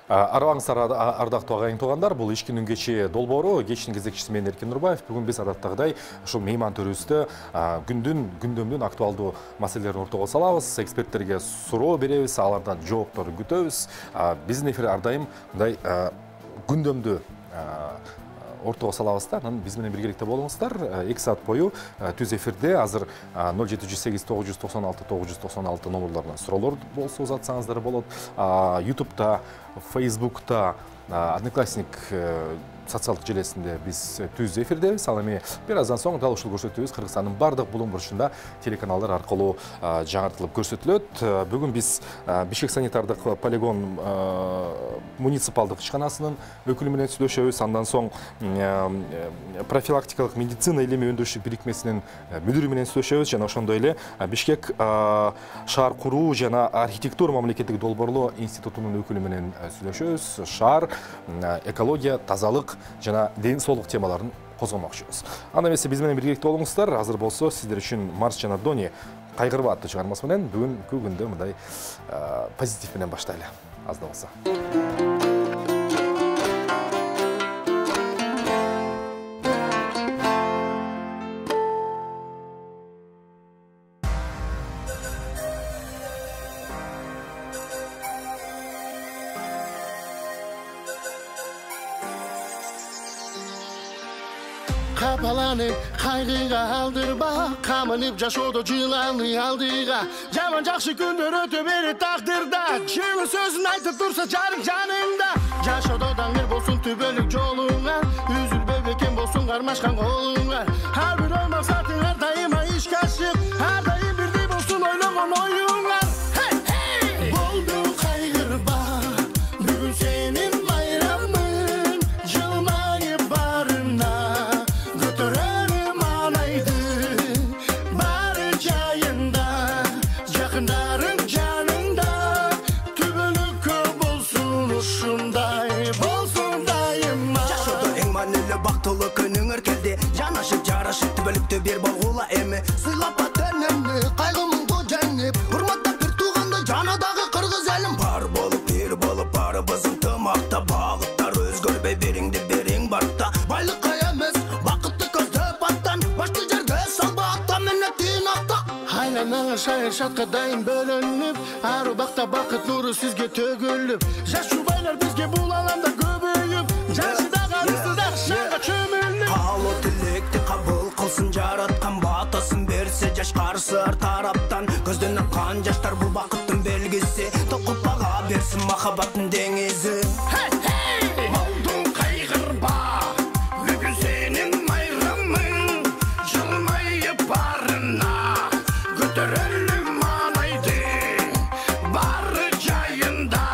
Арабаңыздар ардақты ағайын туғандар, бұл ешкінің кече долбору, кечінің кезекшісі мен Эркин Нурбаев. Бүгін біз адаттағыдай шул мейман төрүбүздө күндүмдүн актуалдуу маселелерин ортого салабыз, эксперттерге суроо беребиз, алардан жоопторду күтөбүз. Биздин эфир ардайым мындай күндөмдү ортого салабыз да, биз менен биргеликте болуңуздар. 2 саат бою түз эфирде азыр 0708 996 996 номерларынан суроолор болсо узатсаңыздар болот. YouTube'да, Facebook'ta, Одноклассник социалдык желесинде биз түз эфирдебиз. Ал эми бир аздан соң дал ушул көрсөтүүбүз Кыргызстандын бардык булуң бурчунда телеканалдар аркылуу жаңыртылып көрсөтүлөт. Бүгүн биз Бишкек санитардык полигон муниципалдык ишканасынын өкүлү менен сүйлөшөбүз. Андан соң профилактикалык медицина илими өндүрүштүк бирикмесинин мүдүрү менен сүйлөшөбүз. Жана ошондой эле Бишкек шаар куруу жана архитектура мамлекеттик долбоорлоо институтунун өкүлү менен сүйлөшөбүз. Шаар, экология, тазалык жана ден соолук темаларын козгомокчубуз. Анда эмесе биз менен биргеликте болуңуздар. Азыр болсо сиздер үчүн Марс жана Дони кайгырба аттуу чыгармасы менен бүгүнкү күндө мындай позитив менен баштайлы. Аз да болсо. Kapalanıp kaygıga aldırma, kamanıp jaşodo жыланы алдыга. Жаман жакшы күндөр өтө берет тагдырда, жеңил сөзүн айтып турса жарык жаныңда. Жашоодон ыр болсун түбөлүк жолуңа, үзүлбөй бекен болсун кармашкан колуңа. Ар бир ой максатың ар дайыма ишке ашык, ар дайым бирдей болсун ойлогон оюңар. Болду кайгырба, бүгүн сенин байрамың, жылмайып барына. Жарашып түбөлүктө бир болгула эми сыйлап атенемни кайгымыңды жеңип урматтап бир туугандай жанадагы кыргыз элим бар болуп бир болуп барыбыздын тымакта багыттар өзгөрбөй бириңди бириң барта байлыкка эмес бакытты көздөп аттан башты жерге салба ата миннетин акта айланаңа шайыр шатка дайым бөлөнүп ар убакта бакыт нуру сизге төгүлүп жаш жубайлар бизге бул аламда көбөйүп жашыдагы арыстыдагы шаңга чөмүлүп каалоо тилекти кабыл кылсын жараткан батасын берсе жаш карсыр тараптан көздөн аккан жаштар бул бакыттын белгиси токуп бага берсин махаббаттын деңизи болдуң кайгырба бүгүн сенин майрамың жылмайып барына көтөрөлүм маанайды бары жайында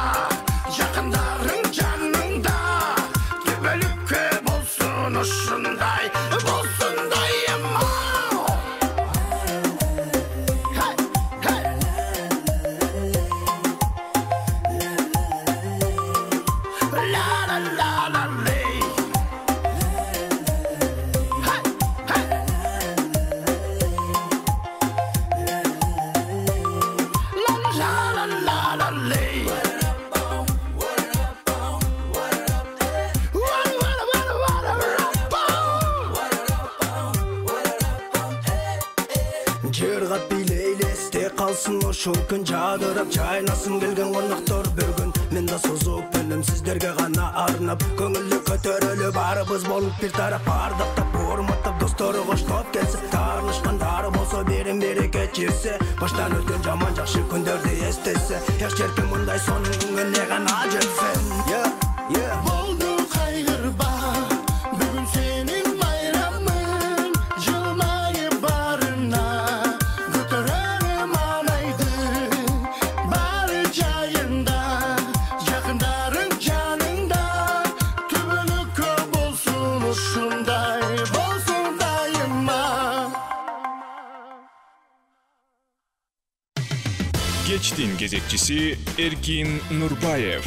жакындарың жаныңда түбөлүккө болсун ушундай ушул күн жадырап жайнасын келген коноктор бир күн мен да созуп өнөм сиздерге гана арнап көңүлдү көтөрөлүп барыбыз болуп бир тарап ардактап урматтап достору коштоп келсе таанышкандары болсо бирин бири кечирсе баштан өткөн жаман жакшы күндөрдү эстесе эч жерким мындай сонун күнгө эмне гана жетсен болду кайгырба бүгүн сенин майрамың жылмайып барына Кечтин кезекчиси Эркин Нурбаев.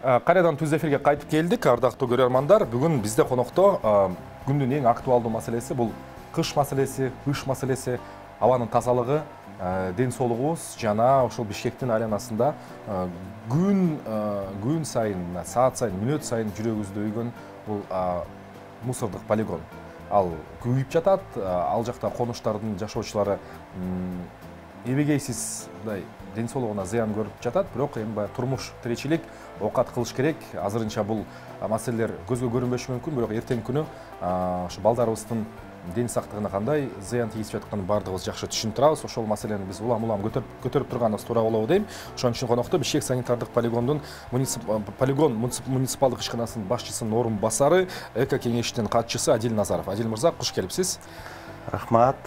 Кайрадан түз эфирге кайтып келдик, ардактуу көрөрмандар. Бүгүн бизде конокто күндүн эң актуалдуу маселеси бул кыш маселеси, ыш маселеси, абанын тазалыгы, ден соолугубуз жана ошол Бишкектин аренасында күн сайын, саат сайын, мүнөт сайын жүрөгүбүздү өйгөн бул мусордук полигон. Ал күйүп жатат, ал жакта конуштардын жашоочулары эбегейсиз ден соолугуна зыян көрүп жатат, бирок эми баягы турмуш, тиричилик, оокат кылыш керек. Азырынча бул маселелер көзгө көрүнбөшү мүмкүн, бирок эртеңки күнү ошо балдарыбыздын ден сактыгына кандай зыян тийгизип жатканын баардыгыбыз жакшы түшүнүп турабыз. Ошол маселени биз улам көтөрүп турганыбыз туура болобу дейм. Ошон үчүн конокто Бишкек санитардык полигондун муниципалдык ишканасынын башчысынын орун басары, эко кеңештин катчысы Адил Назаров. Адил мырза, куш келипсиз. Рахмат,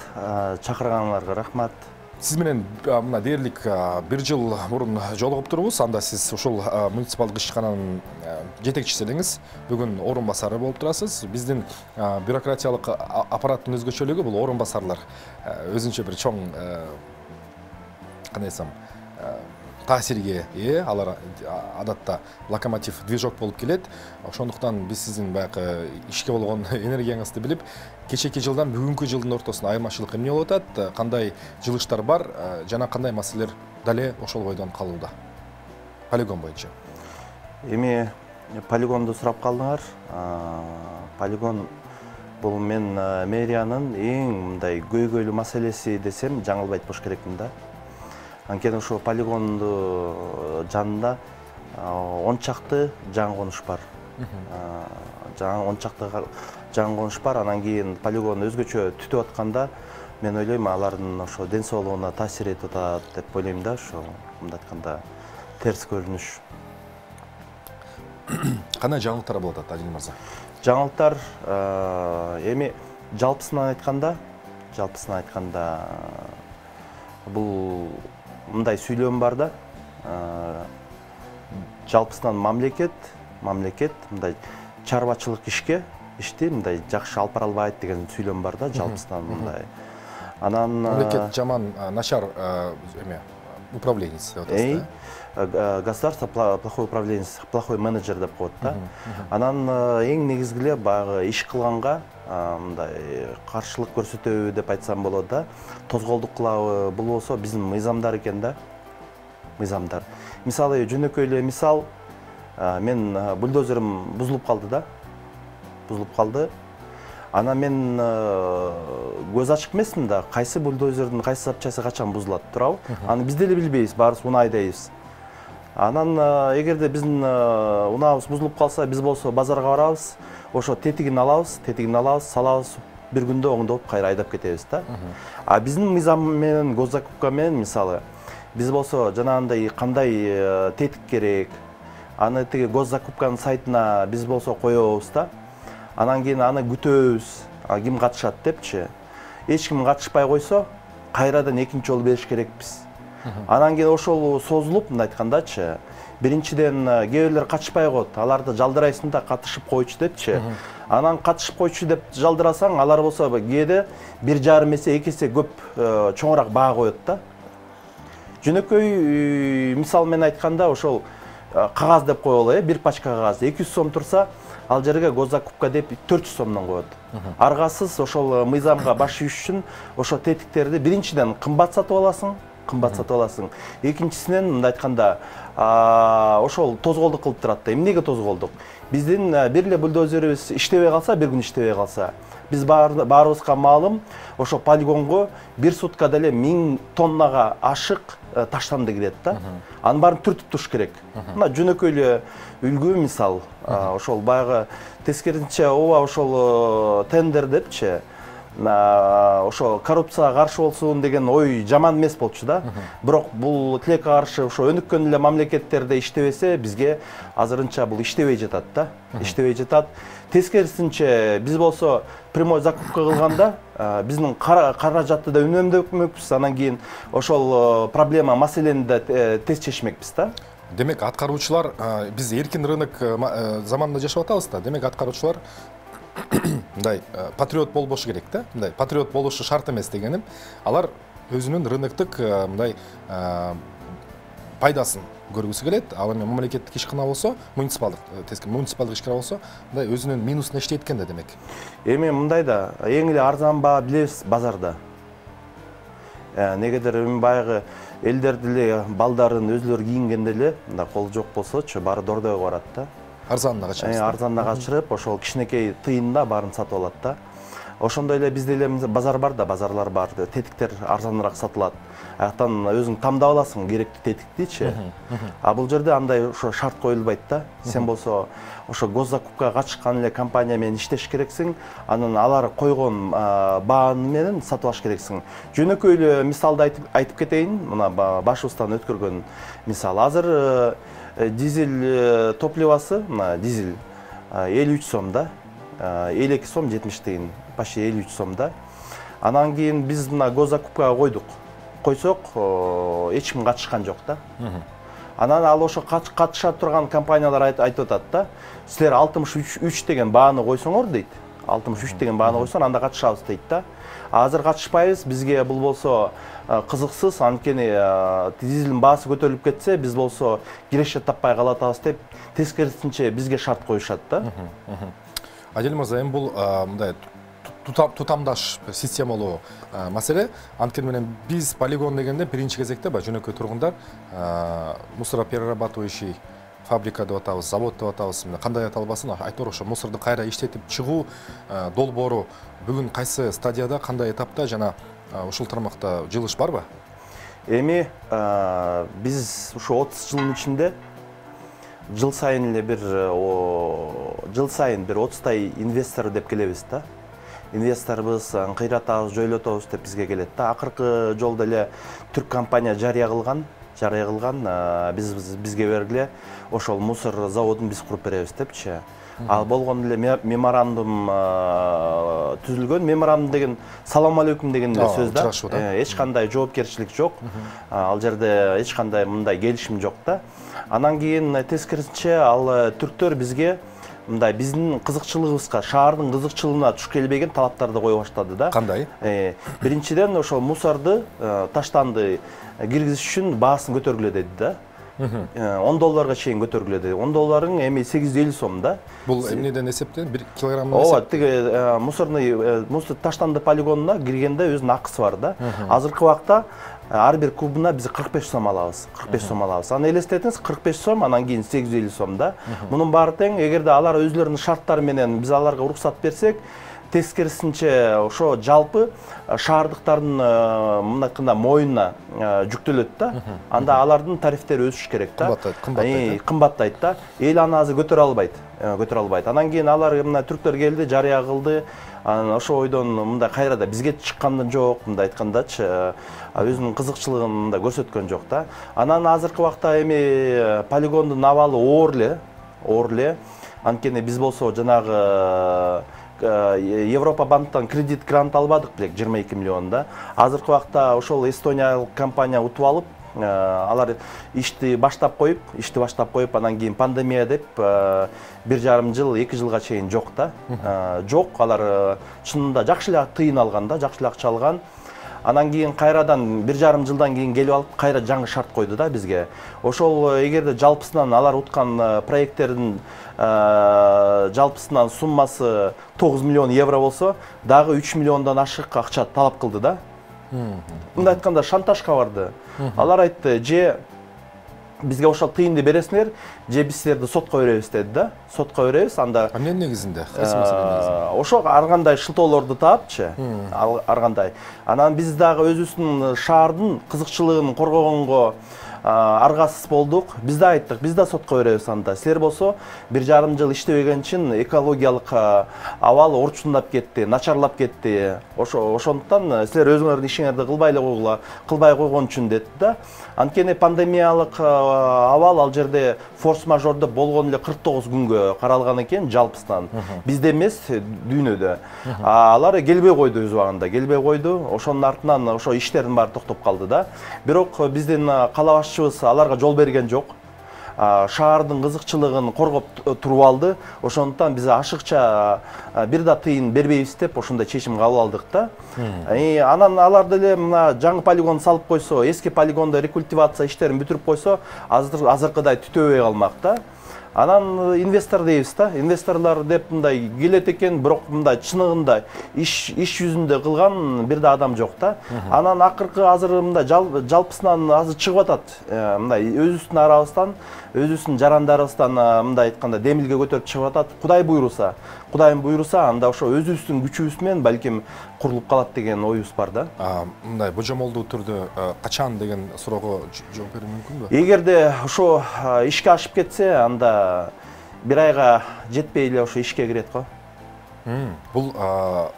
чакырганыңарга рахмат. Сиз менен мына дээрлик 1 жыл мурун жолугуп турбуз. Анда сиз ушул муниципалдык ишкананын жетекчиси элеңиз. Бүгүн орун басары болуп турасыз. Биздин бюрократиялык аппараттын өзгөчөлүгү бул орун басарлар өзүнчө бир чоң кандай десем таасирге ээ. Алар адатта локомотив, движок болуп келет. Ошондуктан биз сиздин баягы ишке болгон энергияңызды билип, кечээки жылдан бүгүнкү жылдын ортосунда айырмачылык эмне болуп атат, кандай жылыштар бар жана кандай маселелер дале ошол бойдон калууда полигон боюнча. Эми полигонду сурап калдыңар. Полигон бул мен мэриянын эң мындай көйгөйлүү маселеси десем жаңылбайт болуш керекмин да. Анткени ошо полигонду жанында 10 чакты жаңы конуш бар. Он чакты жаңы конуш бар. Анан кийин полигон өзгөчө түтүп атканда мен ойлойм алардын ошо ден соолугуна таасир этип атат деп ойлойм да. Ошо мындай айтканда терс көрүнүш. Кандай жаңылыктар болуп атат, Адил мырза? Жаңылыктар эми жалпысынан айтканда бул мындай сүйлөм бар да. Жалпысынан мамлекет мындай чарбачылык ишти мындай жакшы алып бара албайт деген сүйлөм бар да, жалпысынан мындай. Анан мамлекет жаман, начар управленец деп атасыз да. Государство плохой управленец, плохой менеджер деп коет да. Анан эң негизгиле баягы иш кылганга мындай каршылык көрсөтөбү деп айтсам болот да. Тозголдук кылабы, бул болсо биздин мыйзамдар экен да. Мыйзамдар. Мисалы жөнөкөй эле мисал, мен бульдозерим бузулуп калды да. Бузулуп калды. Анан мен көз ачып эмесмин да, кайсы бульдозердин кайсы запчасы качан бузулат, туурабы? Аны биз деле билбейбиз, баарыбыз унайдайбыз. Анан эгерде биздин унаабыз бузулуп калса, биз болсо базарга барабыз, ошо тетигин алабыз, салабыз, бир күндө оңдоп кайра айдап кетебиз да. А биздин мыйзам менен, госзакупка менен мисалы, биз болсо жанагындай кандай тетик керек, аны тиги госзакупканын сайтына биз болсо коёбуз да. Анан кийин аны күтөбүз, ким катышат депчи. Эч ким катышпай койсо, кайрадан экинчи жолу бериш керекпиз. Анан кийин ошол созулуп, мындай айткандачы, биринчиден кээ бирлер катышпай коет, аларды жалдырайсың да катышып койчу депчи. Анан катышып койчу деп жалдырасаң, алар болсо кээде 1,5 эсе, 2 эсе көп чоңураак баа коет да. Жөнөкөй мисал менен айтканда ошол кагаз деп коелу, бир пачка кагаз 200 сом турса, ал жерге госзакупка деп 400 сомдон коет. Аргасыз ошол мыйзамга баш ийиш үчүн ошол тетиктерди биринчиден кымбат сатып аласың. Экинчисинен мындай айтканда ошол тозголдук кылып турат да. Эмнеге тозголдук? Биздин бир эле бульдозерибиз иштебей калса, бир күн иштебей калса, биз баарыбызга маалым, ошо полигонго бир суткада эле 1000 тоннага ашык таштанды кирет да. Анын баарын түртүп туруш керек. Мына жөнөкөй эле үлгү мисал, ошол баягы тескерисинче ооба ошол тендер депчи, ошо коррупцияга каршы болсун деген ой жаман эмес болчу да. Бирок бул тилекке каршы ошо өнүккөн эле мамлекеттерде иштебесе, бизге азырынча бул иштебей жатат да. Иштебей жатат. Тескерисинче биз болсо прямой закупка кылганда биздин каражатты да үнөмдөмөкпүз, анан кийин ошол проблема маселени да тез чечмекпиз да. Демек аткаруучулар, биз эркин рынок заманында жашап атабыз да. Демек аткаруучулар мындай патриот болбошу керек да. Мындай патриот болушу шарт эмес дегеним, алар өзүнүн рыноктук мындай пайдасын көргүсү келет. Ал эми мамлекеттик ишкана болсо, муниципалдык ишкана болсо, мындай өзүнүн минусуна иштейт экен да демек. Эми мындай да, эң эле арзан баа билебиз базарда. Негедер эми баягы элдерди эле балдарын өзлөрү кийингенде эле мындай кол жок болсочу баары дордойго барат да. Арзанына качырып. Арзанына качырып, ошол кичинекей тыйында баарын сатып алат да. Ошондой эле бизде эле базар бар да, базарлар бар. Тетиктер арзаныраак сатылат. Аяктан өзүң тандап аласың керектүү тетиктичи. А бул жерде андай ошо шарт коюлбайт да. Сен болсо ошо госзакупка катышкан эле компания менен иштеш керексиң, анан алар койгон бааны менен сатып алыш керексиң. Жөнөкөй эле мисалды айтып кетейин. Мына башыбыздан өткөргөн мисал. Азыр дизель топливасы, мына дизель 53 сом да. 52 сом 70 тыйын, почти 53 сом да. Анан кийин биз мына госзакупкага койдук. Койсок, эч ким катышкан жок да. Анан ал ошо катыша турган компаниялар айтып атат да. Силер 63 деген бааны койсоңор дейт. 63 деген бааны койсоң, анда катышабыз дейт да. Азыр катышпайбыз, бизге бул болсо кызыксыз, анткени дизелдин баасы көтөрүлүп кетсе, биз болсо киреше таппай калатабыз деп, тескерисинче бизге шарт коюшат да. Адил мырза, эми бул мындай тутамдаш системалуу маселе. Анткени менен биз полигон дегенде биринчи кезекте жөнөкөй тургундар мусороперерабатывающий фабрика деп атабыз, завод деп атабыз, кандай аталбасын, айтор ошо мусорду кайра иштетип чыгуу долбоору бүгүн кайсы стадияда, кандай этапта жана ушул тармакта жылыш барбы? Эми биз ушу 30 жылдын ичинде жыл сайын бир 30-тай инвестор деп келебиз да. Инвесторбуз, кыйратабыз, жойлотобуз деп бизге келет да. Акыркы жолдо эле түрк компания жарыя кылган, бизге бергиле ошол мусор заводун биз куруп беребиз депчи. Ал болгон эле меморандум түзүлгөн. Меморандум деген салам алейкум деген эле сөз да. Эч кандай жоопкерчилик жок. Ал жерде эч кандай мындай келишим жок да. Анан кийин тескерисинче ал түрктөр бизге мындай биздин кызыкчылыгыбызга, шаардын кызыкчылыгына туш келбеген талаптарды кое баштады да. Кандай? Биринчиден ошол мусорду, таштанды киргизиш үчүн баасын көтөргүлө деди да. $10 чейин көтөргүлө деди. $10 эми 850 сом да. Бул эмнеден эсептен 1 килограммдан эсеп? Ооба, тиги мусор таштанды полигонуна киргенде өзүнүн акысы бар да. Азыркы убакта ар бир кубуна биз 45 сом алабыз. 45 сом алабыз. Аны элестетиңиз, 45 сом, анан кийин 850 сом да. Мунун баары тең, эгерде алар өзлөрүнүн шарттары менен биз аларга уруксат берсек, тескерисинче ошо жалпы шаардыктардын мындай айтканда моюнуна жүктөлөт да. Анда алардын тарифтери өсүш керек да. Кымбаттайт да. Эл аны азыр көтөрө албайт. Анан кийин алар мына түрктөр келди, жарыя кылды. Анан ошо ойдон мындай кайрада бизге чыккан жок, мындай айткандачы, өзүнүн кызыкчылыгын мындай көрсөткөн жок да. Анан азыркы убакта эми полигондун абалы оор эле. Анткени биз болсо жанагы Европа банктан кредит грант албадык белек 22 миллион да. Азыркы убакта ошол эстониялык компания утуп алып, алар ишти баштап коюп, анан кийин пандемия деп 1,5 жыл, 2 жылга чейин жок да. Жок, алар чынында жакшы эле тыйын алган да, жакшы эле акча алган. Анан кийин кайрадан 1,5 жылдан кийин келип алып, кайра жаңы шарт койду да бизге. Ошол эгерде жалпысынан алар уткан проекттердин жалпысынан суммасы 9 миллион евро болсо, дагы 3 миллиондон ашык акча талап кылды да. Мындай айтканда шантажга барды. Алар айтты, же бизге ошол тыйынды бересиңер, же биз силерди сотко беребиз деди да. Сотко беребиз, анда эмне негизинде? Кайсы маселе негизинде? Ошо ар кандай шылтоолорду таапчы, ар кандай. Анан биз дагы өзүбүздүн шаардын кызыкчылыгын коргогонго аргасыз болдук. Биз да айттык, биз да сотко беребиз анда. Силер болсо 1,5 жыл иштебеген үчүн экологиялык абал орчундап кетти, начарлап кетти. Ошондуктан силер өзүңөрдүн ишиңерди кылбай койгон үчүн деди да. Анткени пандемиялык абал ал жерде форс-мажордо болгон эле 49 күнгө каралган экен жалпысынан. Бизде эмес, дүйнөдө. Алар келбей койду өз убагында, келбей койду. Ошонун артынан ошо иштердин баары токтоп калды да. Бирок биздин кала башчыбыз аларга жол берген жок. Шаардын кызыкчылыгын коргоп туруп алды. Ошондуктан биз ашыкча бир да тыйын бербейбиз деп ошондой чечим кабыл алдык да. Анан алар деле мына жаңы полигон салып койсо, эски полигондо рекультивация иштерин бүтүрүп койсо, азыркыдай түтөбөй калмак да. Анан инвестор дейбиз да. Инвесторлар деп мындай келет экен, бирок мындай чыныгында иш жүзүндө кылган бир да адам жок да. Анан акыркы азыр мындай жалпысынан азыр чыгып атат. Мындай өзүбүздүн арабыздан, өзүбүздүн жарандарыбыздан мындай айтканда демилге көтөрүп чыгып атат. Кудайым буйруса, анда ошо өзүбүздүн күчүбүз менен балким курулуп калат деген оюбуз бар да. Мындай божомолдуу түрдө качан деген суроого жооп берүү мүмкүнбү? Эгерде ошо ишке ашып кетсе, анда бир айга жетпей эле ошо ишке кирет го. Бул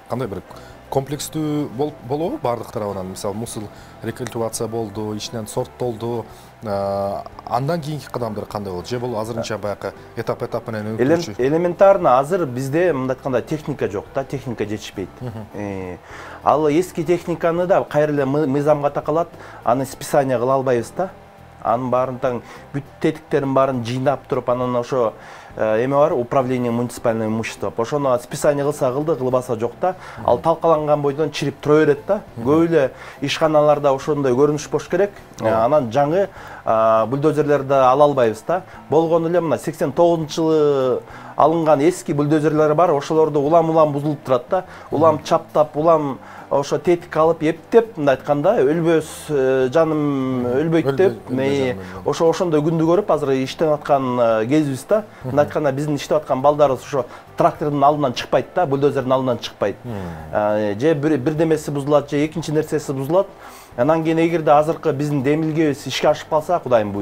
кандай бир комплекстүү болобу бардык тарабынан? Мисалы, мусул рекультивация болду, ичинен сорттолду. Андан кийинки кадамдар кандай болот? Же бул азырынча баягы этап менен өтүүчү? Элементарно азыр бизде мындай айтканда техника жок да, техника жетишпейт. Ал эски техниканы да кайра эле мыйзамга такалат, аны списание кыла албайбыз да. Анын баарын таң бүт тетиктерин баарын жыйнап туруп, анан ошо эме бар, управление муниципального имущества. Ошону списание кылса кылды, кылбаса жок да. Ал талкаланган бойдон чирип тура берет да. Көп эле ишканаларда ошондой көрүнүш болуш керек. Анан жаңы бульдозерлерди ала албайбыз да. Болгону эле мына 89-жылы алынган эски бульдозерлер бар, ошолорду улам бузулуп турат да. Улам чаптап, улам ошо тетик алып эптеп, мындай айтканда өлбөс жаным өлбөйт деп, ошондой күндү көрүп азыр иштеп аткан кезибиз да. Мындай айтканда биздин иштеп аткан балдарыбыз ошо трактордун алдынан чыкпайт да, бульдозердин алдынан чыкпайт. Же бирдемеси бузулат, же экинчи нерсеси бузулат. Анан кийин эгерде азыркы биздин демилгебиз ишке ашып калса, Кудайым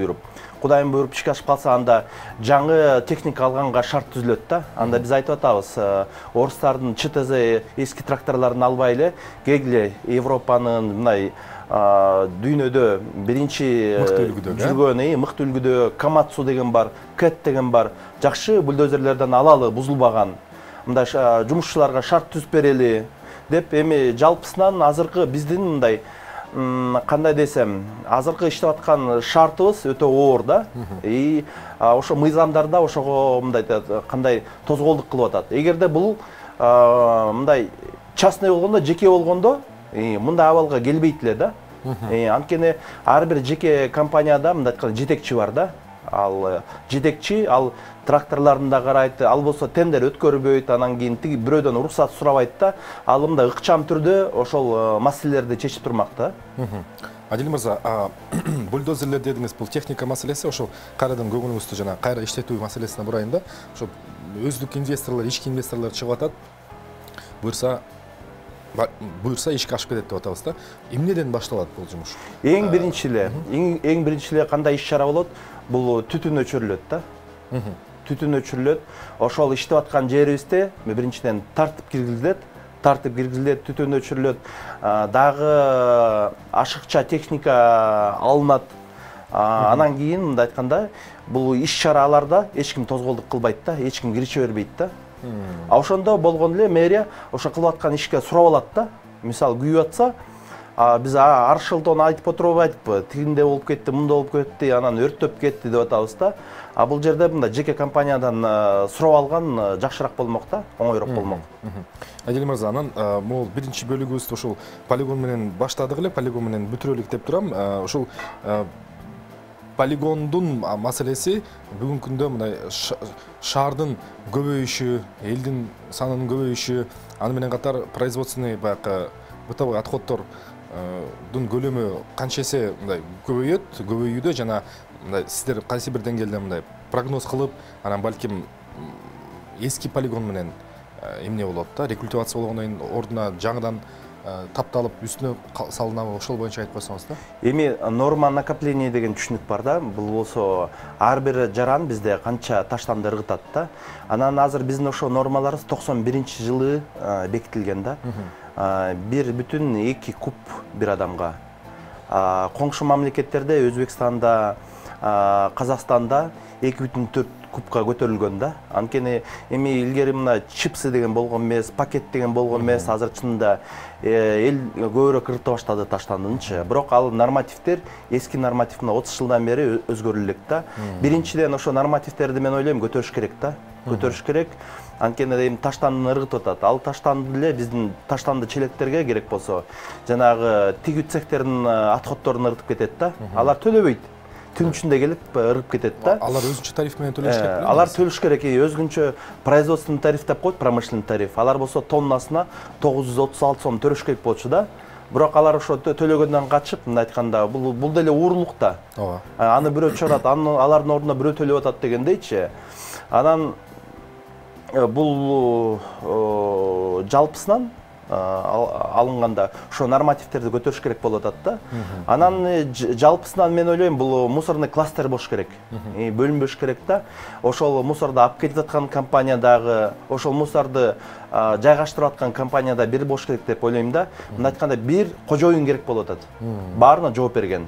буйруп ишке ашып калса, анда жаңы техника алганга шарт түзүлөт да. Анда биз айтып атабыз, орустардын ЧТЗ эски тракторлорун албай эле, кегиле Европанын мындай дүйнөдө биринчи жүргөн мыкты үлгүдө Камацу деген бар, Кэт деген бар, жакшы бульдозерлерден алалы, бузулбаган. Мындай жумушчуларга шарт түзүп берели деп, эми жалпысынан азыркы биздин мындай кандай десем, азыркы иштеп аткан шартыбыз өтө оор да. Ошо мыйзамдарда ошого мындай кандай тозголдук кылып атат. Эгерде бул мындай частный болгондо, жеке болгондо, мындай абалга келбейт эле да. Анткени ар бир жеке компанияда мындай айтканда жетекчи бар да. Ал жетекчи, ал тракторларын да карайт, ал болсо тендер өткөрбөйт, анан кийин тиги бирөөдөн уруксат сурабайт да. Ал мындай ыкчам түрдө ошол маселелерди чечип турмак да. Адил мырза, бульдозерлер дедиңиз, бул техника маселеси, ошол кайрадан көңүлүңүздү жана кайра иштетүү маселесине бурайын да. Ошо өздүк инвесторлор, ички инвесторлор чыгып атат. Буйрса ишке ашып кетет деп атабыз да. Эмнеден башталат бул жумуш? Эң биринчи эле кандай иш-чара болот? Бул түтүн өчүрүлөт да. Түтүн өчүрүлөт. Ошол иштеп аткан жерибизде биринчиден тартып киргизилет, түтүн өчүрүлөт. Дагы ашыкча техника алынат. Анан кийин мындай айтканда, бул иш-чараларда эч ким тозголдук кылбайт да, эч ким кирише бербейт да. Ошондо болгон эле мэрия ошо кылып аткан ишке сурап алат да. Мисалы күйүп атса, биз аршылтон айтып отурбайбытпы, тигинде болуп кетти, мында болуп кетти, анан өрттөп кетти деп атабыз да. Бул жерде мындай жеке компаниядан сурап алган жакшыраак болмок да, оңойроок болмок. Адил мырза, анан могул биринчи бөлүгүбүздү ошол полигон менен баштадык эле, полигон менен бүтүрөлүк деп турам. Ошол полигондун маселеси бүгүнкү күндө мындай шаардын көбөйүшү, элдин санынын көбөйүшү, аны менен катар производственный баягы бытовой отходдордун көлөмү канча эсе мындай көбөйүүдө жана мындай сиздер кайсы бир деңгээлде мындай прогноз кылып, анан балким эски полигон менен эмне болот да, рекультивация болгондон кийин ордуна жаңыдан тапталып үстүнө салынабы, ошол боюнча айтып койсоңуз да. Эми норма накопления деген түшүнүк бар да. Бул болсо ар бир жаран бизде канча таштанды ыргытат да. Анан азыр биздин ошо нормаларыбыз 91-жылы бекитилген да. 1,2 куб бир адамга. Коңшу мамлекеттерде, Өзбекстанда, Казакстанда 2,4 кубка көтөрүлгөн да. Анткени эми илгери мына чипсы деген болгон эмес, пакет деген болгон эмес, азыр чынында эл көбүрөөк ырыта баштады таштандынчы. Бирок ал нормативдер эски норматив 30 жылдан бери өзгөрүлүп элек да. Биринчиден ошо нормативдерди мен ойлойм көтөрүш керек да. Көтөрүш керек. Анткени эми таштандыны ыргытып атат. Ал таштанды эле биздин таштанды челектерге керек болсо, жанагы тигүү цехтердин отходдорун ыргытып кетет да. Алар төлөбөйт. түн ішінде келіп ырып кетеді да. Алар өзүнчө тариф менен төлөш керек. Алар төлөш керек, өзгүнчө производственный тариф деп коет, промышленный тариф. Алар болсо тоннасына 936 сом төлөш керек болчу да. Бирок алар ошо төлөгөндөн качып, мындай айтканда, бул деле уурлук да. Аны бирөө чыгарат, алардын ордуна бирөө төлөп атат дегендейчи. Анан бул жалпысынан алынганда ошо нормативтерди көтөрүш керек болуп атат да. Анан жалпысынан мен ойлойм, бул мусорный кластер болуш керек. Бөлүнбөш керек да. Ошол мусорду алып кетип аткан компаниядагы, ошол мусорду жайгаштырып аткан компанияда бир болуш керек деп ойлойм да. Мындай айтканда бир кожоюн керек болуп атат. Баарына жооп берген.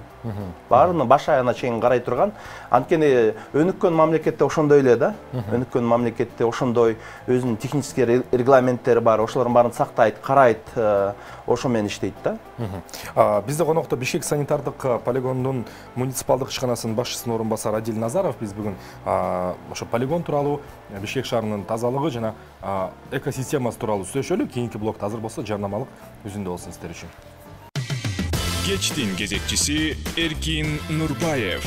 Баарына баш аяна чейин карай турган. Анткени өнүккөн мамлекетте ошондой эле да. Өнүккөн мамлекетте ошондой өзүнүн технический регламенттери бар. Ошолордун баарын сактайт, карайт, ошо менен иштейт да. Бизде конокто Бишкек санитардык полигондун муниципалдык ишканасынын башчысынын орун басары Адил Назаров. Биз бүгүн ошо полигон тууралуу, Бишкек шаарынын тазалыгы жана экосистемасы тууралуу сүйлөшөлү. Кийинки блокто азыр болсо жарнамалык үзүндө болсун сиздер үчүн. Кечтин кезекчиси Эркин Нурбаев.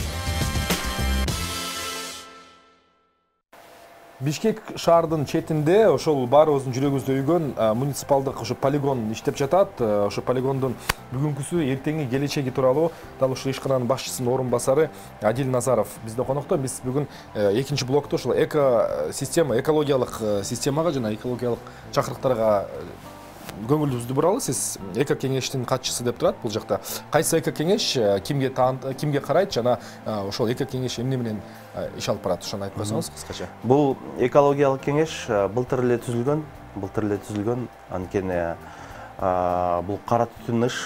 Бишкек шаардын четинде ошол баарыбыздын жүрөгүбүздө үйгөн муниципалдык ошо полигон иштеп жатат. Ошо полигондун бүгүнкүсү, эртеңки келечеги тууралуу дал ушул ишкананын башчысынын орун басары Адил Назаров бизде конокто. Биз бүгүн экинчи блокто ошол экосистема, экологиялык системага жана экологиялык чакырыктарга көңүлүбүздү буралы. Сиз эко кеңештин катчысы деп турат бул жакта. Кайсы эко кеңеш кимге карайт жана ошол эко кеңеш эмне менен иш алып барат? Ошону айтып койсоңуз кыскача. Бул экологиялык кеңеш былтыр эле түзүлгөн. Анткени бул кара түтүн ыш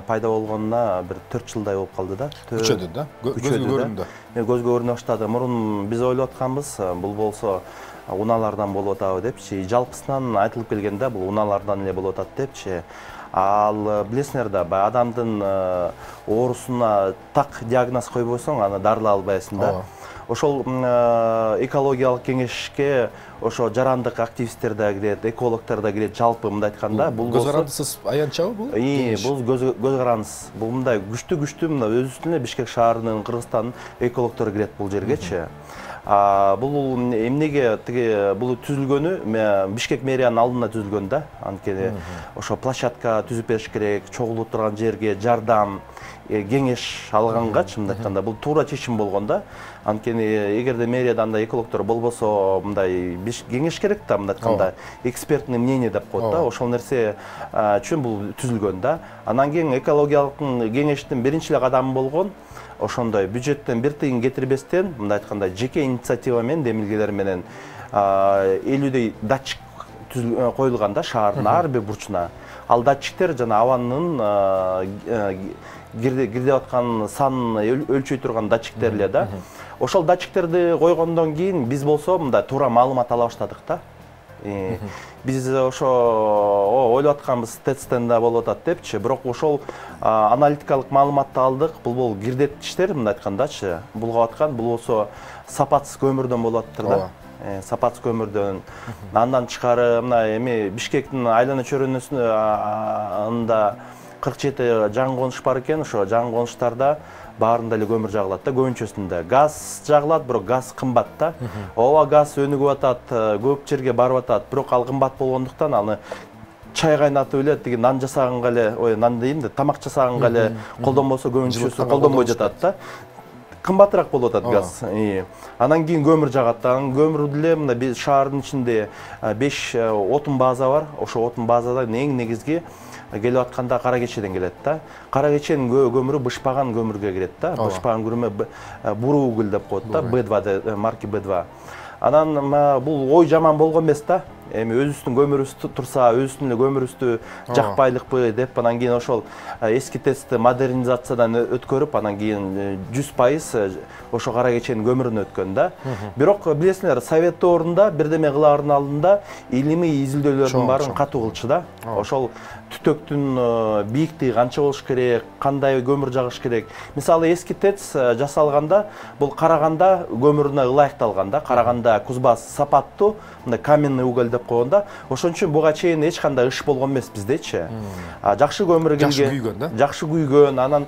пайда болгонуна бир 4 жылдай болуп калды да. Күчөдү да. Көзгө көрүндү. Көзгө көрүнө баштады. Мурун биз ойлоп атканбыз, бул болсо унаалардан болуп атабы депчи. Жалпысынан айтылып келгенде бул унаалардан эле болуп атат депчи. Ал билесиңер да, адамдын оорусуна так диагноз койбосоң, аны дарылай албайсың да. Ошол экологиялык кеңешке ошо жарандык активисттер да кирет, экологдор да кирет. Жалпы мындай айтканда, бул көз карандысыз аянтчабы бул? Бул көз карандысыз. Бул мындай күчтүү мына өзүбүздүн Бишкек шаарынын, Кыргызстандын экологдору кирет бул жергечи. Бул эмнеге бул түзүлгөнү Бишкек мэриянын алдында түзүлгөн да. Анткени ошо площадка түзүп бериш керек, чогулуп турган жерге жардам, кеңеш алгангачы мындай айтканда бул туура чечим болгон да. Анткени эгерде мэриядан да экологдор болбосо мындай кеңеш керек да, мындай айтканда экспертный мнение деп коет да. Ошол нерсе үчүн бул түзүлгөн да. Анан кийин экологиялык кеңештин биринчи эле кадамы болгон ошондой бюджеттен бир тыйын кетирбестен, мындай айтканда жеке инициатива менен, демилгелер менен 50дей датчик коюлган да шаардын ар бир бурчуна. Ал датчиктер жана абанын кирдеп аткан санын өлчөй турган датчиктер эле да. Ошол датчиктерди койгондон кийин биз болсо мындай туура маалымат ала баштадык да. Биз ошо ойлоп атканбыз ТЭЦ-тен да болуп атат депчи, бирок ошол аналитикалык маалыматты алдык. Бул кирдеткичтер мындай айткандачы булгап аткан, бул болсо сапатсыз көмүрдөн болуп атыптыр да. Сапатсыз көмүрдөн. Андан тышкары мына эми Бишкектин айлана чөйрөнүндө 47 жаңы конуш бар экен. Ошо жаңы конуштарда баарында эле көмүр жагылат да, көбүнчөсүндө. Газ жагылат, бирок газ кымбат да. Ооба, газ өнүгүп атат, көп жерге барып атат, бирок ал кымбат болгондуктан аны чай кайнатып эле, тиги нан жасаганга эле, нан дейм да, тамак жасаганга эле колдонбосо көбүнчөсү колдонбой жатат да. Кымбатыраак болуп атат газ. Анан кийин көмүр жагат. Анан көмүрдү эле мына биз шаардын ичинде 5 отун база бар. Ошо отун базада эң негизги келип атканда кара кечеден келет да. Кара кеченин көмүрү бышпаган көмүргө кирет да. Бышпаган көмүрү буруу уголь деп коет да, B2 марки B2. Анан бул ой жаман болгон эмес да. Эми өзүбүздүн көмүрүбүз турса, өзүбүздүн эле көмүрүбүздү жакпайлыкпы деп, анан кийин ошол эски ТЭЦти модернизациядан өткөрүп, анан кийин 100% ошо кара кеченин көмүрүнө өткөн да. Бирок билесиңер, совет доорунда бирдеме кылаардын алдында илимий изилдөөлөрдүн баарын катуу кылчу да. Ошол түтөктүн бийиктиги канча болуш керек, кандай көмүр жагыш керек. Мисалы эски ТЭЦ жасалганда бул караганда көмүрүнө ылайыкталган да. Караганда кузбасс сапаттуу, мындай каменный уголь деп деп койгонда, ошон үчүн буга чейин эч кандай иш болгон эмес биздечи. Жакшы көмүр келген, жакшы күйгөн да? Жакшы күйгөн, анан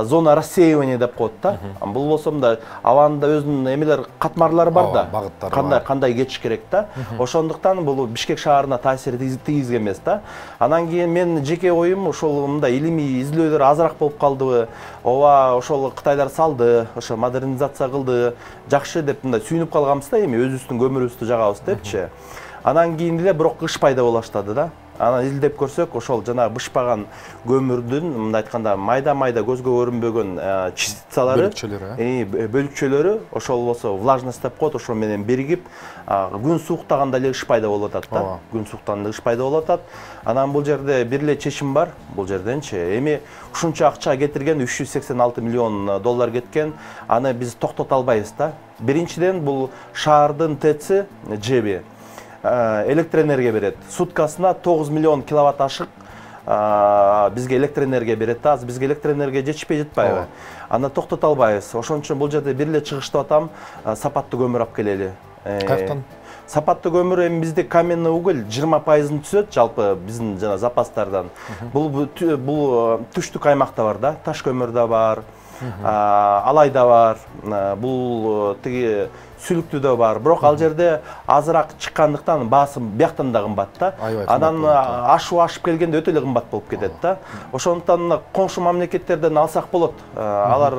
зона рассеивания деп коет да. Бул болсо мындай абанда өзүнүн эмелер катмарлары бар да. Кандай кетиш керек да. Ошондуктан бул Бишкек шаарына таасир тийгизген эмес да. Анан кийин мен жеке оюм ошол мындай илимий изилдөөлөр азыраак болуп калдыбы, ооба ошол Кытайлар салды, ошо модернизация кылды, жакшы деп мындай сүйүнүп калганбыз да, эми өзүбүздүн көмүрүбүздү жагабыз депчи. Анан кийин эле бирок кыш пайда боло баштады да. Анан изилдеп көрсөк, ошол жана бышпаган көмүрдүн мындай айтканда майда көзгө көрүнбөгөн частицалары, бөлүкчөлөрү ошол болсо влажность деп коет, ошол менен биригип, күн сууктаганда эле ыш пайда болуп атат да. Күн сууктаганда ыш пайда болуп атат. Анан бул жерде бир эле чечим бар, бул жерденчи. Эми ушунча акча кетирген, 386 миллион доллар кеткен, аны биз токтото албайбыз да. Биринчиден бул шаардын ТЭЦи ЖЭБи электроэнергия берет. Суткасына 9 миллион киловатт ашык бизге электроэнергия берет да. Бизге электроэнергия жетишпей жатпайбы? Аны токтото албайбыз. Ошон үчүн бул жерде бир эле чыгыштап атам, сапаттуу көмүр алып келели. Каяктан? Сапаттуу көмүр эми бизде каменный уголь 20% түзөт, жалпы биздин жана запастардан. Бул түштүк аймакта бар да, таш көмүр да бар, алайда бар, бул тиги сүлүктүдө бар. Бирок ал жерде азыраак чыккандыктан басым бияктан да кымбат да. Анан ашып келгенде өтө эле кымбат болуп кетет да. Ошондуктан коңшу мамлекеттерден алсак болот. Алар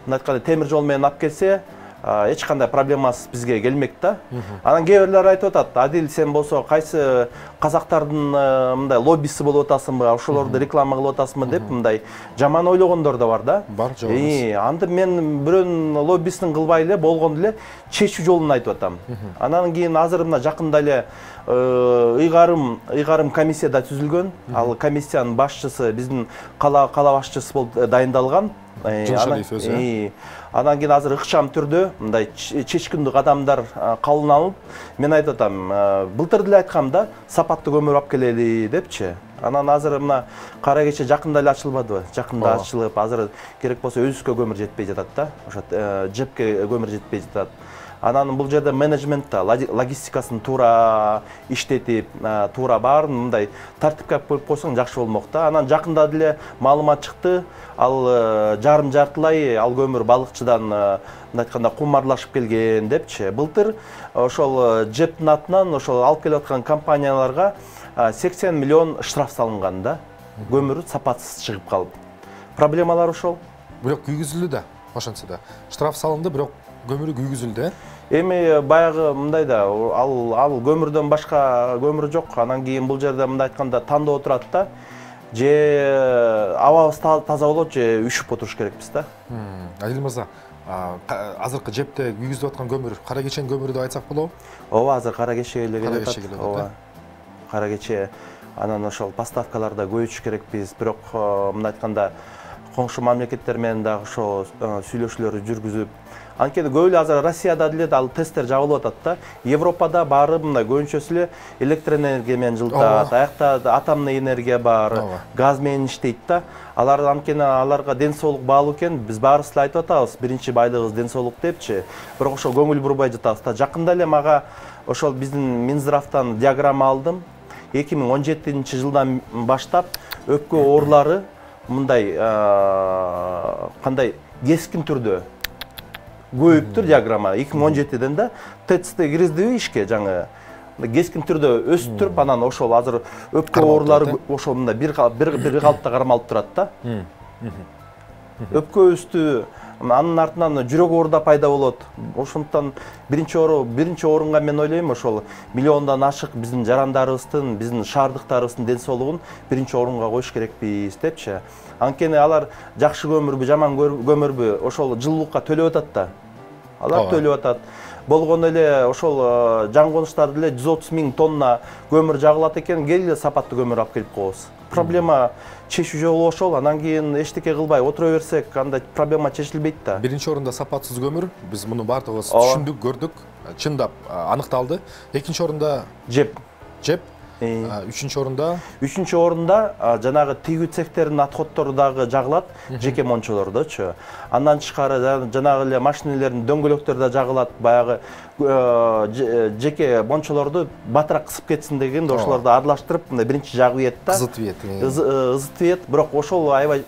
мындай айтканда темир жол менен алып келсе, эч кандай проблемасыз бизге келмек да. Анан кээ бирлер айтып атат, Адил сен болсо кайсы казактардын мындай лоббиси болуп атасыңбы, ошолорду реклама кылып атасыңбы деп мындай жаман ойлогондор да бар да. Бар жок. Анда мен бирөөнүн лоббисин кылбай эле болгондо эле чечүү жолун айтып атам. Анан кийин азыр мына жакында эле ыйгарым комиссия да түзүлгөн. Ал комиссиянын башчысы биздин кала башчысы болуп дайындалган. Анан кийин азыр ыкчам түрдө мындай чечкиндүү кадамдар кабыл алынып, мен айтып атам, былтыр деле айткам да, сапаттуу көмүр алып келели депчи. Анан азыр мына кара кече жакында эле ачылбадыбы? Жакында ачылып, азыр керек болсо өзүбүзгө көмүр жетпей жатат да. Ошо ЖЭБке көмүр жетпей жатат. Анан бул жерде менеджмент да логистикасын туура иштетип, туура баарын мындай тартипке коюп койсоң жакшы болмок да. Анан жакында деле маалымат чыкты, ал жартылай ал көмүр балыкчыдан мындай айтканда кумарлашып келген депчи. Былтыр ошол ЖЭБтин атынан ошол алып келип аткан компанияларга 80 миллион штраф салынган да. Көмүр сапатсыз чыгып калып. Проблемалар ошол. Бирок күйгүзүлдү да, ошентсе да. Штраф салынды, бирок көмүрү күйгүзүлдү. Эми баягы мындай да, ал көмүрдөн башка көмүр жок. Анан кийин бул жерде мындай айтканда тандоо турат да. Же абабыз таза болот, же үшүп отуруш керекпиз да. Адил мырза, азыркы ЖЭБте күйгүзүлүп аткан көмүр, кара кечен көмүрү деп айтсак болобу? Ооба, азыр кара кече эле келип атат. Ооба. Кара кече, анан ошол поставкаларда көбөйтүш керекпиз. Бирок мындай айтканда коңшу мамлекеттер менен дагы ошо сүйлөшүүлөрдү жүргүзүп, анткени көп эле азыр Россияда деле ал тесттер жабылып атат да. Европада баары мындай көбүнчөсү эле электроэнергия менен жылытат, аякта атомный энергия бар, газ менен иштейт да. Алар анткени аларга ден соолук баалуу экен, биз баарыбыз эле айтып атабыз, биринчи байлыгыбыз ден соолук депчи. Бирок ошо көңүл бурбай жатабыз да. Жакында эле мага ошол биздин Минздравтан диаграмма алдым. 2017-жылдан баштап өпкө оорулары мындай кандай кескин түрдө көбөйүптүр диаграмма. 2017-ден да ТЭЦти киргиздиби ишке жаңы кескин түрдө өсүп туруп, анан ошол азыр өпкө оорулары ошол мындай бир калыпта кармалып турат да. Өпкө өстү, анын артынан жүрөк оору да пайда болот. Ошондуктан биринчи орунга мен ойлойм, ошол миллиондон ашык биздин жарандарыбыздын, биздин шаардыктарыбыздын ден соолугун биринчи орунга коюш керекпиз депчи. Анткени алар жакшы көмүрбү, жаман көмүрбү ошол жылуулукка төлөп атат да. Алар төлөп атат. Болгону эле ошол жаңы конуштарда эле 130 000 тонна көмүр жагылат экен, келе сапаттуу көмүр алып келип коебуз. Проблема чечүү жолу ошол, анан кийин эчтеке кылбай отура берсек, андай проблема чечилбейт да. Биринчи орунда сапатсыз көмүр, биз муну бардыгыбыз түшүндүк, көрдүк, чындап аныкталды. Экинчи орунда ЖЭБ. Үчүнчү орунда? Үчүнчү орунда жанагы тигүү цехтердин отходдору дагы жагылат, жеке мончолордочу. Андан тышкары жанагы эле машиналердин дөңгөлөктөрү да жагылат, баягы жеке мончолорду батыраак кысып кетсин дегенде ошолорду аралаштырып, мындай биринчи жагып ийет да. Ызытып ийет, бирок ошол аябай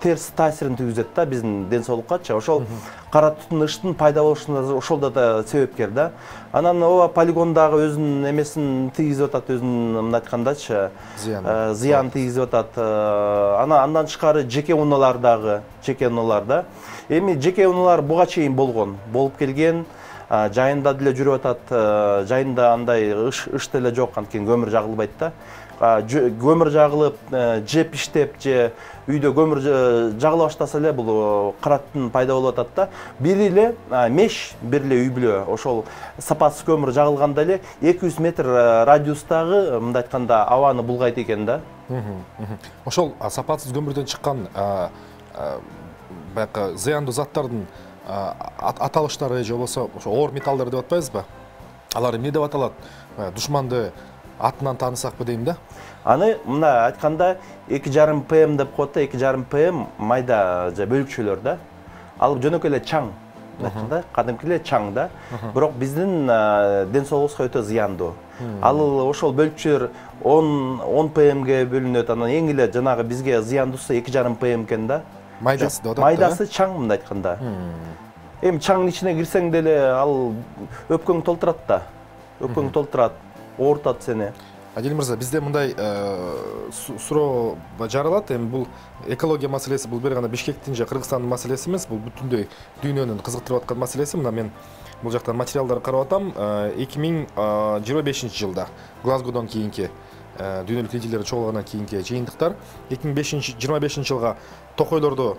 терс таасирин тийгизет да биздин ден соолуккачы. Ошол кара түтүн ыштын пайда болушуна ошол да себепкер да. Анан ооба полигондагы өзүнүн эмесин тийгизип атат, өзүнүн мындай айткандачы зыян тийгизип атат. Андан тышкары жеке унаалар дагы, да. Эми жеке унаалар буга чейин болуп келген, жайында деле жүрүп атат. Жайында андай ыш деле жок, анткени көмүр жагылбайт да. Көмүр жагылып, же пиштеп, же үйдө көмүр жагыла баштаса эле бул кара түтүн пайда болуп атат да. Бири эле меш, бир эле үй бүлө ошол сапатсыз көмүр жагылганда эле 200 метр радиустагы мындай айтканда абаны булгайт экен да. Ошол сапатсыз көмүрдөн чыккан баягы зыяндуу заттардын аталыштары же болбосо оор металлдар деп атпайбызбы? Алар эмне деп аталат? Душманды атынан таанысакпы дейм да. Аны мына айтканда 2,5 ПМ деп коет да, 2,5 ПМ майда же бөлүкчөлөр да. Ал жөнөкөй эле чаң. Да, кадимки эле чаң да. Бирок биздин ден соолугубузга өтө зыяндуу. Ал ошол бөлүкчөлөр 10 ПМге бөлүнөт. Анан эң эле жанагы бизге зыяндуусу 2,5 ПМ экен да. Майдасы деп атат. Майдасы чаң мындай айтканда. Эми чаңдын ичине кирсең деле ал өпкөң толтурат да. Өпкөң толтурат, оорутат сени. Адил мырза, бизде мындай суроо жаралат. Эми бул экология маселеси, бул бир гана Бишкектин же Кыргызстандын маселеси эмес, бул бүтүндөй дүйнөнүн кызыктырып аткан маселеси. Мына мен бул жактан материалдарды карап атам. 2025 жылда Глазгодон кийинки дүйнөлүк лидерлер чогулгандан кийинки жыйынтыктар 2025 жылга токойлорду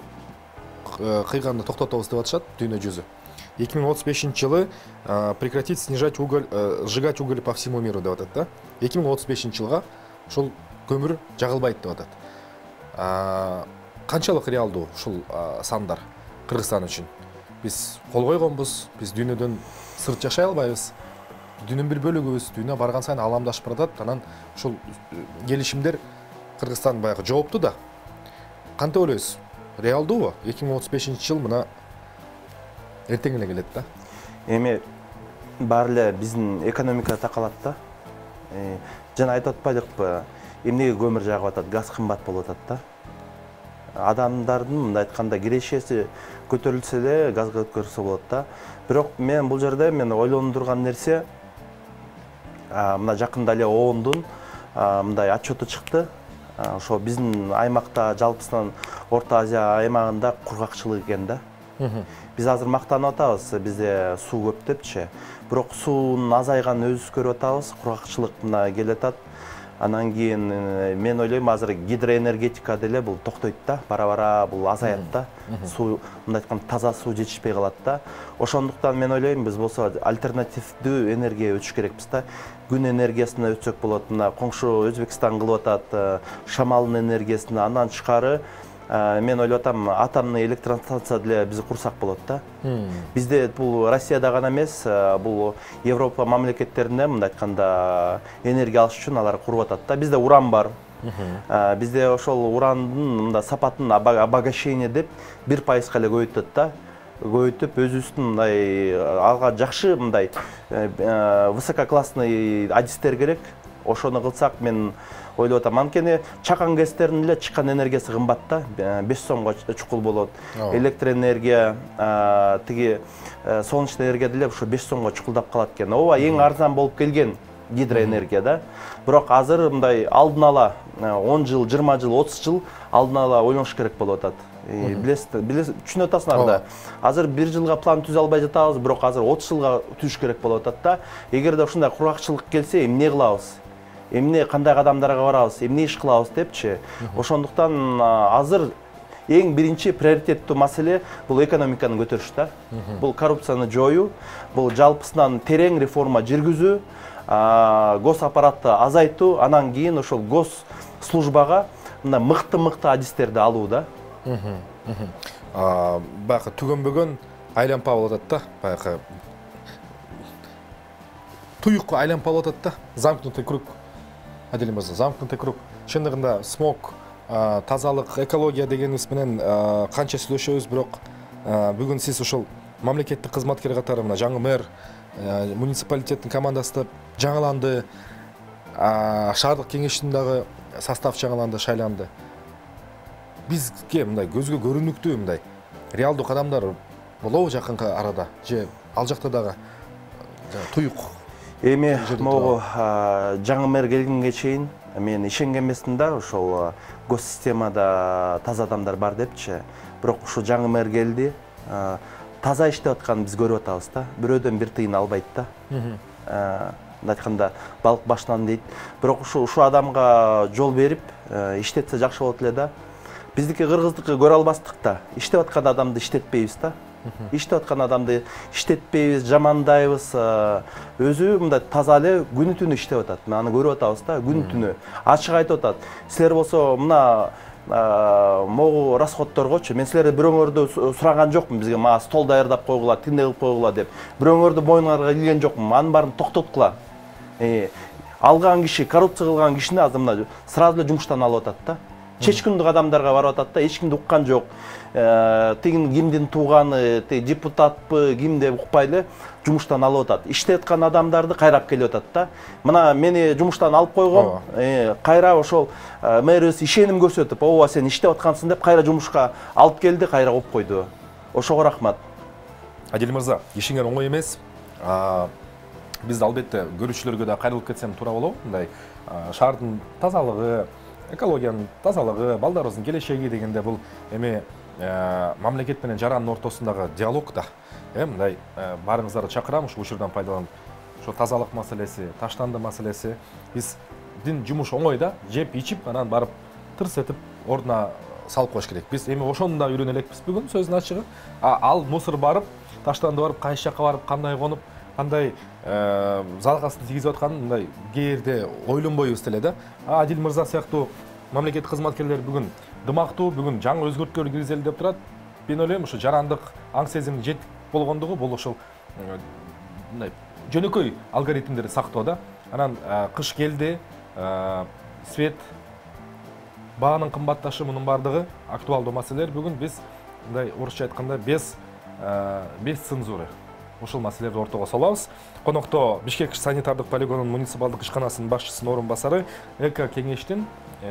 кыйганды токтотобуз деп атышат дүйнө жүзү. 2035 жылы прекратить сжигать уголь по всему миру деп атат да. 2035 жылга ушул көмүр жагылбайт деп атат. Канчалык реалдуу ушул сандар Кыргызстан үчүн? Биз кол койгонбуз, биз дүйнөдөн сырт жашай албайбыз. Дүйнөнүн бир бөлүгүбүз, дүйнө барган сайын аламдашып баратат. Анан ушул келишимдер Кыргызстан баягы жоопту да. Кантип ойлойсуз? Реалдуубу? 2035 жыл мына эртең эле келет да. Эми баары эле биздин экономика такалат да. Жана айтып атпайдыкпы, эмнеге көмүр жагып атат, газ кымбат болуп атат да. Адамдардын мындай айтканда кирешеси көтөрүлсө эле газга өткөрсө болот да. Бирок мен бул жерде ойлонуп турган нерсе, мына жакында эле ООНдун мындай отчету чыкты. Ошо биздин аймакта жалпысынан Орто Азия аймагында кургакчылык экен да. Биз азыр мактанып атабыз, бизде суу көп депчи. Бирок суунун азайганын өзүбүз көрүп атабыз, кургакчылык мына келе атат. Анан кийин мен ойлойм азыр гидроэнергетика деле бул токтойт да, бара-бара бул азаят да. Суу, мындай айтканда таза суу жетишпей калат да. Ошондуктан мен ойлойм биз болсо альтернативдүү энергияга өтүш керекпиз да. Күн энергиясына өтсөк болот, мына коңшу Өзбекстан кылып атат, шамалдын энергиясына. Андан тышкары мен ойлоп атам, атомный электростанция деле биз курсак болот да. Бизде бул Россияда гана эмес, бул Европа мамлекеттеринде мындай айтканда энергия алыш үчүн алар куруп атат да. Бизде уран бар. Бизде ошол урандын мындай сапатын обогащение деп 1% эле көбөйтөт да. Көбөйтүп өзүбүздүн мындай алга жакшы мындай высококлассный адистер керек. Ошону кылсак мен ойлоп атам. Анткени чакан гэстердин эле чыккан энергиясы кымбат да, 5 сомго чукул болот. Электроэнергия, тиги солнечный энергия деле ушу 5 сомго чукулдап калат экен. Ооба эң арзан болуп келген гидроэнергия да. Бирок азыр мындай алдын ала 10 жыл, 20 жыл, 30 жыл алдын ала ойлонуш керек болуп атат. Билесиз, түшүнүп атасыңар да. Азыр 1 жылга план түзө албай жатабыз, бирок азыр 30 жылга түзүш керек болуп атат да. Эгерде ушундай кургакчылык келсе, эмне кылабыз? Эмне кандай кадамдарга барабыз, эмне иш кылабыз депчи. Ошондуктан азыр эң биринчи приоритеттүү маселе бул экономиканы көтөрүш да. Бул коррупцияны жоюу, бул жалпысынан терең реформа жүргүзүү, гос аппаратты азайтуу, анан кийин ошол гос службага мына мыкты адистерди алуу да. Баягы түгөнбөгөн айлампа болуп атат да. Баягы туюк айлампа болуп атат да. Замкнутый круг. Адил мырза, замкнутый круг. Шындығында смог, тазалық, экология дегеніміз менен қанша сөйлешебиз, бирок бүгүн сиз ушул мамлекеттик кызматкер катары мына жаңы мэр, муниципалитеттин командасы жаңыланды, шаардык кеңештин дагы состав жаңыланды, шайланды. Бизге мындай көзгө көрүнүктүү мындай реалдуу кадамдар болобу жакынкы арада же ал жакта дагы туюк? Эми могу жаңы мэр келгенге чейин мен ишенген эмесмин да, ошол госсистемада таза адамдар бар депчи. Бирок ушул жаңы мэр келди, таза иштеп атканын биз көрүп атабыз да. Бирөөдөн бир тыйын албайт да. Айтканда балык башынан дейт. Бирок ушул адамга жол берип иштетсе жакшы болот эле да. Биздики кыргыздыкы көрө албастык да. Иштеп аткан адамды иштетпейбиз да. Иштеп аткан адамды иштетпейбиз, жамандайбыз. Өзү мындай таза эле күнү түнү иштеп атат. Мен аны көрүп атабыз да, күнү түнү. Ачык айтып атат. Силер болсо мына могу расходторгочу мен силерди бирөөңөрдү сураган жокмун, бизге мага стол даярдап койгула, тиндей кылып койгула деп. Бирөөңөрдү боюңарга илген жокмун. Анын баарын токтоткула. Алган киши, коррупция кылган кишини азыр мына сразу эле жумуштан алып атат да. Чечкүндүк адамдарга барып атат да, эч кимди уккан жок. Тигин кимдин тууганы, депутатпы, ким деп укпай эле жумуштан алып атат. Иштеп аткан адамдарды кайрап келип атат да. Мына мени жумуштан алып койгон, кайра ошол мэрибиз ишеним көрсөтүп, ооба сен иштеп аткансың деп кайра жумушка алып келди, кайра коюп койду. Ошого рахмат. Адил мырза, ишиңер оңой эмес. Биз албетте көрүүчүлөргө да кайрылып кетсем туура болобу? Мындай шаардын тазалыгы, экологиянын тазалыгы, балдарыбыздын келечеги дегенде бул эми мамлекет менен жарандын ортосундагы диалог да. Мындай баарыңыздарды чакырам ушул учурдан пайдаланып. Ошо тазалык маселеси, таштанды маселеси, биздин жумуш оңой да, жеп, ичип, анан барып тырс этип ордуна салып коюш керек. Биз эми ошону да үйрөнө элекпиз бүгүн сөздүн ачыгы. Ал мусор барып, таштанды барып, кайсы жакка барып, кандай конуп, кандай залгасын тийгизип атканын мындай кээрде ойлонбойбуз деле да. Адил мырза сыяктуу мамлекеттик кызматкерлер бүгүн дымактуу, бүгүн жаңы өзгөртүүлөр киргизели деп турат. Мен ойлойм, ушу жарандык аң сезим жетик болгондугу бул ошол мындай жөнөкөй алгоритмдерди сактоо да. Анан кыш келди, свет, баанын кымбатташы, мунун бардыгы актуалдуу маселелер. Бүгүн биз мындай орусча айтканда без цензуры ушул маселелерди ортого салабыз. Конокто Бишкек санитардык полигонунун муниципалдык ишканасынын башчысынын орун басары, эко кеңештин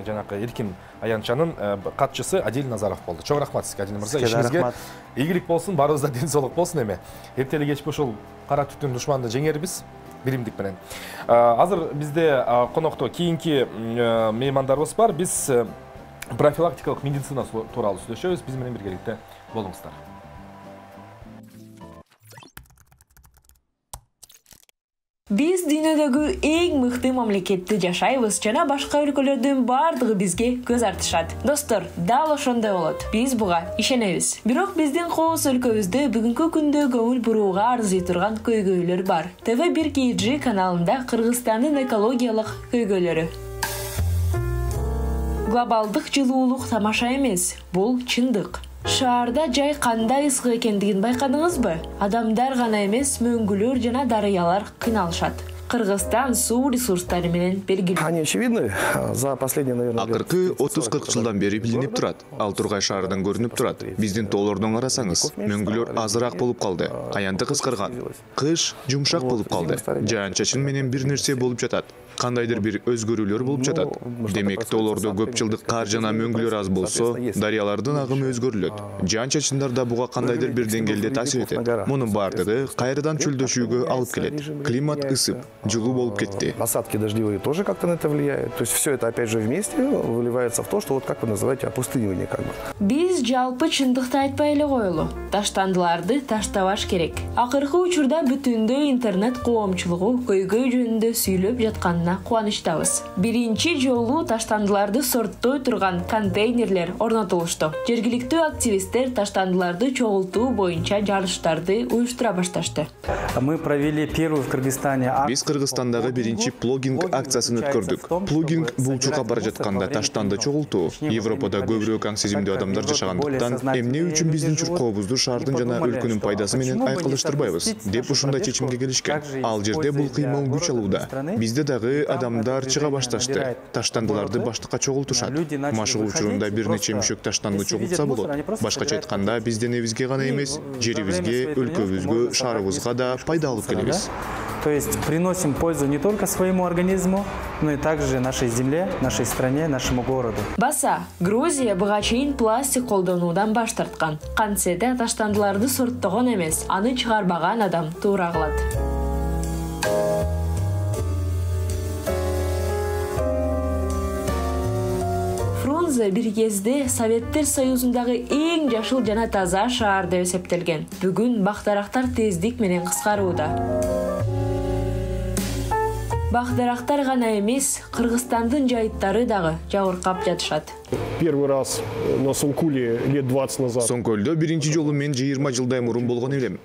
жанакы Эркин Аянчанын катчысы Адил Назаров болду. Чоң рахмат сизге, Адил мырза. Ишиңизге ийгилик болсун, баарыбызда ден соолук болсун эми. Эртели кечпи ушул кара түтүн душманды жеңербиз биримдик менен. Азыр бизде конокто кийинки меймандарыбыз бар. Биз профилактикалык медицина тууралуу сүйлөшөбүз. Биз менен биргеликте болуңуздар. Биз дүйнөдөгү эң мыкты мамлекетте жашайбыз жана башка өлкөлөрдүн бардыгы бизге көз артышат. Достор, дал ошондой болот. Биз буга ишенебиз. Бирок биздин коос өлкөбүздө бүгүнкү күндө көңүл бурууга арзый турган көйгөйлөр бар. TV1 KG каналында Кыргызстандын экологиялык көйгөйлөрү. Глобалдык жылуулук тамаша эмес, бул чындык. Шаарда жай кандай ысык экендигин байкадыңызбы? Адамдар гана эмес, мөңгүлөр жана дарыялар кыйналышат. Кыргызстан суу ресурстары менен белгилүү. Они очевидны за последние, наверное, акыркы 30-40 жылдан бери билинип турат. Ал Тургай шаарынан көрүнүп турат. Биздин тоолордон карасаңыз, мөңгүлөр азыраак болуп калды. Аянты кыскарган. Кыш жумшак болуп калды. Жаан-чачын менен бир нерсе болуп жатат. Кандайдыр бир өзгөрүүлөр болуп жатат. Демек, тоолордо көп жылдык кар жана мөңгүлөр аз болсо, дарыялардын агымы өзгөрүлөт. Жаан-чачындар да буга кандайдыр бир деңгээлде таасир этет. Мунун бардыгы кайрадан чөлдөшүүгө алып келет. Климат ысып, жылуу болуп кетти. Осадки дождевые тоже как-то на это влияют. То есть все это опять же вместе выливается в то, что вот как вы называете опустынивание как бы. Биз жалпы чындыкты айтпай эле коелу. Таштандыларды таштабаш керек. Акыркы учурда бүтүндөй интернет коомчулугу көйгөй жөнүндө сүйлөп жатканына кубанычтабыз. Биринчи жолу таштандыларды сорттой турган контейнерлер орнотулушту. Жергиликтүү активисттер таштандыларды чогултуу боюнча жарыштарды уюштура башташты. Мы провели первую в Кыргызстане. Биз Кыргызстандагы биринчи плогинг акциясын өткөрдүк. Плогинг бул чуркап бара жатканда таштанды чогултуу. Европада көбүрөөк аң сезимдүү адамдар жашагандыктан, эмне үчүн биздин чуркообузду шаардын жана өлкөнүн пайдасы менен айкалыштырбайбыз деп ушундай чечимге келишкен. Ал жерде бул кыймыл күч алууда. Бизде дагы адамдар чыга башташты. Таштандыларды баштыкка чогултушат. Машыгуу учурунда бир нече мүшөк таштанды чогултса болот. Башкача айтканда, биз денебизге гана эмес, жерибизге, өлкөбүзгө, шаарыбызга да пайда алып келебиз. То есть приносим пользу не только своему организму, но и также нашей земле, нашей стране, нашему городу. Баса, Грузия буга чейин пластик колдонуудан баш тарткан. Кантсе таштандыларды сорттогон эмес, аны чыгарбаган адам туура кылат. Фрунзе бир кезде Советтер Союзундагы эң жашыл жана таза шаар деп эсептелген. Бүгүн бактарактар тездик менен кыскарууда. Бактарактар гана эмес, Кыргызстандын жайыттары дагы жабыркап жатышат. Первый раз на Сомкуле лет 20 назад. Сомкөлдө биринчи жолу мен 20 жылдай мурун болгон элем.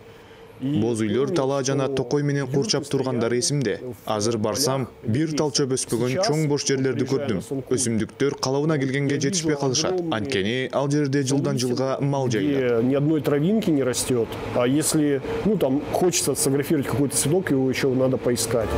Боз үйлөр талаа жана токой менен курчап тургандары эсимде. Азыр барсам, бир тал чөп өспөгөн чоң бош жерлерди көрдүм. Өсүмдүктөр калыбына келгенге жетишпей калышат. Анткени ал жерде жылдан жылга мал жайылат. Ни одной травинки не растет. А если, там хочется сфотографировать какой-то цветок, его еще надо поискать.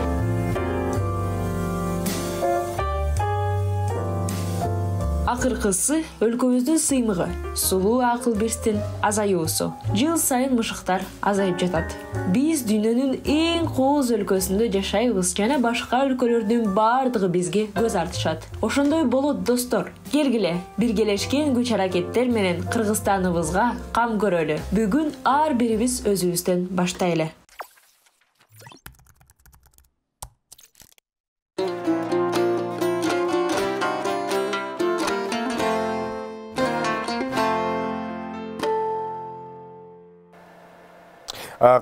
Акыркысы өлкөбүздүн сыймыгы, сулуу акыл берстин азаюусу. Жыл сайын мышыктар азайып жатат. Биз дүйнөнүн эң кооз өлкөсүндө жашайбыз жана башка өлкөлөрдүн бардыгы бизге көз артышат. Ошондой болот достор. Келгиле, биргелешкен күч аракеттер менен Кыргызстаныбызга кам көрөлү. Бүгүн ар бирибиз өзүбүздөн баштайлы.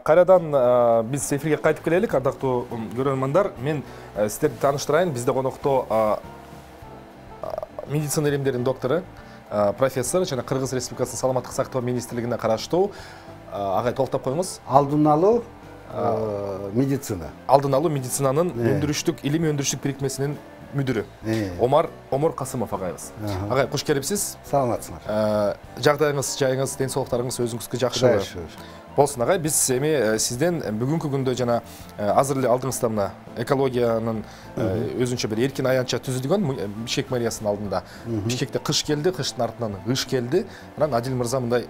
Кайрадан биз эфирге кайтып келелик, ардактуу көрөрмандар. Мен сиздерди тааныштырайын. Бизде конокто медицина илимдеринин доктору, профессор жана Кыргыз Республикасынын саламаттык сактоо министрлигине караштуу агай толуктап коюңуз. Алдын алуу медицина. Алдын алуу медицинанын өндүрүштүк илимий өндүрүштүк бирикмесинин мүдүрү Омар Касымов агайыбыз. Агай, куш келипсиз. Саламатсыңар. Жагдайыңыз, жайыңыз, ден соолуктарыңыз өзүңүзгө жакшыбы? Болсын агай, биз эми сизден бүгүнкү күндө жана азыр эле алдыңызда мына экологиянын өзүнчө бир эркин аянтча түзүлгөн Бишкек мэриясынын алдында. Бишкекте кыш келди, кыштын артынан кыш келди. Анан Адил мырза мындай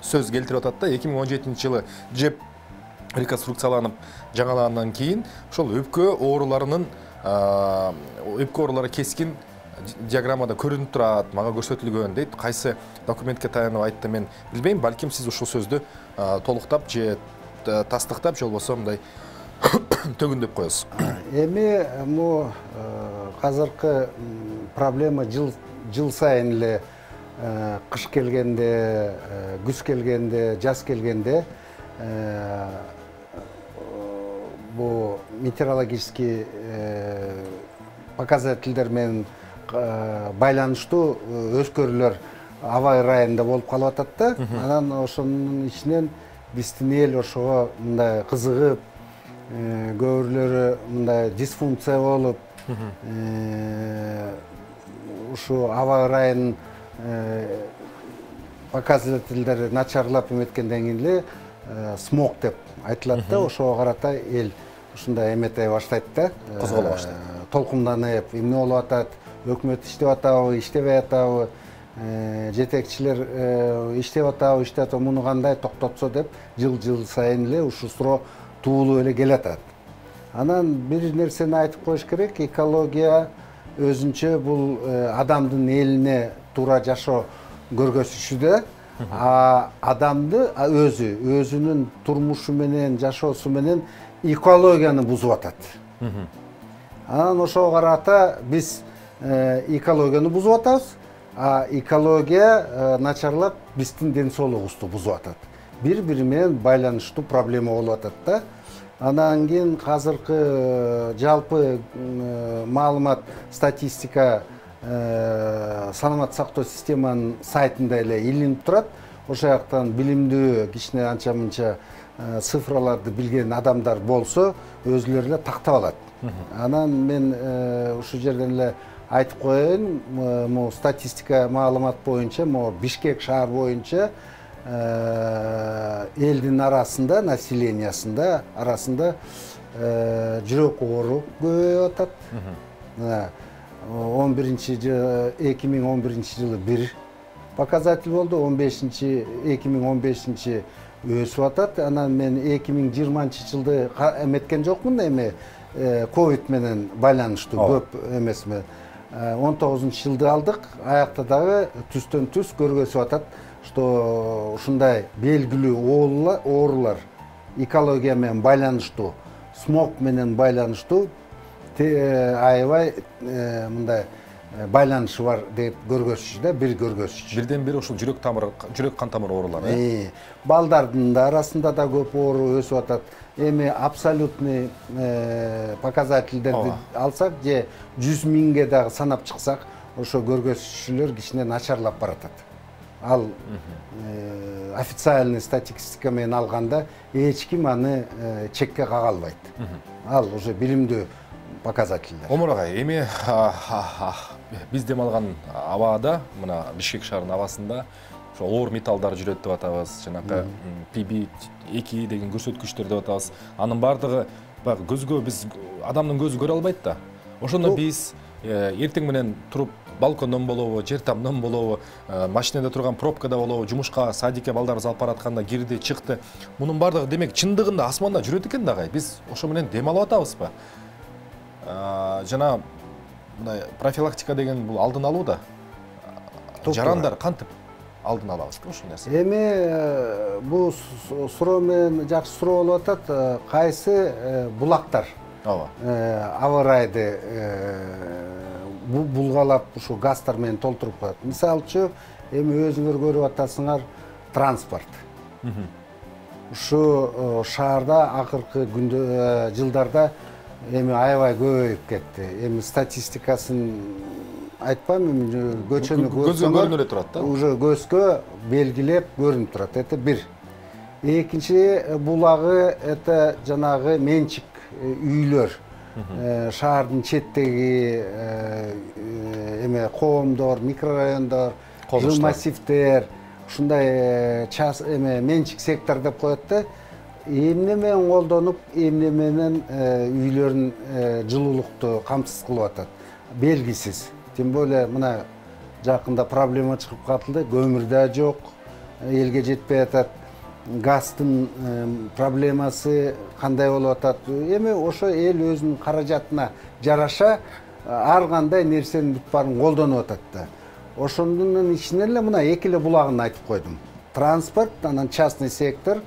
сөз келтирип атат да, 2017-жылы жеп реконструкцияланып жаңалагандан кийин ошол өпкө оорулары кескин диаграммада көрүнүп турат, мага көрсөтүлгөн дейт. Кайсы документке таянып айтты мен билбейм, балким сиз ушул сөздү толуктап же тастыктап же болбосо мындай төгүндөп коесуз. Эми азыркы проблема жыл сайын эле кыш келгенде, күз келгенде, жаз келгенде бу метеорологический показательдер менен байланыштуу өзгөрүүлөр аба ырайында болуп калып атат да. Анан ошонун ичинен биздин эл ошого мындай кызыгып, көбүрлөрү мындай дисфункция болуп, ушу аба ырайынын показательдери начарлап эметкенден кийин эле смог деп айтылат да. Ошого карата эл ушундай эметей баштайт да. Козголо баштайт. Толкунданып, эмне болуп атат? Өкмөт иштеп атабы, иштебей атабы, жетекчилер иштеп атабы, муну кандай токтотсо деп жыл сайын эле ушул суроо туулуп эле келатат. Анан бир нерсени айтып коюш керек, экология өзүнчө бул адамдын элине туура жашоо көргөзүшүдө, адамды өзүнүн турмушу менен, жашоосу менен экологияны бузуп атат. Анан ошого карата биз экологияны бузуп атабыз, а экология начарлап биздин ден соолугубузду бузуп атат. Бири-бири менен байланыштуу проблема болуп атат да. Анан кийин азыркы жалпы маалымат, статистика саламаттык сактоо системанын сайтында эле илинип турат. ошол жактан билимдүү кичине анча мынча цифраларды билген адамдар болсо өзүлөрү эле тактап алат. Анан мен ушул жерден эле айтып коеюн, могу статистика маалымат боюнча, могу Бишкек шаар боюнча элдин арасында, населениясында арасында жүрөк оору көбөйүп атат. 2011 жылы бир показатель болду, 2015 өсүп атат. Анан мен 2020 жылды эметкен жокмун, эми ковид менен байланыштуу көп эмес менен. 19 жылды алдык, аякта дагы түстөн түз көргөзүп атат, что ушундай белгилүү оорулар экология менен байланыштуу, смог менен байланыштуу аябай мындай байланышы бар деп көргөзчү да, бир көргөзчү. Бирден бир ушул жүрөк кан тамыр оорулары. Балдардын да арасында да көп оору өсүп атат. Эми абсолютный показательдерди алсак же 100 миңге дагы санап чыксак, ошо көргөзчүлөр кичине начарлап баратат. Ал официальный статистика менен алганда эч ким аны чекке кага албайт. Ал уже билимдүү показательдер. Омар агай, эми биз дем алган абада, мына Бишкек шаарынын абасында оор металлдар жүрөт деп атабыз, жанакы PB2 деген көрсөткүчтөр деп атабыз. Анын бардыгы баягы көзгө биз адамдын көзү көрө албайт да. Ошондо биз эртең менен туруп балкондон болобу, жер тамдан болобу, машинада турган пробкада болобу, жумушка, садикке балдарыбыз алып баратканда кирди, чыкты. Мунун бардыгы демек чындыгында асманда жүрөт экен да агай. Биз ошо менен дем алып атабызбы? Жана мындай профилактика деген бул алдын алуу да. Жарандар кантип алдын алабыз ошол нерсе? Эми бул суроо менен жакшы суроо болуп атат. Кайсы булактар? Аба ырайды булгалап ушу газдар менен толтуруп коет. Мисалчы, эми өзүңөр көрүп атасыңар транспорт. Ушу шаарда акыркы жылдарда эми аябай көбөйүп кетти. Эми статистикасын айтпайм, көчөнү көрүнүп эле турат да. Уже көзгө белгилеп көрүнүп турат. Это бир. Экинчи булагы это жанагы менчик үйлөр. Шаардын четтеги эме коомдор, микрорайондор, жыл массивдер, ушундай менчик сектор деп коет да. Эмне менен колдонуп, эмне менен үйлөрүн жылуулукту камсыз кылып атат. Белгисиз. Тем более мына жакында проблема чыгып калды, көмүр да жок, элге жетпей атат. Газдын проблемасы кандай болуп атат? Эми ошо эл өзүнүн каражатына жараша ар кандай нерсенин бүт баарын колдонуп атат да. Ошондун ичинен эле мына эки эле булагын айтып койдум. Транспорт, анан частный сектор,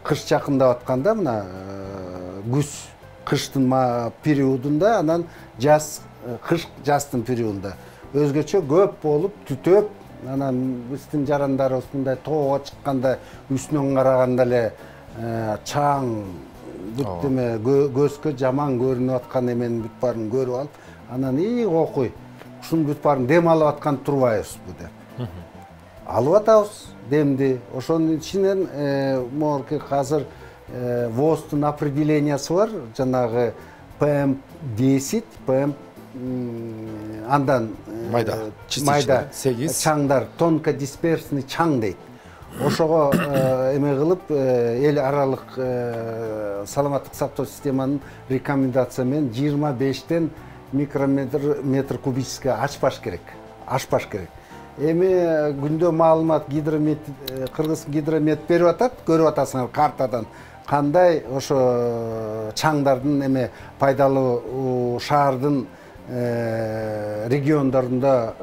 кыш жакындап атканда мына кыштын периодунда, анан жастын периодунда өзгөчө көп болуп түтөп, анан биздин жарандарыбыз мындай тоого чыкканда үстүнөн караганда эле чаң бүт эме көзгө жаман көрүнүп аткан эмени бүт баарын көрүп алып, анан окуй, ушунун бүт баарын дем алып аткан турбайбызбы деп. Алып атабыз демди. Ошонун ичинен могу азыр ВОЗдун определениясы бар, жанагы PM10, PM андан майда чаңдар, тонкодисперсный чаң дейт. Ошого эме кылып эл аралык саламаттык сактоо системанын рекомендация менен 25тен микрометр кубический ашпаш керек. Эми күндө маалымат Кыргыз гидромет берип атат, көрүп атасыңар картадан кандай ошо чаңдардын эме пайдалуу шаардын региондорунда,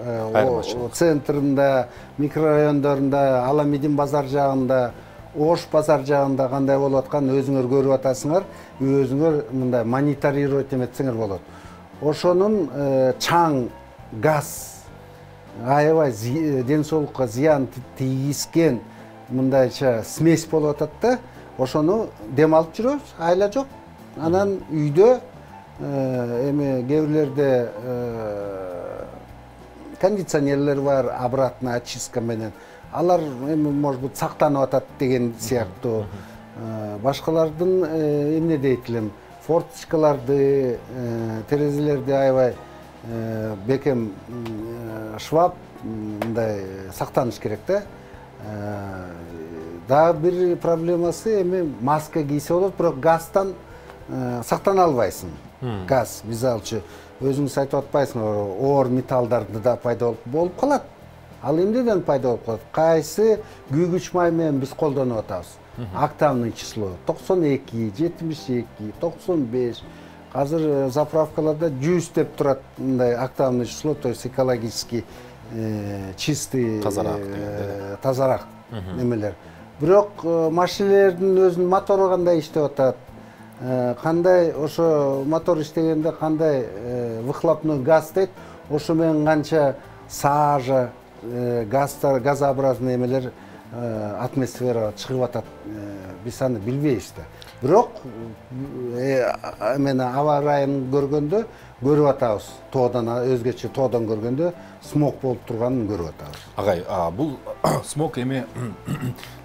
центринде, микрорайондорунда, Аламидин базар жагында, Ош базар жагында кандай болуп атканын өзүңөр көрүп атасыңар, өзүңөр мындай мониторировать эметсеңер болот. Ошонун чаң, газ аябай ден соолукка зыян тийгизген мындайча смесь болуп атат да, ошону дем алып жүрөбүз, айла жок. Анан үйдө эми кээ бирлерде кондиционерлер бар, обратная очистка менен алар эми может быть сактанып атат деген сыяктуу. Башкалардын эмне дейт элем, форточкаларды, терезелерди аябай бекем шваб мындай сактаныш керек да. Дагы бир проблемасы эми маска кийсе болот, бирок газдан сактана албайсың. Газ, мисалчы, өзүңүз айтып атпайсыңар, оор металлдарды да пайда болуп калат. Ал эмнеден пайда болуп калат? Кайсы күйгүч май менен биз колдонуп атабыз? Октавный число 92, 72, 95. Азыр заправкаларда 100 деп турат мындай октавный число, то есть экологически чистый, тазараак немелер. Бирок машинелердин өзүнүн мотору кандай иштеп атат? Кандай ошо мотор иштегенде кандай выхлопной газ дейт, ошо менен канча сажа, газообразный эмелер атмосферага чыгып атат, биз аны билбейбиз да. Бирок мен аба ырайын көргөндө көрүп атабыз. Тоодан өзгөчө тоодон көргөндө смог болуп турганын көрүп атабыз. Агай, бул смог эми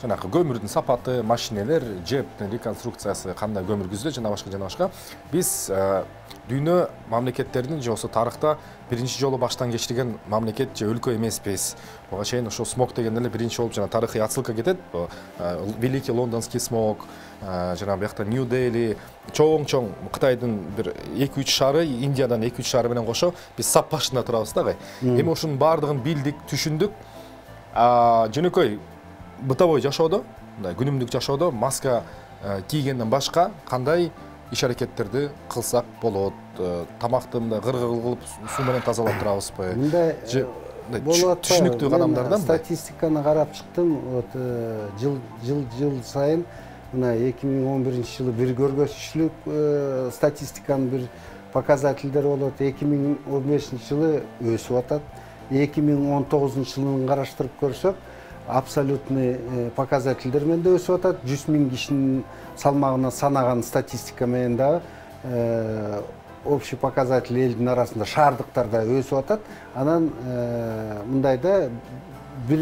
жанагы көмүрдүн сапаты, машинелер, жептин реконструкциясы кандай көмүргүздө жана башка. Биз дүйнө мамлекеттеринин же болсо тарыхта биринчи жолу баштан кечирген мамлекет же өлкө эмеспиз. Буга чейин ошо смог деген эле биринчи болуп жана тарыхый отсылка кетет. Великий лондонский смог, жана биякта Нью Дели, чоң Кытайдын бир 2-3 шаары, Индиядан 2-3 шаары менен кошо биз сап башында турабыз да агай. Эми ушунун баардыгын билдик, түшүндүк. Жөнөкөй бытовой жашоодо, мындай күнүмдүк жашоодо маска кийгенден башка кандай иш-аракеттерди кылсак болот? Тамакты мындай гыргыл кылып суу менен тазалап турабызбы? Мындай түшүнүктүү кадамдардан статистиканы карап чыктым. Жыл сайын мына 2011 жылы бир көргөзүчүлүк статистиканын бир показательдери болот. 2015 жылы өсүп атат. 2019 жылын караштырып көрсөк, абсолютный показательдер менен да өсүп атат. 100 000 кишинин салмагына санаган статистика менен дагы общий показатель элдин арасында шаардыктарда өсүп атат. Анан мындайда бир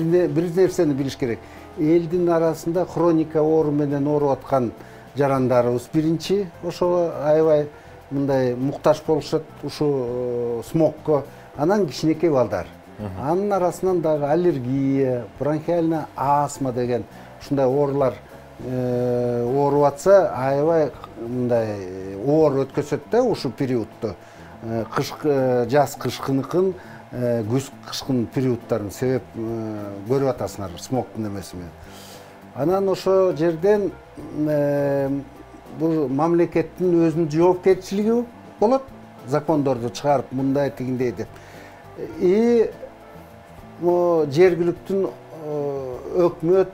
нерсени билиш керек. Элдин арасында хроника оору менен ооруп аткан жарандарыбыз биринчи, ошого аябай мындай муктаж болушат ушу смогко. Анан кичинекей балдар. Анын арасынан дагы аллергия, бронхиальная астма деген ушундай оорулар ооруп атса, аябай мындай оор өткөзөт да ушу периодто. Жаз кышкыныкын, күз кышкын периодтарын себеп көрүп атасыңар смогтун эмеси менен. Анан ошо жерден бул мамлекеттин өзүнүн жоопкерчилиги болот, закондорду чыгарып мындай тигиндей деп. И жергиликтүү өкмөт,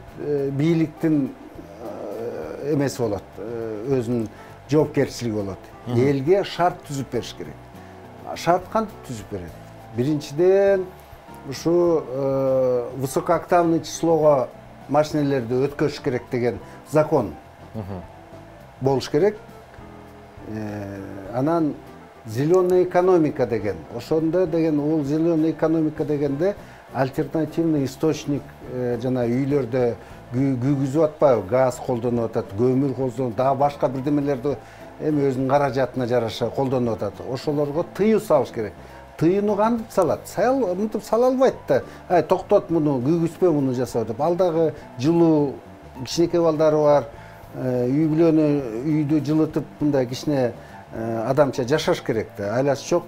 бийликтин эмеси болот, өзүнүн жоопкерчилиги болот. Элге шарт түзүп бериш керек. Шарт кантип түзүп берет? Биринчиден, ушу высокооктавный числого машинелерди өткөзүш керек деген закон болуш керек. Анан зеленая экономика деген, ошондо деген ул зеленая экономика дегенде альтернативный источник жана үйлөрдө күйгүзүп атпайбы, газ колдонуп атат, көмүр колдонуп, дагы башка бирдемелерди эми өзүнүн каражатына жараша колдонуп атат. Ошолорго тыюу салыш керек. Тыюуну кантип салат? Мынтип сала албайт да. Токтот муну, күйгүзбө муну жасап деп. Ал дагы жылуу, кичинекей балдары бар, үйдү жылытып мындай кичине адамча жашаш керек да. Айласы жок,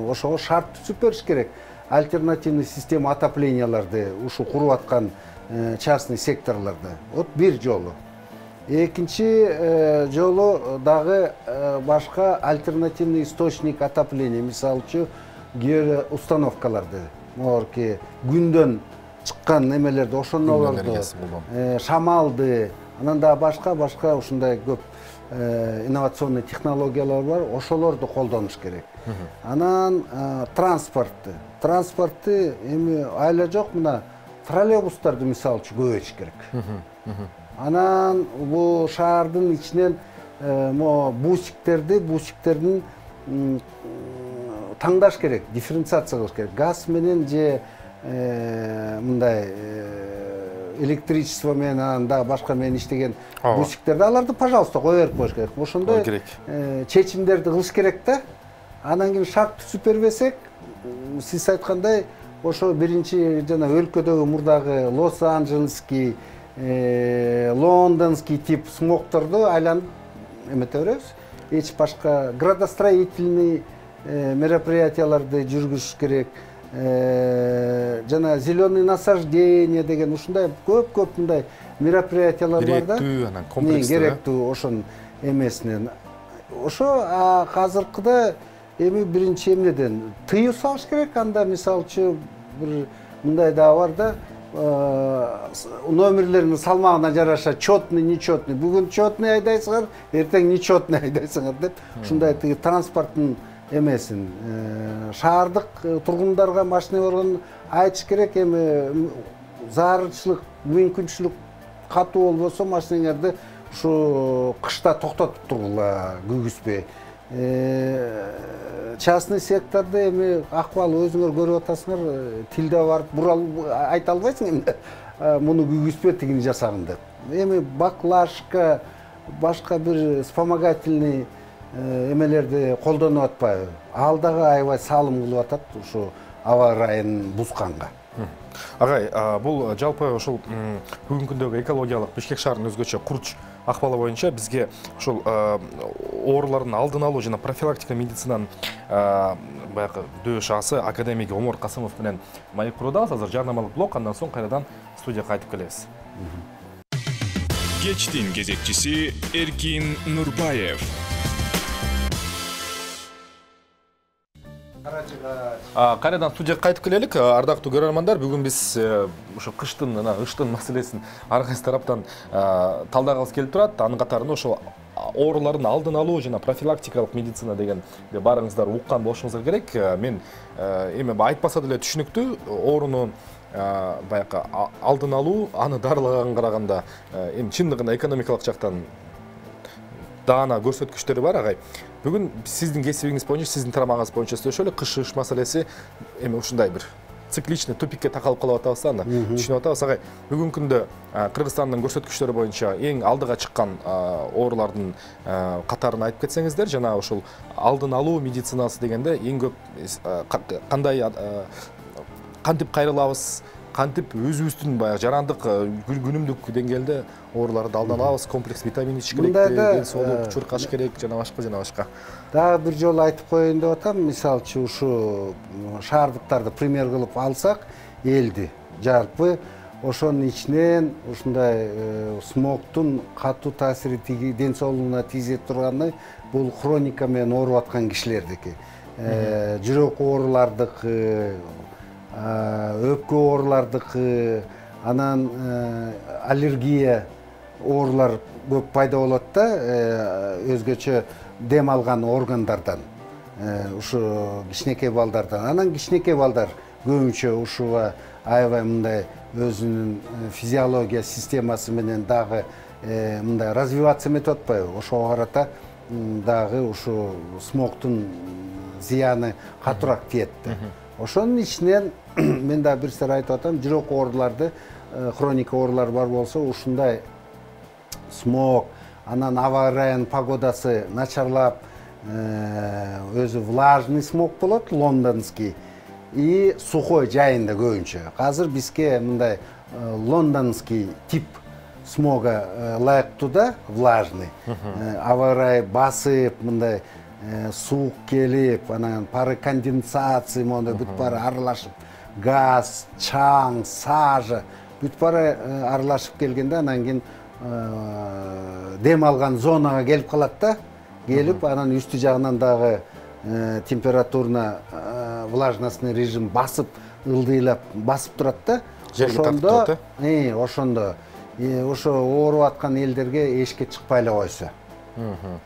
ошого шарт түзүп бериш керек. Альтернативный система отопленияларды ушу куруп аткан частный секторларда. Вот бир жолу. Экинчи жолу дагы башка альтернативный источник отопления, мисалы геоустановкаларды, морки күндөн чыккан немелерди, ошондолорду, шамалды, анан да башка ушундай көп инновационный технологиялар бар, ошолорду колдонуш керек. Анан транспортты эми айла жок, мына троллейбустарды мисалчы көбөйтүш керек. Анан бул шаардын ичинен бусиктердин таңдаш керек, дифференциация кылыш керек. Газ менен же мындай электричество менен анан дагы башка менен иштеген бусиктерди аларды пожалуйста кое берип коюш керек. Ошондой чечимдерди кылыш керек да. Анан кийин шарт түзүп бербесек, сиз айткандай, ошо биринчи жана өлкөдөгү мурдагы Лос-Анджелеский, Лондонский тип смогторду айланып эмете беребиз. Эч башка градостроительный мероприятияларды жүргүзүш керек. Жана зеленый насаждение деген ушундай көп мындай мероприятиялар бар да. Керектүү, анан комплекстүү. Керектүү ошонун эмесинен. Ошо азыркыда эми биринчи эмнеден тыюу салыш керек. Анда мисалчы бир мындай да бар да, номерлеринин салмагына жараша четный, нечетный. Бүгүн четный айдайсыңар, эртең нечетный айдайсыңар деп. Ушундай тиги транспорттун эмесин шаардык тургундарга машина болгон айтыш керек. Эми зарылчылык, мүмкүнчүлүк катуу болбосо машинаңарды ушу кышта токтотуп тургула, күйгүзбөй. Частный секторда эми акыбалы өзүңөр көрүп атасыңар, тилде барып буралып айта албайсың эмне муну күйгүзбө тигини жасагын деп. Эми баклажка, башка бир вспомогательный эмелерди колдонуп атпайбы? Ал дагы аябай салым кылып атат ушу аба ырайын бузганга. Агай, бул жалпы ошол бүгүнкү күндөгү экологиялык Бишкек шаарынын өзгөчө курч акыбалы боюнча бизге ошол оорулардын алдын алуу жана профилактика медицинанын баягы дөшасы академик Омор Касымов менен маек курудабыз. Азыр жарнамалык блок, андан соң кайрадан студияга кайтып келебиз. Кечтин кезекчиси Эркин Нурбаев. Кайрадан студияга кайтып келелик. Ардактуу көрөрмандар, бүгүн биз ошо кыштын, ыштын маселесин ар кайсы тараптан талдагыбыз келип турат. Анын катарында ошо оорулардын алдын алуу жана профилактикалык медицина деген баарыңыздар уккан болушуңуздар керек. Мен эми айтпаса деле түшүнүктүү, ооруну баягы алдын алуу, аны дарылаганга караганда эми чындыгында экономикалык жактан даана көрсөткүчтөрү бар. Агай, бүгүн сиздин кесибиңиз боюнча, сиздин тарамагыңыз боюнча сөйлөшөлү. Кыш маселеси эми ушундай бир цикличный тупикке такалып калып атабыз да, түшүнүп атабыз. Агай, бүгүнкү күндө Кыргызстандын көрсөткүчтөрү боюнча эң алдыга чыккан оорулардын катарын айтып кетсеңиздер, жана ошол алдын алуу медицинасы дегенде эң көп кандай кантип кайрылабыз, кантип өзүбүздүн баягы жарандык күнүмдүк деңгээлде ооруларды алдын алабыз, комплекс витамин ичиш керек, ден соолук чуркаш керек, жана башка. Дагы бир жолу айтып коеюн деп атам. Мисалчы ушу шаардыктарды пример кылып алсак, элди жалпы ошонун ичинен ушундай смогтун катуу таасири ден соолугуна тийгизе турганы бул хроника менен ооруп аткан кишилердики. Жүрөк оорулардыкы, өпкө оорулардыкы, анан аллергия оорулар көп пайда болот да, өзгөчө дем алган органдардан, ушу кичинекей балдардан. Анан кичинекей балдар көбүнчө ушуга аябай мындай өзүнүн физиология системасы менен дагы мындай развиваться эметип атпайбы? Ошого карата дагы ушу смогтун зыяны катуураак тиет да. Ошонун ичинен мен да бир сер айтып атам, жүрөк ооруларды, хроника оорулар бар болсо, ушундай смог, анан аба ырайынын погодасы начарлап, өзү влажный смог болот, лондонский, и сухой жайында көбүнчө. Азыр бизге мындай лондонский тип смога ылайыктуу да, влажный. Аба ырайы басып, мындай суук келип, анан пары конденсация монда бүт баары аралашып, газ, чаң, сажа бүт баары аралашып келгенде, анан кийин дем алган зонага келип калат да, келип анан үстү жагынан дагы температурна влажностный режим басып, ылдыйлап басып турат да. Ошондо ошо ооруп аткан элдерге эшикке чыкпай эле койсо,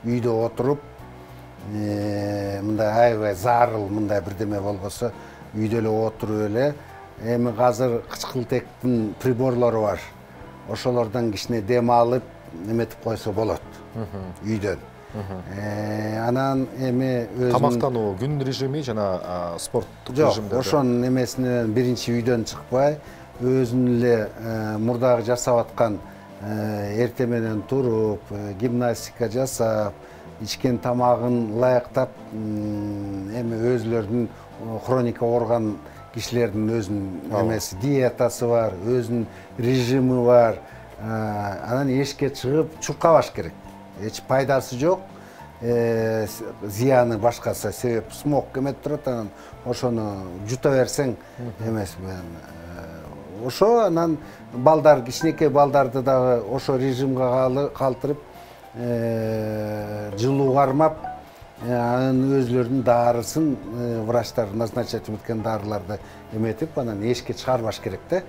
үйдө отуруп, мындай аябай зарыл мындай бирдеме болбосо, үйдө эле отуруп эле, эми азыр кычкылтектин приборлору бар. Ошолордон кичине дем алып, эметип койсо болот үйдөн. Анан эми өзүнүн тамактануу, күн режими жана спорттук режимдерде. Ошонун эмесинен биринчи үйдөн чыкпай, өзүнүн эле мурдагы жасап аткан эрте менен туруп, гимнастика жасап, ичкен тамагын ылайыктап, эми өзүлөрүнүн хроника ооруган кишилердин өзүнүн эмеси, диетасы бар, өзүнүн режими бар. Анан эшикке чыгып чуркабаш керек. Эч пайдасы жок. Зияны башкасы, себеп смог эметип турат, анан ошону жута берсең эмесми. Ошо анан балдар, кичинекей балдарды дагы ошо режимге калтырып, жылуу кармап, анан өзүлөрүнүн дарысын врачтар назначать эткен дарыларды эметип, анан эшикке чыгарбаш керек да.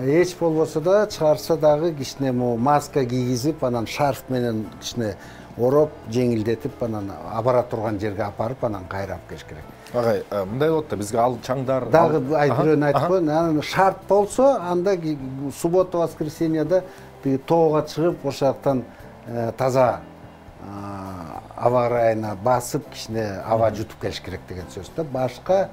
Эч болбосо да чыгарса дагы кичине маска кийгизип, анан шарф менен кичине ороп, жеңилдетип, анан бара турган жерге апарып, анан кайра алып келиш керек. Агай, мындай болот да, бизге ал чаңдар дагы бирөөнү айтып коеюн, анан шарт болсо, анда суббота, воскресеньеда тоого чыгып, ошол жактан таза аба ырайына басып, кичине аба жутуп келиш керек деген сөз да. Башка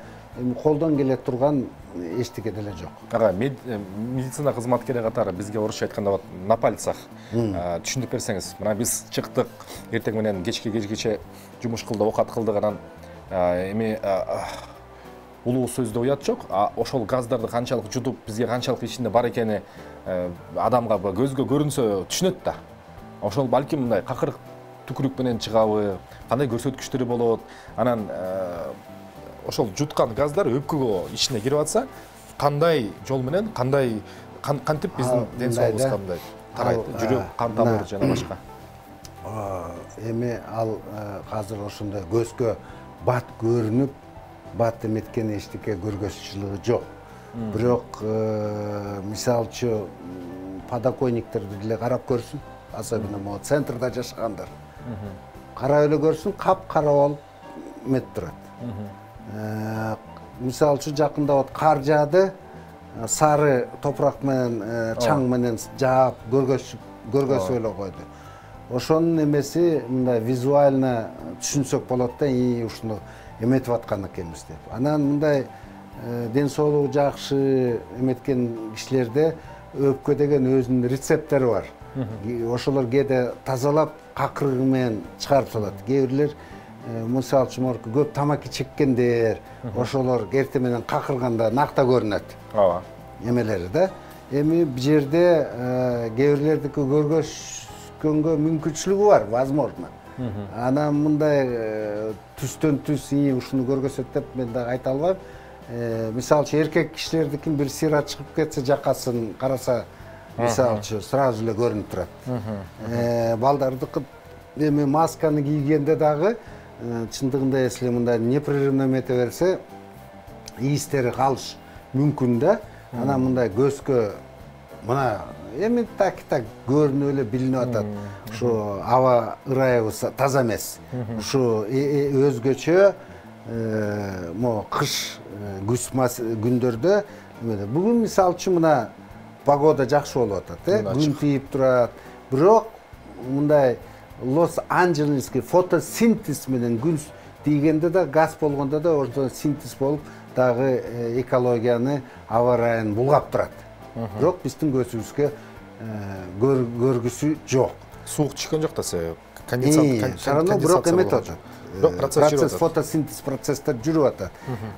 колдон келе турган эчтеке деле жок. Ага, медицина кызматкери катары бизге орусча айтканда на пальцах түшүндүрүп берсеңиз. Мына биз чыктык, эртең менен кечке жумуш кылдык, оокат кылдык, анан эми улуу сөздө уят жок. Ошол газдарды канчалык жутуп, бизге канчалык ичинде бар экени адамга көзгө көрүнсө түшүнөт да. Ошол балким мындай какырык түкүрүк менен чыгабы, кандай көрсөткүчтөрү болот. Анан ошол жуткан газдар өпкөгө ичине кирип атса, кандай жол менен, кантип биздин ден соолугубузга мындай тарайт, жүрөк, кан тамыр жана башка. Эми ал азыр ошондой көзгө бат көрүнүп, бат эметкен эчтеке көргөзчүлүгү жок. Бирок мисалчы подоконниктерди деле карап көрсүн, особенно могу центрда жашагандар. Карап эле көрсүн, кап-кара болуп эметип турат. Мисалчы жакында кар жаады, сары топурак менен, чаң менен жаап көргөзүп эле койду. Ошонун эмеси мындай визуально түшүнсөк болот да, ушуну эметип аткан экенбиз деп. Анан мындай ден соолугу жакшы эметкен кишилерде өпкө деген өзүнүн рецепттери бар. Ошолор кээде тазалап, какырыгы менен чыгарып салат. Кээ бирлер мисалы үчүн көп тамаки чеккендер, ошолор эрте менен какырганда накта көрүнөт. Ооба. Эмелери да. Эми бул жерде кээ бирлердики көргөзгөнгө мүмкүнчүлүгү бар, возможно. Анан мындай түстөн түс ушуну көргөзөт деп мен дагы айта албайм. Мисалчы эркек кишилердикин бир сыйра чыгып кетсе, жакасын караса, мисалчы сразу эле көрүнүп турат. Балдардыкы эми масканы кийгенде дагы чындыгында эсли мындай непрерывно эмете берсе, ийистери калыш мүмкүн да. Анан мындай көзгө мына эми так көрүнүп эле билинип атат. Ушу аба ырайыбыз таза эмес. Ушу өзгөчө кыш күз күндөрдө бүгүн мисалы үчүн мына погода жакшы болуп атат, күн тийип турат. Бирок мындай Лос-Анджелеске фотосинтез менен күн тийгенде да, газ болгондо да ошо синтез болуп дагы экологияны, аба ырайын булгап турат. Бирок биздин көзүбүзгө көргүсү жок. Суук түшкөн жок да, себеп конденсация. Бирок эметип атат. Процесс, фотосинтез процесстер жүрүп атат.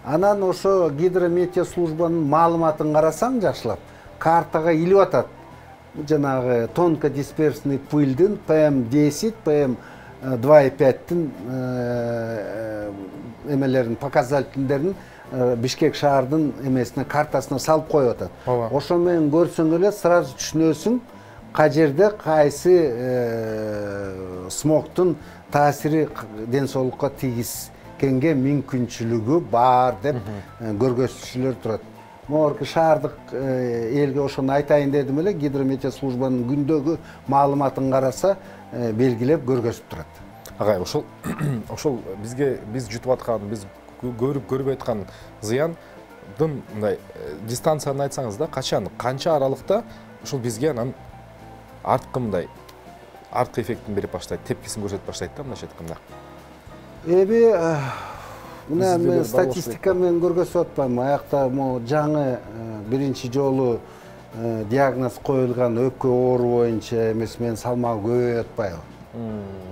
Анан ошо гидрометеослужбанын маалыматын карасаң жакшылап, картага илип атат. Жанагы тонкодисперсный пыльдын PM10, PM2,5-тин эмелерин, показательдерин Бишкек шаардын эмесине, картасына салып коюп атат. Ошо менен көрсөң эле сразу түшүнөсүң, кай жерде кайсы смогтун таасири ден соолукка тийгизгенге мүмкүнчүлүгү бар деп көргөзчүлөр турат. Могорку шаардык элге ошону айтайын дедим эле, гидрометеослужбанын күндөгү маалыматын караса, белгилеп көргөзүп турат. Агай, ошол биз жутуп аткан, биз көрүп аткан зыяндын мындай дистанцияны айтсаңыз да, качан, канча аралыкта ошол бизге анан арткы мындай арткы эффектин берип баштайт, тепкисин көрсөтүп баштайт да, мындайча айтканда. Эми Мына мен статистика менен көргөзүп атпаймынбы, аякта жаңы биринчи жолу диагноз коюлган өпкө оору боюнча эмес менен салмагы көбөйүп атпайбы?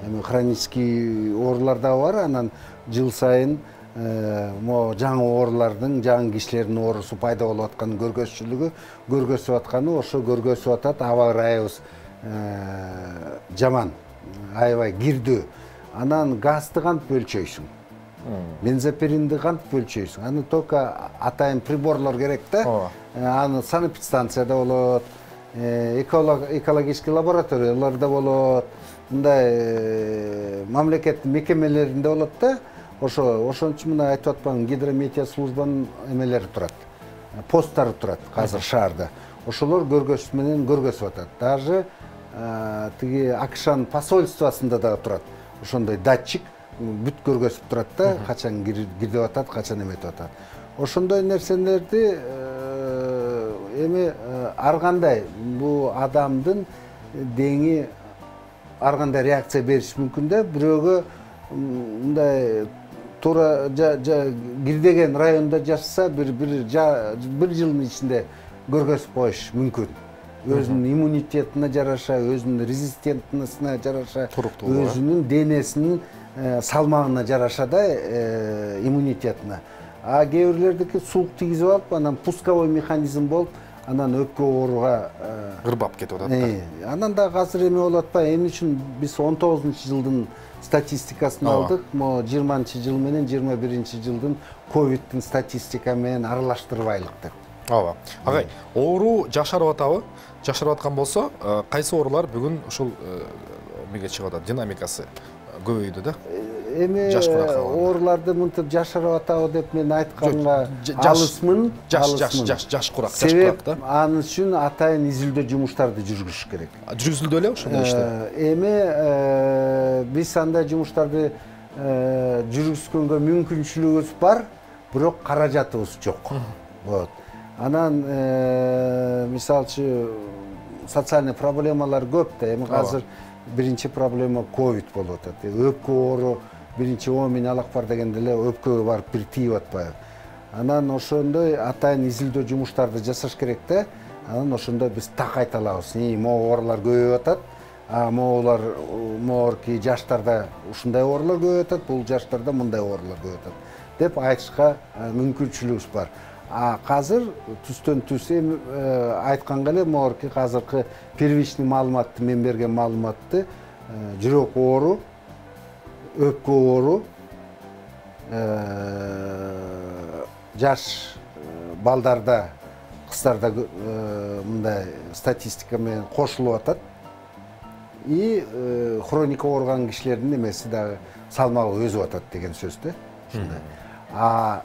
Эми хронический оорулар да бар, анан жыл сайын жаңы оорулардын, жаңы кишилердин оорусу пайда болуп атканын көргөзүп атканы ошо көргөзүп атат. Аба ырайыбыз жаман, аябай кирдүү. Анан газды кантип өлчөйсүң? Бензопиринди кантип өлчөйсүң? Аны только атайын приборлор керек да. Аны санэпидстанцияда болот, экологический лабораторияларда болот, мындай мамлекеттин мекемелеринде болот да. Ошон үчүн мына айтып атпаймынбы, гидрометео службанын эмелери турат, посттары турат азыр шаарда. Ошолор көргөзүш менен көргөзүп атат. Даже тиги АКШнын посольствосунда да турат. Ошондой датчик бүт көргөзүп турат да, качан кирдип атат, качан эметип атат. Ошондой нерселерди эми ар кандай бул адамдын деңи ар кандай реакция бериши мүмкүн да. Бирөөгө мындай туура кирдеген районда жашаса бир жылдын ичинде көргөзүп коюш мүмкүн. Өзүнүн иммунитетине жараша, өзүнүн резистентностуна жараша, өзүнүн денесинин салмагына жараша да иммунитетине. А кээ бирлердики суук тигизип алып, анан пусковой механизм болуп, анан өпкө ооруга ырбап кетип атат. Анан да азыр эме болуп атпайбы? Эмне үчүн биз 19-жылдын статистикасын алдык, 20-жыл менен 21-жылдын ковидтин статистика менен аралаштырбайлык деп. Ооба. Агай, оору жашарып атабы? Жашарып аткан болсо, кайсы оорулар бүгүн ушул эмеге чыгып атат, динамикасы көбөйдү да? Эми ооруларды мынтип жашарып атабы деп мен айтканга алысмын. Жаш курак да. Себеп анын үчүн атайын изилдөө жумуштарды жүргүзүш керек. Жүргүзүлдү эле ошондой иштер? Эми биз андай жумуштарды жүргүзгөнгө мүмкүнчүлүгүбүз бар, бирок каражатыбыз жок. Вот. Анан мисалчы социальный проблемалар көп да. Эми азыр биринчи проблема ковид болуп атат. Өпкө оору биринчи 10 миң алак бар дегенде эле өпкөгө барып бир тийип атпайбы. Анан ошондой атайын изилдөө жумуштарды жасаш керек да. Анан ошондо биз так айта алабыз. Могу оорулар көбөйүп атат. Могорки жаштарда ушундай оорулар көбөйүп атат, бул жаштарда мындай оорулар көбөйүп атат деп айтышка мүмкүнчүлүгүбүз бар. Азыр түстөн түз эми айтканга эле могорки азыркы первичный маалыматты мен берген маалыматты жүрөк оору, өпкө оору, жаш балдарда, кыздарда мындай статистика менен кошулуп атат. И хроника ооруган кишилердин эмеси дагы салмагы өсүп атат деген сөз да. Ушундай.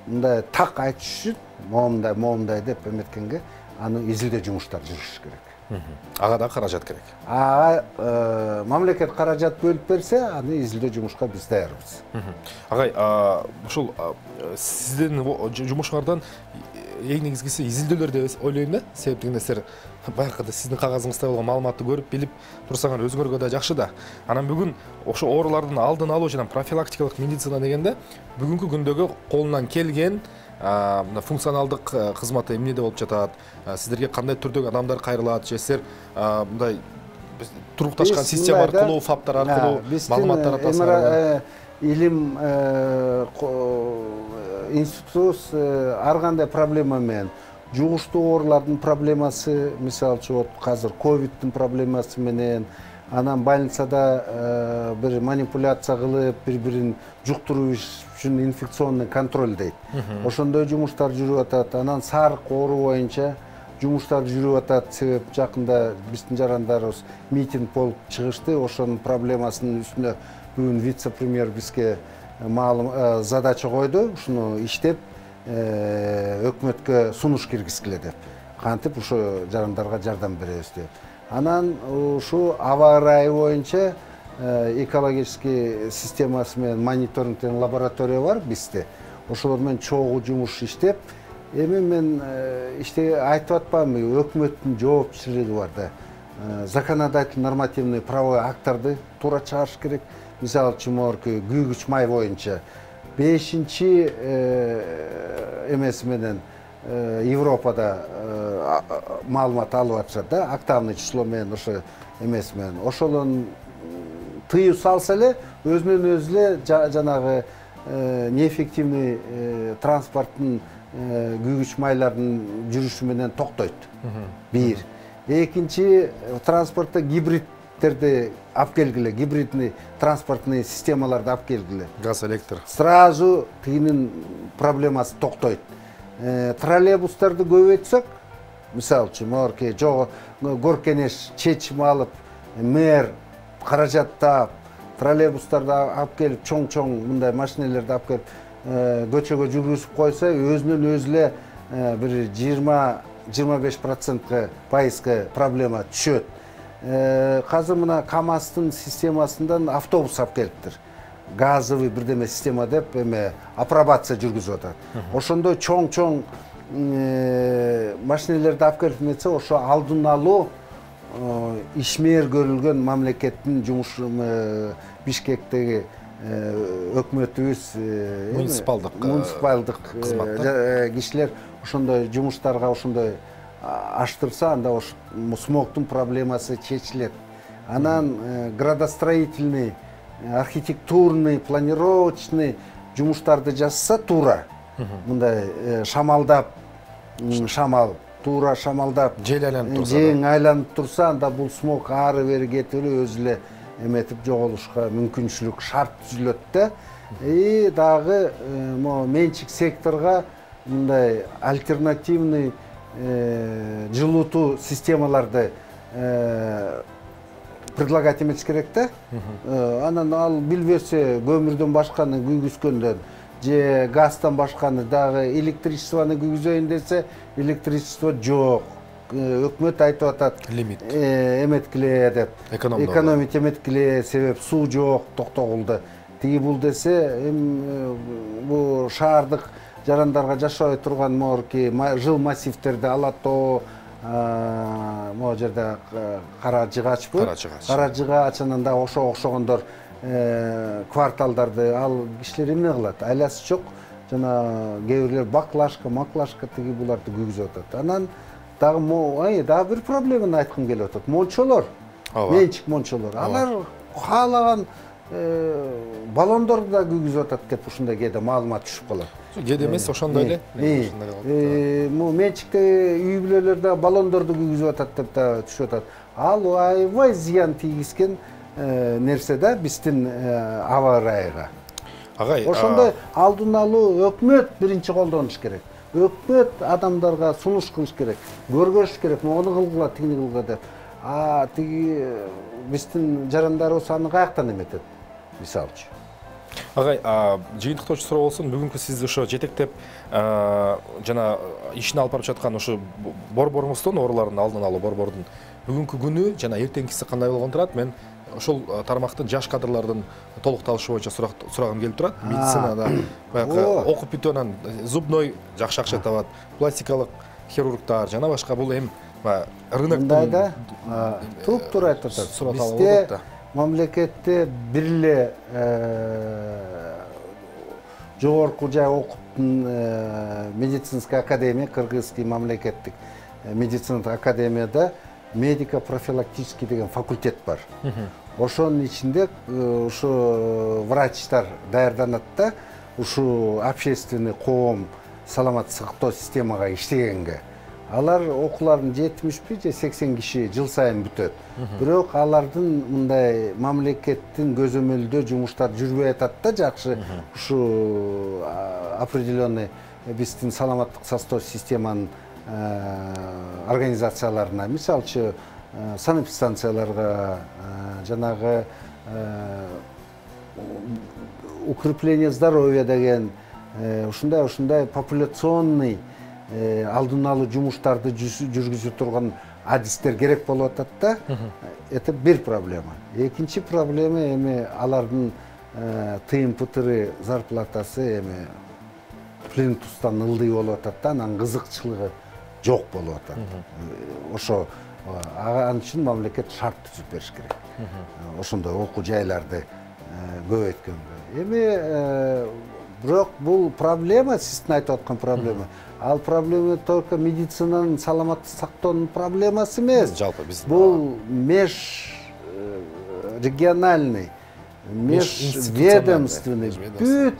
Мындай так айтыш үчүн моундай деп эметкенге аны изилдөө жумуштар жүрүш керек. Ага да каражат керек. Ага мамлекет каражат бөлүп берсе, аны изилдөө жумушка биз даярбыз. Агай, ушул сиздин жумушуңардан эң негизгиси изилдөөлөр деп ойлойм да. Себеп дегенде силер байкыда сиздин кагазыңызда болгон маалыматты көрүп билип турсаңар өзүңөргө да жакшы да. Анан бүгүн ошо оорулардын алдын алуу жана профилактикалык медицина дегенде бүгүнкү күндөгү колунан келген функционалдык кызматы эмнеде болуп жатат? Сиздерге кандай түрдөгү адамдар кайрылат? Же силер мындай турукташкан система аркылуу, фаптар аркылуу маалыматтар атасыңар? Илим институтубуз ар кандай проблема менен жугуштуу оорулардын проблемасы, мисалы үчүн азыр ковидтин проблемасы менен, анан больницада бир манипуляция кылып, бири-бирин жуктуруу үчүн инфекционный контроль дейт. Ошондой жумуштар жүрүп атат. Анан сарык оору боюнча жумуштар жүрүп атат. Себеп жакында биздин жарандарыбыз митинг болуп чыгышты. Ошонун проблемасынын үстүнө бүгүн вице-премьер бизге задача койду. Ушуну иштеп өкмөткө сунуш киргизгиле деп. Кантип ошо жарандарга жардам беребиз деп. Анан ушу аба ырайы боюнча экологический системасы менен мониторингтен лаборатория бар бизде. Ошолор менен чогуу жумуш иштеп, эми мен айтып атпаймынбы, өкмөттүн жоопчулугу бар да. Законодательный нормативный правовой акттарды туура чыгарыш керек. Мисалы үчүн күйгүч май боюнча 5-ci emesi менен Европада маалымат алып атышат да, октавный число менен ошо эмеси менен. Ошолон тыюу салса эле өзүнөн өзү эле жанагы неэффективный транспорттун күйгүч майлардын жүрүшү менен токтойт. Бир. Экинчи, транспортто гибридтерди алып келгиле, гибридный транспортный системаларды алып келгиле. Газ, электр. Сразу тыгынын проблемасы токтойт. Троллейбустарды көбөйтсөк, мисалы үчүн, морки жого горкенеш чечим алып, мэр каражаттап, троллейбустарды алып келип, чоң-чоң мындай машинелерди алып келип, көчөгө жүргүзүп койсо, өзүнөн өзү эле бир 20-25% пайызга проблема түшөт. Казыр мына КАМАЗдын системасынан автобус алып келиптир. Газовый бирдеме система деп эме апробация жүргүзүп атат. Ошондой чоң-чоң машинелерди алып келип нетсе, ошо алдын алуу ишмер көрүлгөн мамлекеттин жумушу Бишкектеги өкмөтүбүз, муниципалдык кишилер ошондой жумуштарга ошондой аштырса, анда ошо смогтун проблемасы чечилет. Анан градостроительный, архитектурный, планировочный жумуштарды жасаса туура, мындай шамалдап, туура шамалдап, жең айланып турса, анда бул смог ары бери кетип эле өзү эле эметип жоголушка мүмкүнчүлүк шарт түзүлөт да. И дагы менчик секторго мындай альтернативный жылытуу системаларды предлагать этиш керек да. Анан ал билбесе көмүрдөн башканы күйгүзгөндөн же газдан башканы дагы электричествону күйгүзөйүн десе, электричество жок. Өкмөт айтып атат, лимит эметкиле деп, экономить эметкиле, себеп суу жок, токтогулду. Тиги бул десе, бул шаардык жарандарга жашабай турган морки жыл массивтерди Алатоо, могу жерде Кара Жыгачпы, Кара Жыгач, анан да ошого окшогондор кварталдарды ал кишилер эмне кылат? Айласы жок, жана кээ бирлер баклашка, маклашка тиги буларды күйгүзүп атат. Анан дагы бир проблеманы айткым келип атат. Мончолор, менчик мончолор. Алар каалаган баллондорду да күйгүзүп атат деп ушундай кээде маалымат түшүп калат. Кээде эмес, ошондой эле. Менчикте үй бүлөлөрдө баллондорду күйгүзүп атат деп да түшүп атат. Ал аябай зыян тийгизген нерсе да биздин аба ырайыга. Агай, ошондой алдын алуу өкмөт биринчи колдонуш керек. Өкмөт адамдарга сунуш кылыш керек, көргөзүш керек, могуну кылгыла, тигини кылгыла деп. Тиги биздин жарандарыбыз аны каяктан эметет, мисалчы. Агай, жыйынтыктоочу суроо болсун, бүгүнкү сиз ошо жетектеп жана ишин алып барып жаткан ошо борборуңуздун, оорулардын алдын алуу борбордун бүгүнкү күнү жана эртеңкиси кандай болгон турат? Мен ошол тармактын жаш кадрлардын толукталышы боюнча сурагым келип турат. Медицинада окуп бүтүп анан зубной жакшы акча табат, пластикалык хирургтар жана башка бул эми рыноктун да туп-туура айтып атат. Бизде мамлекетте бир эле жогорку жай окуптун медицинская академия, кыргызский мамлекеттик медициналық академияда медико-профилактический деген факультет бар. Ошонун ичинде ушу врачтар даярданат да, ушу общественный коом саламат сактоо системага иштегенге. Алар окууларын 70 же 80 киши жыл сайын бүтөт. Бирок алардын мындай мамлекеттин көзөмөлдөө жумуштар жүрбөй атат да жакшы. Ушу определенный биздин саламаттык сактоо системанын организацияларына, мисалчы санэпидстанцияларга, жанагы укрепление здоровья деген ушундай популяционный алдын алуу жумуштарды жүргүзүп турган адистер керек болуп атат да. Это бир проблема. Экинчи проблема эми алардын тыйын-пытыры зарплатасы эми плинтустан ылдый болуп атат да, анан кызыкчылыгы жок болуп атат. Ошо ан үчүн мамлекет шарт түзүп бериш керек. Ошондой окуу жайларды көбөйткөнгө. Эми Бирок бул проблема, сиздин айтып аткан проблема. Ал проблема только медицинанын саламаттык сактоонун проблемасы эмес. Жалпы биз бул межрегиональный, межведомственный бүт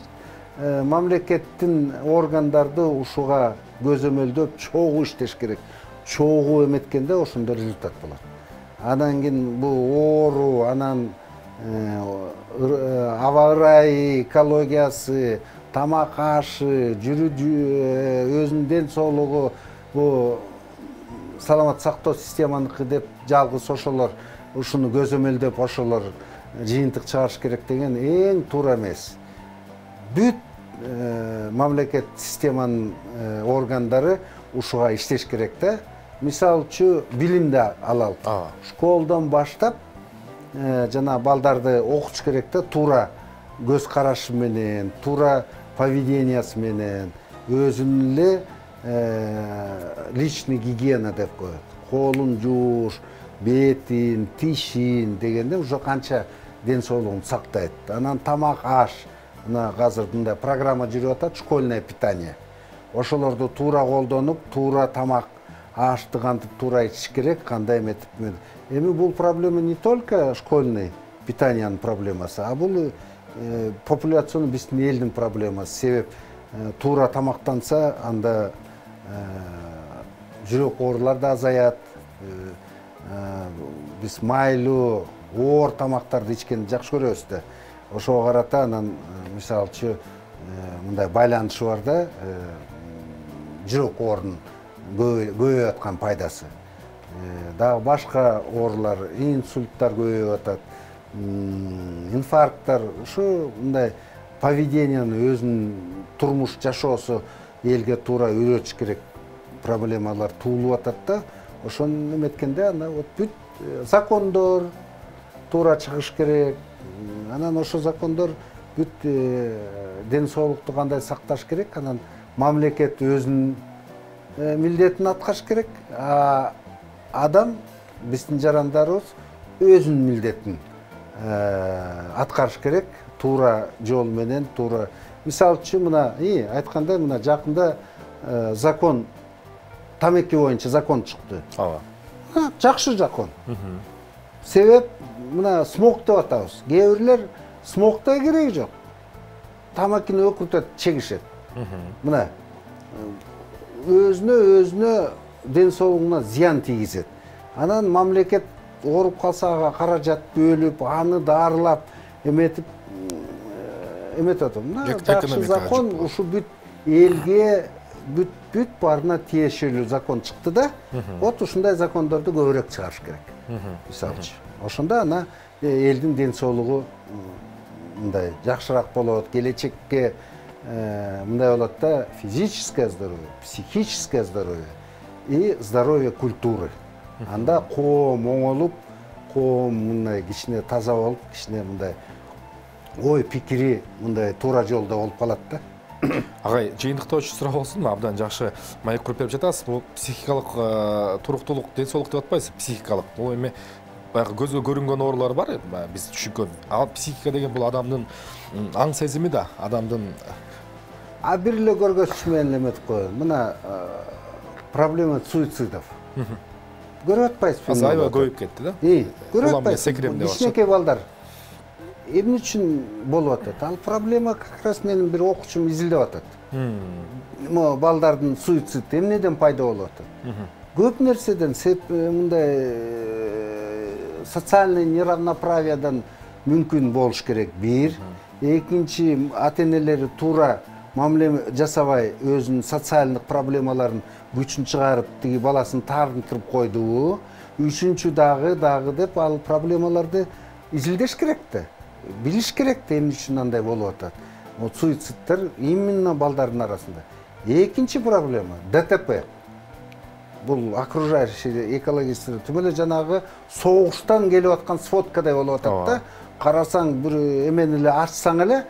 мамлекеттин органдарды ушуга көзөмөлдөп чогуу иштеш керек. Чогуу эметкенде ошондо результат болот. Анан кийин бул оору, анан аба ырайы, экологиясы, тамак ашы, өзүнүн ден соолугу, бул саламат сактоо системаныкы деп жалгыз ошолор ушуну көзөмөлдөп ошолор жыйынтык чыгарыш керек деген эң туура эмес. Бүт мамлекет системанын органдары ушуга иштеш керек да. Мисалы үчүн билимди алалы. Школдон баштап жана балдарды окутуш керек да, туура көз карашы менен, туура поведениясы менен, өзүнүн эле личный гигиена деп коет. Колун жууш, бетин, тишин дегенде уже канча ден соолугун сактайт. Анан тамак аш, мына азыр мындай программа жүрүп атат, школьное питание. Ошолорду туура колдонуп, туура тамак ашты кантип туура ичиш керек, кандай эметип. Эми бул проблема не только школьный питаниянын проблемасы, а бул популяциянын биздин элдин проблемасы. Себеп туура тамактанса, анда жүрөк оорулар да азаят. Биз майлуу, оор тамактарды ичкенди жакшы көрөбүз да. Ошого карата анан мисалы үчүн мындай байланышы бар да, жүрөк оорунун көбөйүп аткан пайдасы. Дагы башка оорулар, инсульттар көбөйүп атат, инфаркттар, ушу мындай поведениянын өзүнүн турмуш жашоосу элге туура үйрөтүш керек проблемалар туулуп атат да. Ошону эметкенде анда бүт закондор туура чыгыш керек. Анан ошо закондор бүт ден соолукту кандай сакташ керек, анан мамлекет өзүнүн милдетин аткарыш керек. Адам, биздин жарандарыбыз өзүнүн милдетин аткарыш керек, туура жол менен, туура. Мисалы үчүн мына айткандай, мына жакында закон, тамеки боюнча закон чыкты. Жакшы закон. Себеп мына смог деп атабыз. Кээ бирлер смогто кереги жок. Тамакины өкүртөт, чегишет. Мына өзүнө ден соолугуна зыян тийгизет. Анан мамлекет ооруп калса ага каражат бөлүп, аны дарылап, эметип атат. Мына жакшы закон, ушу бүт элге, бүт баарына тиешелүү закон чыкты да. Вот ушундай закондорду көбүрөөк чыгарыш керек. Мисалы үчүн. Ошондо ана элдин ден соолугу мындай жакшыраак болот, келечекке мындай болот да, физическое здоровье, психическое здоровье и здоровье культуры. Анда коом оңолуп, коом мындай кичине таза болуп, кичине мындай ой пикири мындай туура жолдо болуп калат да. Агай, жыйынтыктоочу суроо болсунбу? Абдан жакшы маек куруп берип жатасыз. Бул психикалык туруктуулук, ден соолук деп атпайсыз? Психикалык. Бул эми баягы көзгө көрүнгөн оорулар бар, биз түшүнкөн. А психика деген бул адамдын аң сезими да, адамдын бир эле көргөзчү менен эметип коеюн. Мына проблема суицидов. Көрүп атпайсызбы? Азыр аябай көбөйүп кетти да. Көрүп атпайсызбы? Кичинекей балдар эмне үчүн болуп атат? Ал проблема как раз менин бир окуучум изилдеп атат. Могу балдардын суицид эмнеден пайда болуп атат? Көп нерседен, мындай социальный неравноправиядан мүмкүн болуш керек. Бир, экинчи ата-энелери туура мамиле жасабай, өзүнүн социалдык проблемаларын күчүн чыгарып, тиги баласын тартып койдубу. Үчүнчү дагы деп ал проблемаларды изилдеш керек да. Билиш керек да, эмне үчүн андай болуп атат. Суицидтер именно балдардын арасында. Экинчи проблема ДТП. Бул окружающий экологический түбө эле жанагы согуштан келип аткан сводкадай болуп атат да. Карасаң бир эмени эле ачсаң эле,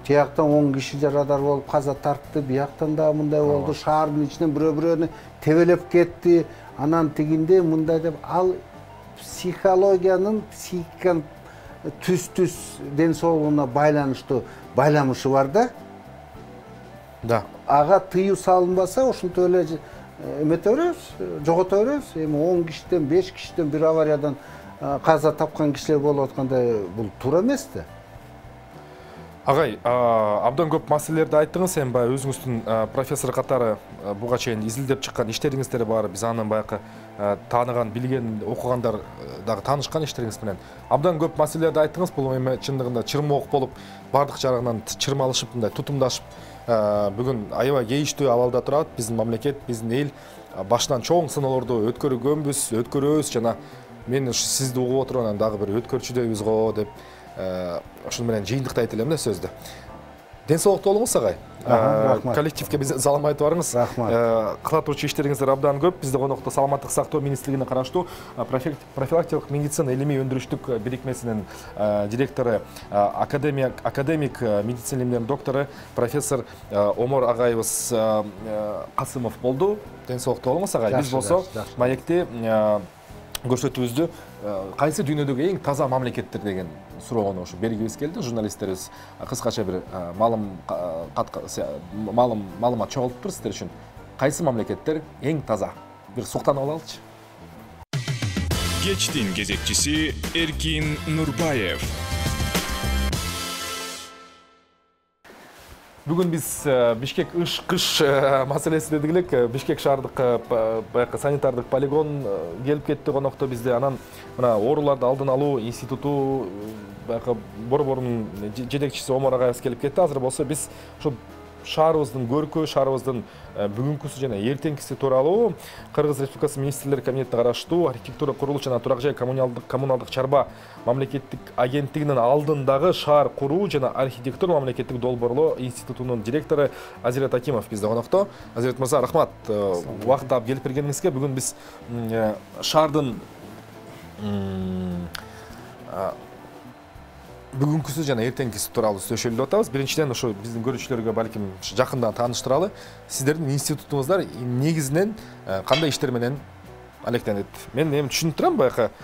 тияктан 10 киши жарадар болуп каза тартты, бияктан да мындай болду, шаардын ичинен бирөө-бирөөнү тебелеп кетти, анан тигинде мындай деп. Ал психологиянын, психиканын түз ден соолугуна байланыштуу байламышы бар да. Да. Ага тыюу салынбаса, ошентип эле эмете беребиз, жогото беребиз. Эми 10 кишиден 5 кишиден бир авариядан каза тапкан кишилер болуп атканда бул туура эмес да. Агай, абдан көп маселелерди айттыңыз, эми баягы өзүңүздүн профессор катары буга чейин изилдеп чыккан иштериңиздер бар. Биз анын баягы тааныган, билген, окугандар дагы таанышкан иштериңиз менен. Абдан көп маселелерди айттыңыз. Бул эми чындыгында чырмоок болуп, бардык жагынан чырмалышып, мындай тутумдашып, бүгүн аябай кейиштүү абалда турат. Биздин мамлекет, биздин эл башынан чоң сыноолорду өткөрүүбүз жана мен сизди угуп отуруп анан дагы бир өткөрчүдөйбүз го деп ошону менен жыйынтыктай элем да сөздү. Ден соолуктуу болуңуз агай. Коллективге биз салам айтып барыңыз. Кыла турчу иштериңиздер абдан көп. Бизде конокто саламаттык сактоо министрлигине караштуу профилактикалык медицина илимий өндүрүштүк бирикмесинин директору, академик медицина илимдеринин доктору профессор Омор агайыбыз Касымов болду. Ден соолуктуу болуңуз агай. Биз болсо маекти көрсөтүүбүздү кайсы дүйнөдөгү эң таза мамлекеттер деген суроону ушу бергибиз келди. Журналисттерибиз кыскача бир маалымат чогултуптур сиздер үчүн. Кайсы мамлекеттер эң таза? Бир суктанып алалычы. Кечтин кезекчиси Эркин Нурбаев. Бүгүн биз Бишкек кыш маселеси дедик элек. Бишкек шаардык санитардык полигон келип кетти конокто бизде. Анан мына ооруларды алдын алуу институту борборунун жетекчиси Омор агайыбыз келип кетти. Азыр болсо биз ушу шаарыбыздын көркү, шаарыбыздын бүгүнкүсү жана эртеңкиси тууралуу Кыргыз Республикасы Министрлер Кабинетине караштуу архитектура, курулуш жана турак жай коммуналдык чарба мамлекеттик агенттигинин алдындагы шаар куруу жана архитектура мамлекеттик долбоорлоо институтунун директору Азирет Акимов бизде конокто. Азирет мырза, рахмат убакыт таап келип бергениңизге. Бүгүн биз шаардын бүгүнкүсү жана эртеңкиси тууралуу сөйлөшөлү деп атабыз. Биринчиден ошо биздин көрүүчүлөргө балким жакындан тааныштыралы. Сиздердин институтуңуздар негизинен кандай иштер менен алектенет? Мен эми түшүнүп турам, баягы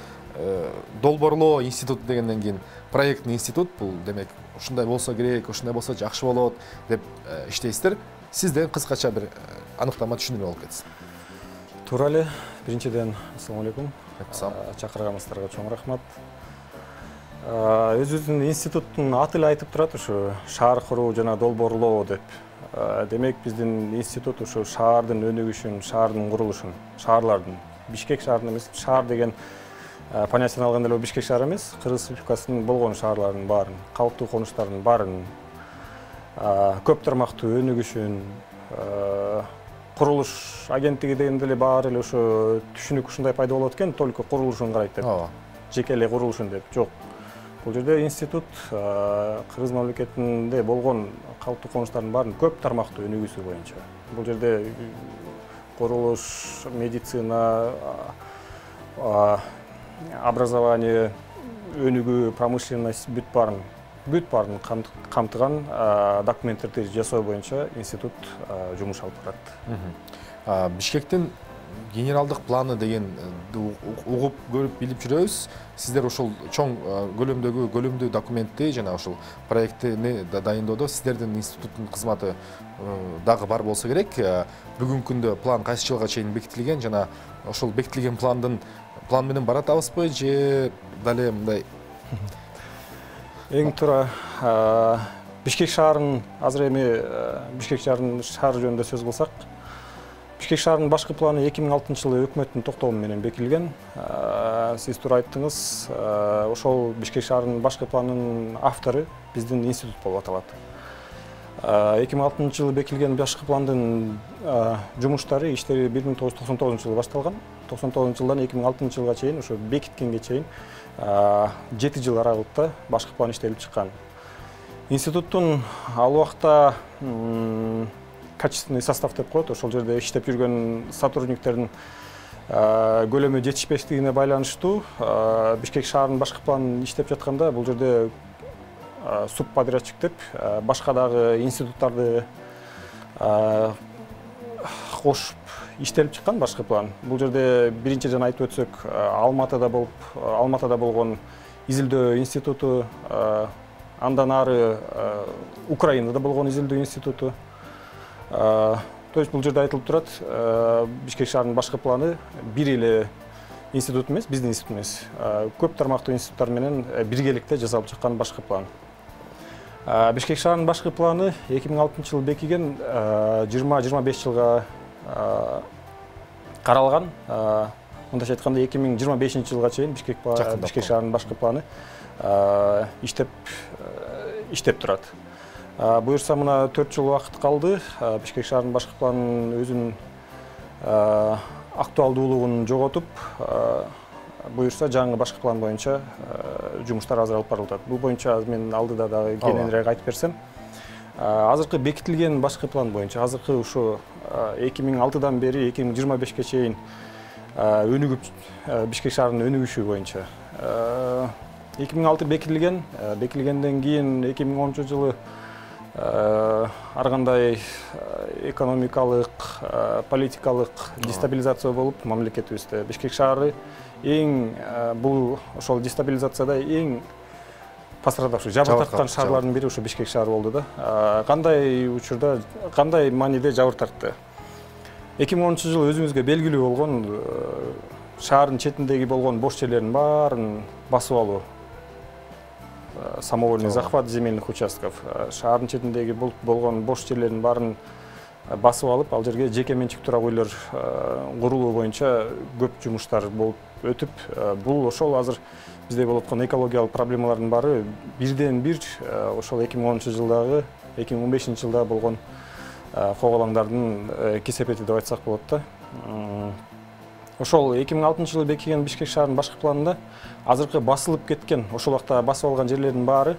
долбоорлоо институту дегенден кийин проектный институт, бул демек ушундай болсо керек, ушундай болсо жакшы болот деп иштейсиздер. Сизден кыскача бир аныктама түшүнүрүп алып кетсин. Туура эле. Биринчиден ассалам алейкум. Чакырганыңыздарга чоң рахмат. Өзүбүздүн институттун аты эле айтып турат, ушу шаар куруу жана долбоорлоо деп. Демек биздин институт ушу шаардын өнүгүшүн, шаардын курулушун, шаарлардын, Бишкек шаарынын эмес, шаар деген понятияны алганда эле Бишкек шаары эмес, Кыргыз Республикасынын болгон шаарларынын баарын, калыптуу конуштардын баарын, көп тармактуу өнүгүшүн, курулуш агенттиги дегенде эле баары эле ошо түшүнүк ушундай пайда болот экен, только курулушун карайт деп. Жеке эле курулушун деп. Жок. Бул жерде институт Кыргыз мамлекетинде болгон калыптуу конуштардын баарын көп тармактуу өнүгүүсү боюнча. Бул жерде курулуш, медицина, образование, өнүгүү, промышленность бүт баарын камтыган документтерди жасоо боюнча институт жумуш алып барат. Бишкектин генералдык планы деген угуп көрүп билип жүрөбүз. Сиздер ошол чоң көлөмдүү документти жана ошол проектини дайындоодо сиздердин институттун кызматы дагы бар болсо керек. Бүгүнкү күндө план кайсы жылга чейин бекитилген жана ошол бекитилген план менен баратабызбы же дале мындай? Эң туура Бишкек шаарынын азыр эми Бишкек шаарынын шаар жөнүндө сөз кылсак, Бишкек шаарынын башкы планы 2006-жылы өкмөттүн токтому менен бекитилген. Сиз туура айттыңыз, ошол Бишкек шаарынын башкы планынын автору биздин институт болуп аталат. 2006-жылы бекитилген башкы пландын жумуштары, иштери 1999-жылы башталган. 99-жылдан 2006-жылга чейин, ошо бекиткенге чейин 7 жыл аралыкта башкы план иштелип чыккан. Институттун ал убакта качественный состав деп коет, ошол жерде иштеп жүргөн сотрудниктердин көлөмү жетишпештигине байланыштуу Бишкек шаарынын башкы планын иштеп жатканда бул жерде субподрядчик деп башка дагы институттарды кошуп иштелип чыккан башкы план. Бул жерде биринчи жана айтып өтсөк, Алматыда болгон изилдөө институту, андан ары Украинада болгон изилдөө институту, То есть бул жерде айтылып турат, Бишкек шаарынын башкы планы бир эле институт эмес, биздин институт эмес. Көп тармактуу институттар менен биргеликте жасалып чыккан башкы план. Бишкек шаарынын башкы планы 2006-жылы бекиген, 20-25 жылга каралган. Мындайча айтканда 2025-жылга чейин Бишкек шаарынын башкы планы иштеп турат. Буюрса мына 4 жыл убакыт калды. Бишкек шаарынын башкы планынын өзүнүн актуалдуулугун жоготуп, буюрса жаңы башкы план боюнча жумуштар азыр алып барылат. Бул боюнча мен алдыда дагы кененирээк айтып берсем, азыркы бекитилген башкы план боюнча азыркы ушу 2006-дан бери 2025-ке чейин өнүгүп Бишкек шаарынын өнүгүшү боюнча 2006 бекитилгенден кийин 2010-жылы ар кандай экономикалык, политикалык дестабилизация болуп мамлекетибизде Бишкек шаары бул ошол дестабилизацияда пострадавший, жабыр тарткан шаарлардын бири ушу Бишкек шаары болду да. Кандай учурда, кандай мааниде жабыр тартты? 2010-жылы өзүңүзгө белгилүү болгон шаардын четиндеги болгон бош жерлердин баарын басып алуу. Самовольный захват земельных участков. Шаардын четиндеги болгон бош жерлердин баарын басып алып, ал жерге жеке менчик турак үйлөр курулуу боюнча көп жумуштар болуп өтүп, бул ошол азыр бизде болуп аткан экологиялык проблемалардын баары бирден бир ошол 2010-жылдагы, 2015-жылда болгон коголаңдардын кесепети деп айтсак болот да. Ошол 2006-жылы бекиген Бишкек шаарынын башкы планында азыркы басылып кеткен, ошол убакта басып алган жерлердин баары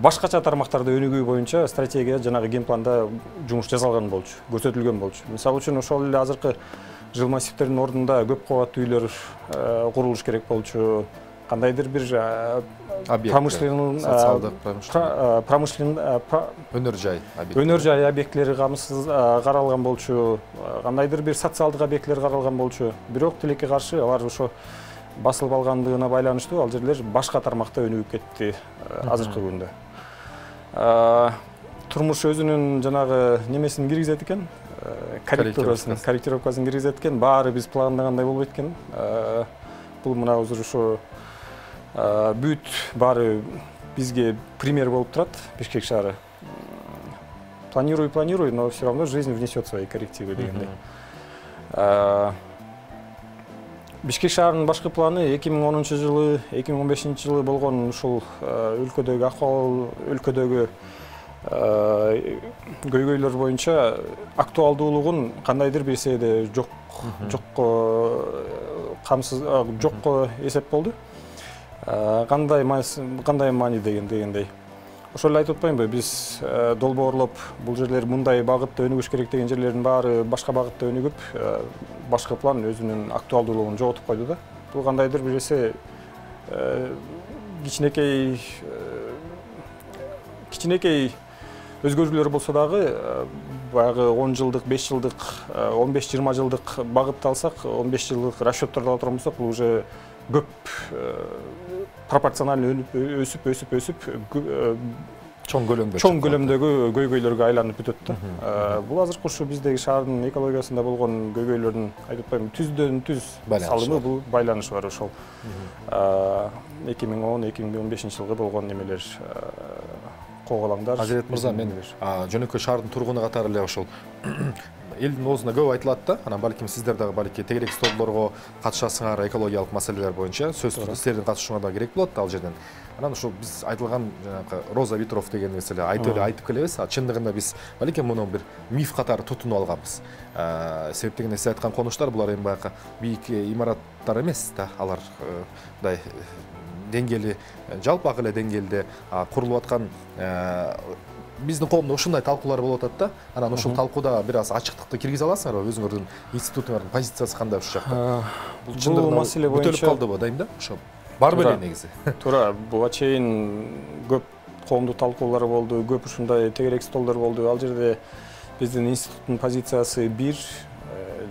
башкача тармактарда өнүгүү боюнча стратегия жанагы генпланда жумуш жасалган болчу, көрсөтүлгөн болчу. Мисалы үчүн ошол эле азыркы жыл массивтердин ордунда көп кабаттуу үйлөр курулуш керек болчу. Кандайдыр бир өнөр жай объекттери каралган болчу, кандайдыр бир социалдык объекттер каралган болчу. Бирок тилекке каршы алар ошо басылып алгандыгына байланыштуу ал жерлер башка тармакта өнүгүп кетти азыркы күндө. Турмуш өзүнүн жанагы немесин киргизет экен, корректировкасын киргизет экен, баары биз пландагандай болбойт экен. Бул мына азыр ошо бүт баары бизге пример болуп турат Бишкек шаары. Планируй, но все равно жизнь внесет свои коррективы дегендей. Бишкек шаарынын башкы планы 2010-жылы, 2015-жылы болгон ушул өлкөдөгү акыбал, өлкөдөгү көйгөйлөр боюнча актуалдуулугун кандайдыр бир себепте жокко эсеп болду. Кандай маани дегендей. Ошол эле айтып атпаймынбы, биз долбоорлоп бул жерлер мындай багытта өнүгүш керек деген жерлердин баары башка багытта өнүгүп, башкы план өзүнүн актуалдуулугун жоготуп койду да. Бул кандайдыр бир эсе кичинекей өзгөрүүлөр болсо дагы, баягы 10 жылдык, 5 жылдык, 15-20 жылдык багытты алсак, 15 жылдык расчёттарды алып турган болсок, бул уже көп пропорционально өсүп чоң көлөмдөгү көйгөйлөргө айланып бүтөт да. Бул азыркы ушу биздеги шаардын экологиясында болгон көйгөйлөрдүн айтып атпаймынбы, түздөн түз салымы, бул байланышы бар ошол 2010-2015-жылгы болгон немелер, коголаңдар. Азирет мырза, мен жөнөкөй шаардын тургуну катары эле ошол элдин оозунда көп айтылат да, анан балким сиздер дагы балки тегерек столдорго катышасыңар, экологиялык маселелер боюнча сөз сиздердин катышууңар да керек болот ал жерден. Анан ошол биз айтылган жанагы Роза Ветров деген маселе айтып келебиз, чындыгында биз балким муну бир миф катары тутунуп алганбыз. Себеп дегенде сиз айткан конуштар булар эми баягы бийик имараттар эмес да, алар мындай деңгээли, жалпак эле деңгээлде курулуп аткан биздин коомдо ушундай талкуулар болуп атат да. Анан ушул талкууда бир аз ачыктыкты киргизе аласыңарбы? Өзүңөрдүн институтуңардын позициясы кандай ушул жакта? Бул маселе боюнча өтөлүп калдыбы дайым да? Ошо бар беле негизи. Туура, буга чейин көп коомдук талкуулар болду, көп ушундай тегерек столдор болду. Ал жерде биздин институттун позициясы бир,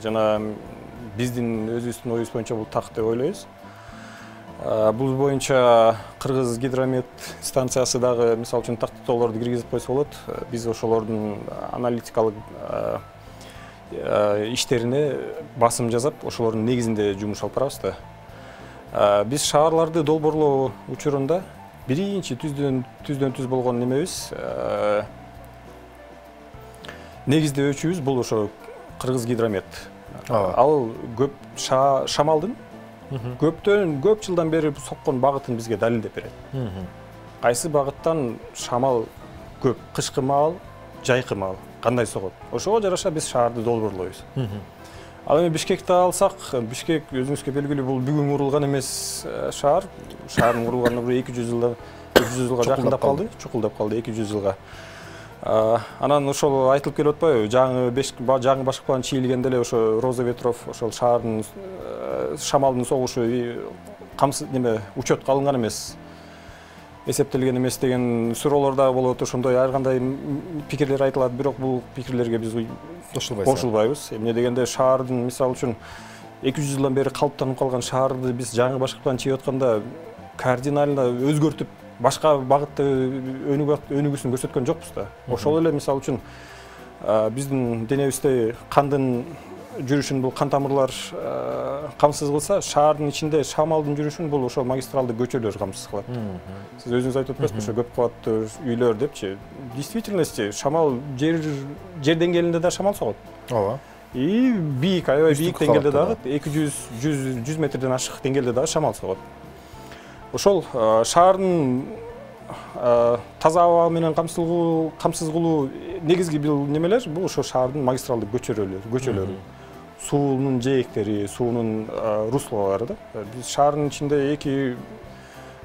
жана биздин өзүбүздүн оюбуз боюнча бул так деп ойлойбуз. Бул боюнча Кыргыз гидромет станциясы дагы мисалы үчүн тактоолорду киргизип койсо болот. Биз ошолордун аналитикалык иштерине басым жасап, ошолордун негизинде жумуш алып барабыз да. Биз шаарларды долбоорлоо учурунда биринчи түздөн болгон немебиз негиздөөчүбүз бул ошо Кыргыз гидромет. Ал көп шамалдын көп жылдан бери соккон багытын бизге далилдеп берет. Кайсы багыттан шамал көп, кышкы маал, жайкы маал кандай согот. Ошого жараша биз шаарды долбоорлойбуз. Ал эми Бишкекти алсак, Бишкек өзүңүзгө белгилүү бул бүгүн курулган эмес шаар. Шаардын курулганына 200 жылга жакындап калды, чукулдап калды 200 жылга. Анан ошол айтылып келип атпайбы, жаңы башкы чийилгенде эле ошо Роза Ветров ошол шаардын шамалдын согушу учетко алынган эмес, эсептелген эмес деген суроолор да болот. Ошондой ар кандай пикирлер айтылат, бирок бул пикирлерге биз кошулбайбыз. Эмне дегенде шаардын мисалы үчүн 200 жылдан бери калыптанып калган шаарды биз жаңы башкы чийип атканда кардинально өзгөртүп башка багытта өнүгүүсүн көрсөткөн жокпуз да. Ошол эле мисалы үчүн биздин денебизде кандын жүрүшүн бул кан тамырлар камсыз кылса, шаардын ичинде шамалдын жүрүшүн бул ошол магистралдык көчөлөр камсыз кылат. Сиз өзүңүз айтып атпайсызбы, ошо көп кабаттуу үйлөр депчи. Действительности шамал жер деңгээлинде да шамал согот. Ооба. И бийик, аябай бийик деңгээлде дагы 200-100 метрден ашык деңгээлде дагы шамал согот. Ошол шаардын таза аба менен камсыз кылуу негизги бул немелер, бул ошо шаардын магистралдык көчөлөрү, суунун жээктери, суунун руслолору да. Биз шаардын ичинде эки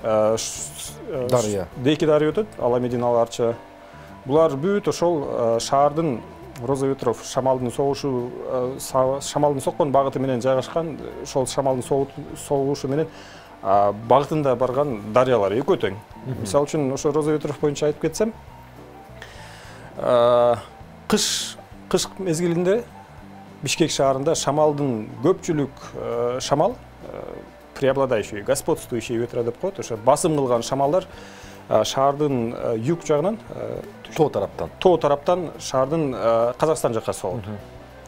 дарыя өтөт, Аламедин, Аларча. Булар бүт ошол шаардын Роза Ветров шамалдын согушу, шамалдын соккон багыты менен жайгашкан, ошол шамалдын согушу менен багытында барган дарыялар экөө тең. Мисалы үчүн ошо Роза Ветров боюнча айтып кетсем, кыш мезгилинде Бишкек шаарында шамалдын көпчүлүк шамал преобладающий, господствующий ветра деп коет. Ошо басым кылган шамалдар шаардын юг жагынан, тоо тараптан шаардын Казакстан жакка согот.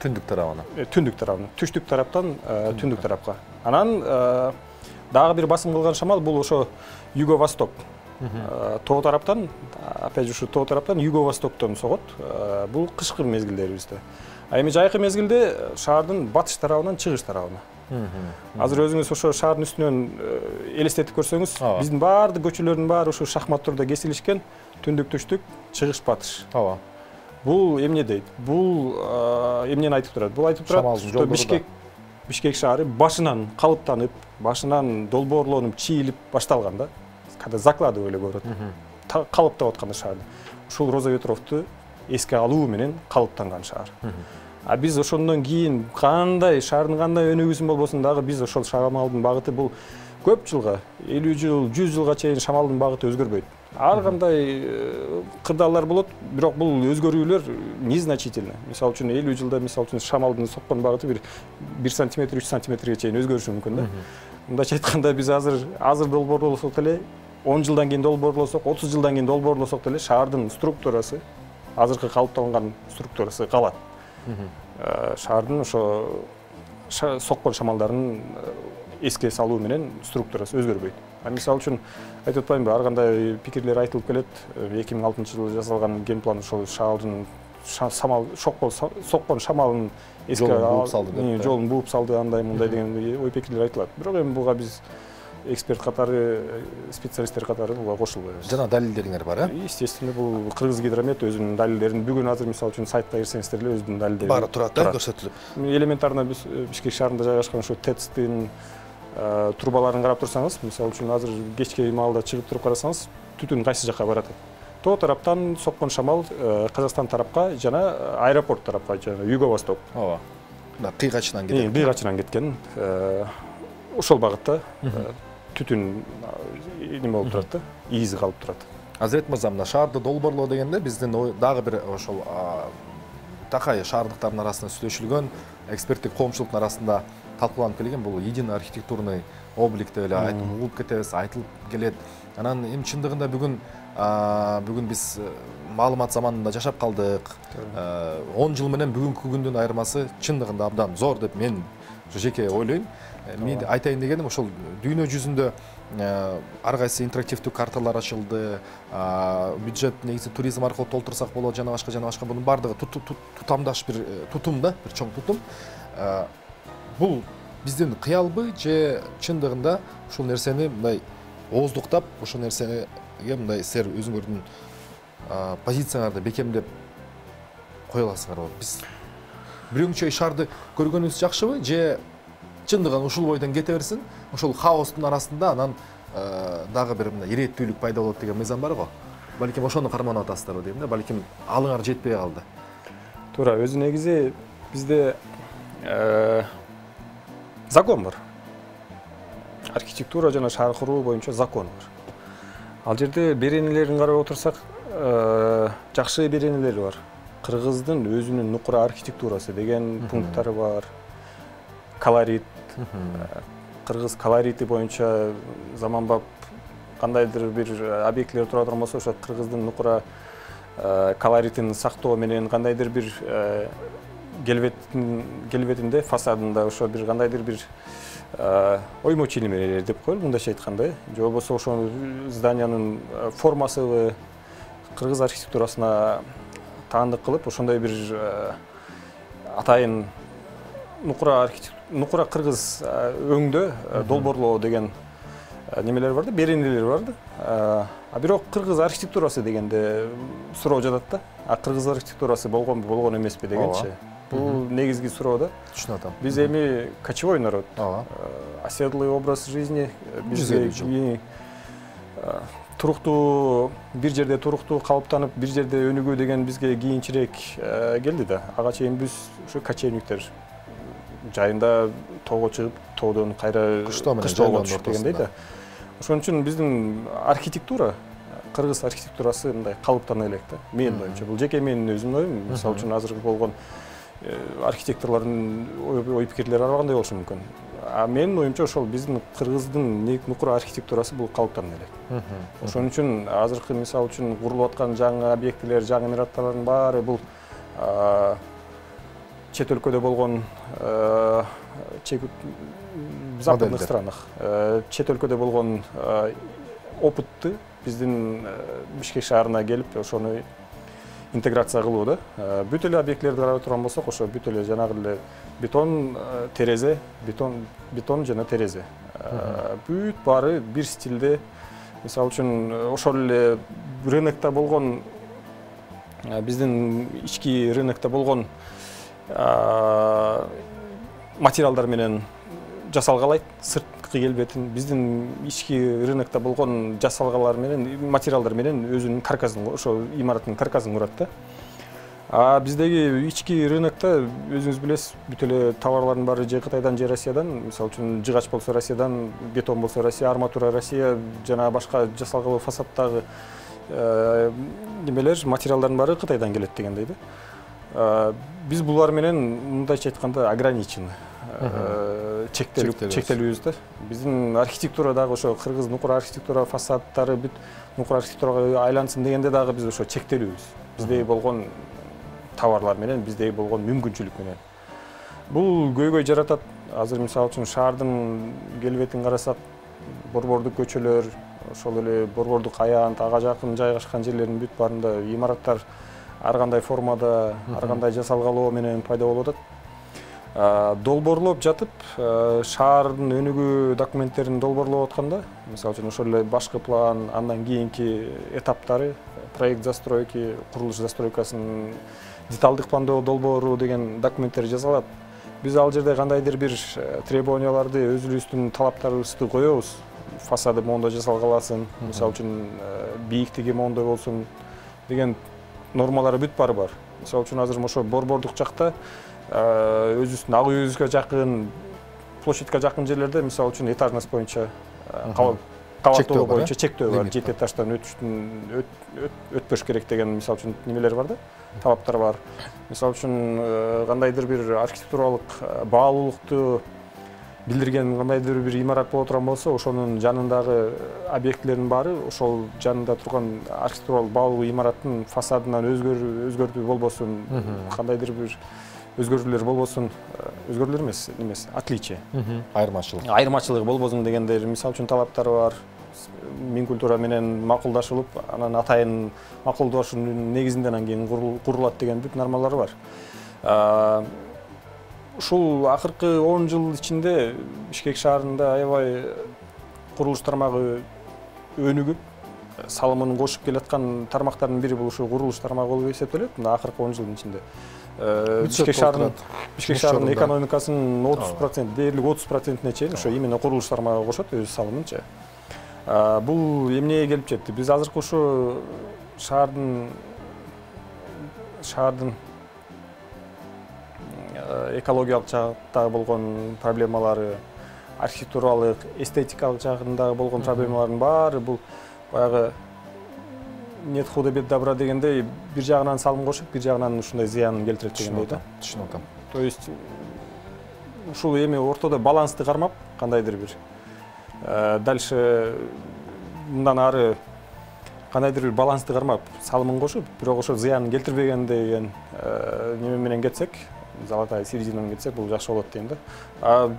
Түндүк тарабына. Түштүк тараптан түндүк тарапка. Анан дагы бир басым кылган шамал бул ошо юго-восток. Тоо тараптан, опять же, ушу тоо тараптан юго-востоктон согот. Бул кышкы мезгилдерибизде. А эми жайкы мезгилде шаардын батыш тарабынан чыгыш тарабына. Азыр өзүңүз ошо шаардын үстүнөн элестетип көрсөңүз, биздин баардык көчөлөрдүн баары ошо шахмат турда кесилишкен, түндүк түштүк, чыгыш батыш. Ооба. Бул эмне дейт? Бул эмнени айтып турат? Бул айтып турат, что Бишкек шаары башынан калыптанып, башынан долбоорлонуп, чийилип башталган да. Когда закладывали город. Калыптап аткан шаарды. Ушул Роза Ветровду эске алуу менен калыптанган шаар. А биз ошондон кийин кандай шаардын кандай өнүгүүсүн болбосун дагы биз ошол шамалдын багыты бул көп жылга, 50 жыл, 100 жылга чейин шамалдын багыты өзгөрбөйт. Ар кандай кырдаалар болот, бирок бул өзгөрүүлөр незначительный. Мисалы үчүн 50 жылда мисалы үчүн шамалдын соккон багыты 1 сантиметр, 3 сантиметрге чейин өзгөрүшү мүмкүн да. Мындайча айтканда биз азыр долбоорлосок деле 10 жылдан кийин долбоорлосок, 30 жылдан кийин долбоорлосок деле шаардын структурасы, азыркы калыптанган структурасы калат. Шаардын ошо соккон шамалдарын эске салуу менен структурасы өзгөрбөйт. Мисалы үчүн айтып атпаймынбы, ар кандай пикирлер айтылып келет. 2006-жылы жасалган генплан ошол шаардын соккон шамалын эске жолун бууп салды, андай мындай деген ой пикирлер айтылат. Бирок эми буга биз эксперт катары, специалисттер катары буга кошулбайбыз. Жана далилдериңер бар, Естественно, бул Кыргыз гидромет өзүнүн далилдерин бүгүн азыр мисалы үчүн сайтка кирсеңиздер эле өзүнүн далилдери баары турат, көрсөтүлүп. Элементарно Бишкек шаарында жайгашкан ошо ТЭЦтин трубаларын карап турсаңыз, мисалы үчүн азыр кечки маалда чыгып туруп карасаңыз, түтүн кайсы жакка барат? Тоо тараптан соккон шамал Казакстан тарапка жана аэропорт тарапка, жана юго-восток. Ооба. Кыйгачынан кеткен. Кыйгачынан кеткен. Ошол багытта түтүн неме болуп турат да, иизи калып турат. Азырет мырза, мына шаарды долбоорлоо дегенде биздин дагы бир ошол такай шаардыктардын арасында сүйлөшүлгөн эксперттик коомчулуктун арасында талкууланып келген бул единый архитектурный облик деп эле угуп кетебиз, айтылып келет. Анан эми чындыгында бүгүн биз маалымат заманында жашап калдык. 10 жыл менен бүгүнкү күндүн айырмасы чындыгында абдан зор деп мен жеке ойлойм. Мен айтайын дегеним ошол дүйнө жүзүндө ар кайсы интерактивдүү карталар ачылды, бюджет негизи туризм аркылуу толтурсак болот, жана башка бунун бардыгы тутамдаш бир тутум да, бир чоң тутум. Бул биздин кыялбы же чындыгында ушул нерсени мындай ооздуктап, ошол нерсеге мындай силер өзүңөрдүн позицияларды бекемдеп кое аласыңарбы? Биз бирөөчө шаарды көргөнүбүз жакшыбы же чындыгын ушул бойдон кете берсин, ошол хаостун арасында анан дагы бир мындай ирээттүүлүк пайда болот деген мыйзам бар го. Балким ошону карманып атасыздарбы дейм да, балким алыңар жетпей калды. Туура, өзү негизи бизде закон бар. Архитектура жана шаар куруу боюнча закон бар. Ал жерде беренелерин карап отурсак, жакшы беренелер бар. Кыргыздын өзүнүн нукура архитектурасы деген пункттары бар. Колорит, кыргыз колорити боюнча заманбап кандайдыр бир объектилер тура турган болсо, ошо кыргыздын нукура колоритин сактоо менен кандайдыр бир келбетинде, фасадында ошо бир кандайдыр бир оймо чийилмелер деп коелу, мындайча айтканда, же болбосо ошол зданиянын формасы кыргыз архитектурасына таандык кылып, ошондой бир атайын нукура кыргыз өңдө долбоорлоо деген немелер бар да, беренелер бар да. А бирок кыргыз архитектурасы дегенде суроо жатат да. А кыргыз архитектурасы болгонбу, болгон эмеспи дегенчи. Бул негизги суроо да. Түшүнүп атам. Биз эми кочевой народ. Оседлый образ жизни, бизге туруктуу, бир жерде туруктуу калыптанып, бир жерде өнүгүү деген бизге кийинчерээк келди да. Ага чейин биз ушу кочевниктер жайында тоого чыгып, тоодон кайра кыштоого түшүп дегендей да. Ошон үчүн биздин архитектура, кыргыз архитектурасы мындай калыптана элек да. Менин оюмча, бул жеке менин өзүмдүн оюм. Мисалы үчүн азыркы болгон архитекторлордун ой пикирлери ар кандай болушу мүмкүн. А менин оюмча ошол биздин кыргыздын нукура архитектурасы бул калыптана элек. Ошон үчүн азыркы мисалы үчүн курулуп аткан жаңы объектилер, жаңы имараттардын баары бул чет өлкөдө болгон в западных странах, чет өлкөдө болгон опытты биздин Бишкек шаарына келип, ошону интеграция кылуу да. Бүт эле объектилерди карап турган болсок, ошо бүт эле жанагы эле бетон, терезе, бетон жана терезе. Бүт баары бир стилде. Мисалы үчүн ошол эле рынокто болгон, биздин ички рынокто болгон материалдар менен жасалгалайт сырткы келбетин, биздин ички рынокто болгон жасалгалар менен, материалдар менен өзүнүн каркасын, ошо имараттын каркасын курат да. А биздеги ички рынокто өзүңүз билесиз, бүт эле товарлардын баары же Кытайдан же Россиядан, мисалы үчүн жыгач болсо Россиядан, бетон болсо Россия, арматура Россия, жана башка жасалгалы фасадтагы немелер, материалдардын баары Кытайдан келет дегендей да. Биз булар менен мындайча айтканда ограничены, чектелүүбүз да. Биздин архитектура дагы ошо кыргыз нукура архитектура фасадтары бүт нукура архитектурага айлансын дегенде дагы биз ошо чектелүүбүз. Биздеги болгон товарлар менен, биздеги болгон мүмкүнчүлүк менен. Бул көйгөй жаратат. Азыр мисалы үчүн шаардын келбетин карасак, борбордук көчөлөр, ошол эле борбордук аянт, ага жакын жайгашкан жерлердин бүт баарында имараттар ар кандай формада, ар кандай жасалгалоо менен пайда болуп атат. Долбоорлоп жатып, шаардын өнүгүү документтерин долбоорлоп атканда, мисалы үчүн ошол эле башкы план, андан кийинки этаптары, проект застройки, курулуш застройкасынын деталдык пландоо долбоору деген документтер жасалат. Биз ал жерде кандайдыр бир требованияларды, өзүбүздүн талаптарыбызды коебуз. Фасады мондой жасалгаласын, мисалы үчүн бийиктиги мондой болсун деген нормалары бүт баары бар. Мисалы үчүн азыр ошо борбордук жакта өзүбүздүн ак үйүбүзгө жакын, площадька жакын жерлерде мисалы үчүн этажность боюнча кабаттоо боюнча чектөө бар. 7 этаждан өтпөш керек деген мисалы үчүн немелер бар да, талаптар бар. Мисалы үчүн кандайдыр бир архитектуралык баалуулукту билдирген кандайдыр бир имарат боло турган болсо, ошонун жанындагы объектилердин баары ошол жанында турган архитектуралык баалуу имараттын фасадынан өзгөртүү болбосун, кандайдыр бир өзгөрүүлөр болбосун, өзгөрүүлөр эмес, отличие. Айырмачылык болбосун дегендер, мисалы үчүн талаптары бар. Минкультура менен макулдашылып, анан атайын макулдашуунун негизинде анан кийин курулат деген бүт нормалары бар. Ушул акыркы 10 жыл ичинде Бишкек шаарында аябай курулуш тармагы өнүгүп, салымын кошуп келаткан тармактардын бири бул ушу курулуш тармагы болуп эсептелет. Мына акыркы 10 жылдын ичинде. Бишкек шаарынын экономикасынын 30%, дээрлик 30%-не чейин ошо именно курулуш тармагы кошот өз салымынча. Бул эмнеге келип жетти? Биз азыркы ушу шаардын экологиялык жактагы болгон проблемалары, архитектуралык, эстетикалык жагындагы болгон проблемалардын баары бул баягы нет худа без добра дегендей, бир жагынан салым кошуп, бир жагынан ушундай зыянын келтирет дегендей да. Түшүнүп атам. То есть ушул эми ортодо балансты кармап, кандайдыр бир дальше мындан ары кандайдыр бир балансты кармап, салымын кошуп, бирок ошо зыянын келтирбеген деген неме менен кетсек, золотая серединаны кетсек, бул жакшы болот дейм да.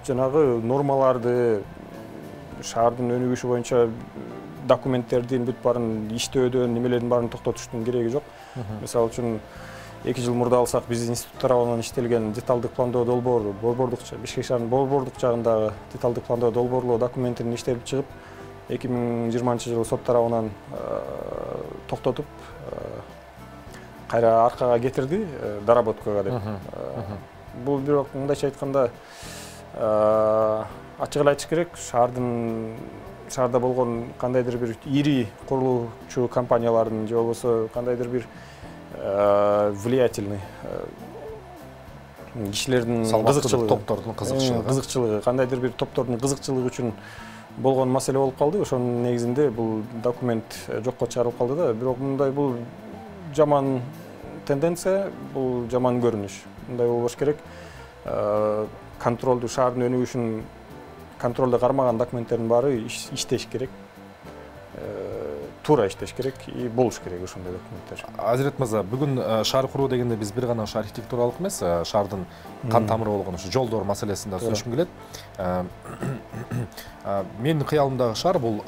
Жанагы нормаларды, шаардын өнүгүшү боюнча документтердин бүт баарын иштөөдөн, немелердин баарын токтотуштун кереги жок. Мисалы үчүн 2 жыл мурда алсак, биз институт тарабынан иштелген деталдык пландоо долбоору, Бишкек шаарынын борбордук жагындагы деталдык пландоо долбоорлоо документин иштелип чыгып, 2020-жылы сот тарабынан токтотуп, кайра аркага кетирди, доработкага деп. Бул бирок мындайча айтканда, ачык эле айтыш керек, шаарда болгон кандайдыр бир ири курулуучу компаниялардын же болбосо кандайдыр бир влиятельный кишилердин кызыкчылыгы, кандайдыр бир топтордун кызыкчылыгы үчүн болгон маселе болуп калды. Ошонун негизинде бул документ жокко чыгарылып калды да. Бирок мындай бул жаман тенденция, бул жаман көрүнүш. Мындай болбош керек. Контролду, шаардын өнүгүшүн контролду кармаган документтердин баары иштеш керек. Туура иштеш керек и болуш керек ошондой документтер. Азирет мырза, бүгүн шаар куруу дегенде биз бир гана архитектуралык эмес, шаардын кан тамыры болгон ушу жолдор маселесинде сүйлөшкүм келет. Менин кыялымдагы шаар бул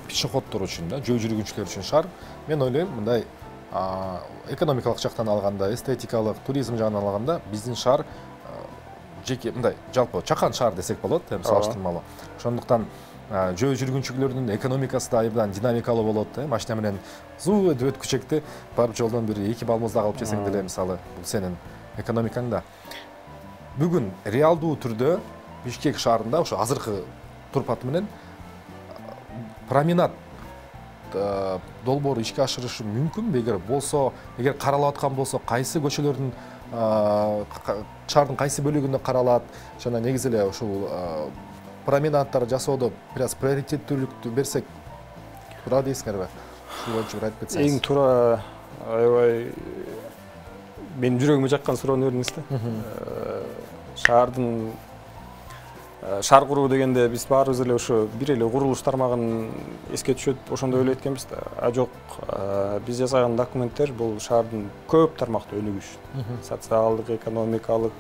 пешеходдор үчүн, жөө жүргүнчүлөр үчүн шаар. Мен ойлойм, мындай экономикалык жактан алганда, эстетикалык, туризм жагынан алганда биздин шаар жеке мындай жалпы чакан шаар десек болот, салыштырмалуу. Ошондуктан жөө жүргүнчүлөрдүн экономикасы да абдан динамикалуу болот, машина менен зуу өтүп көчөктү барып жолдон бир 2 балмуздак алып жесең деле, мисалы, бул сенин экономикаңда. Бүгүн реалдуу түрдө Бишкек шаарында ошо азыркы турпаты менен променад долбоору ишке ашырышы мүмкүн, эгер болсо, эгер каралып аткан болсо, кайсы көчөлөрдүн шаардын кайсы бөлүгүндө каралат, жана негизи эле ушул променадтар жасоодо бираз приоритеттүүлүктү берсек туура дейсиңерби? Ушул боюнча бир айтып кетсеңиз. Эң туура, аябай менин жүрөгүмө жаккан суроону бердиңиз да. Шаар куруу дегенде биз баарыбыз эле ошо бир эле курулуш тармагын эске түшөт, ошондой ойлойт экенбиз да. Жок, биз жасаган документтер бул шаардын көп тармактуу өнүгүш, социалдык, экономикалык,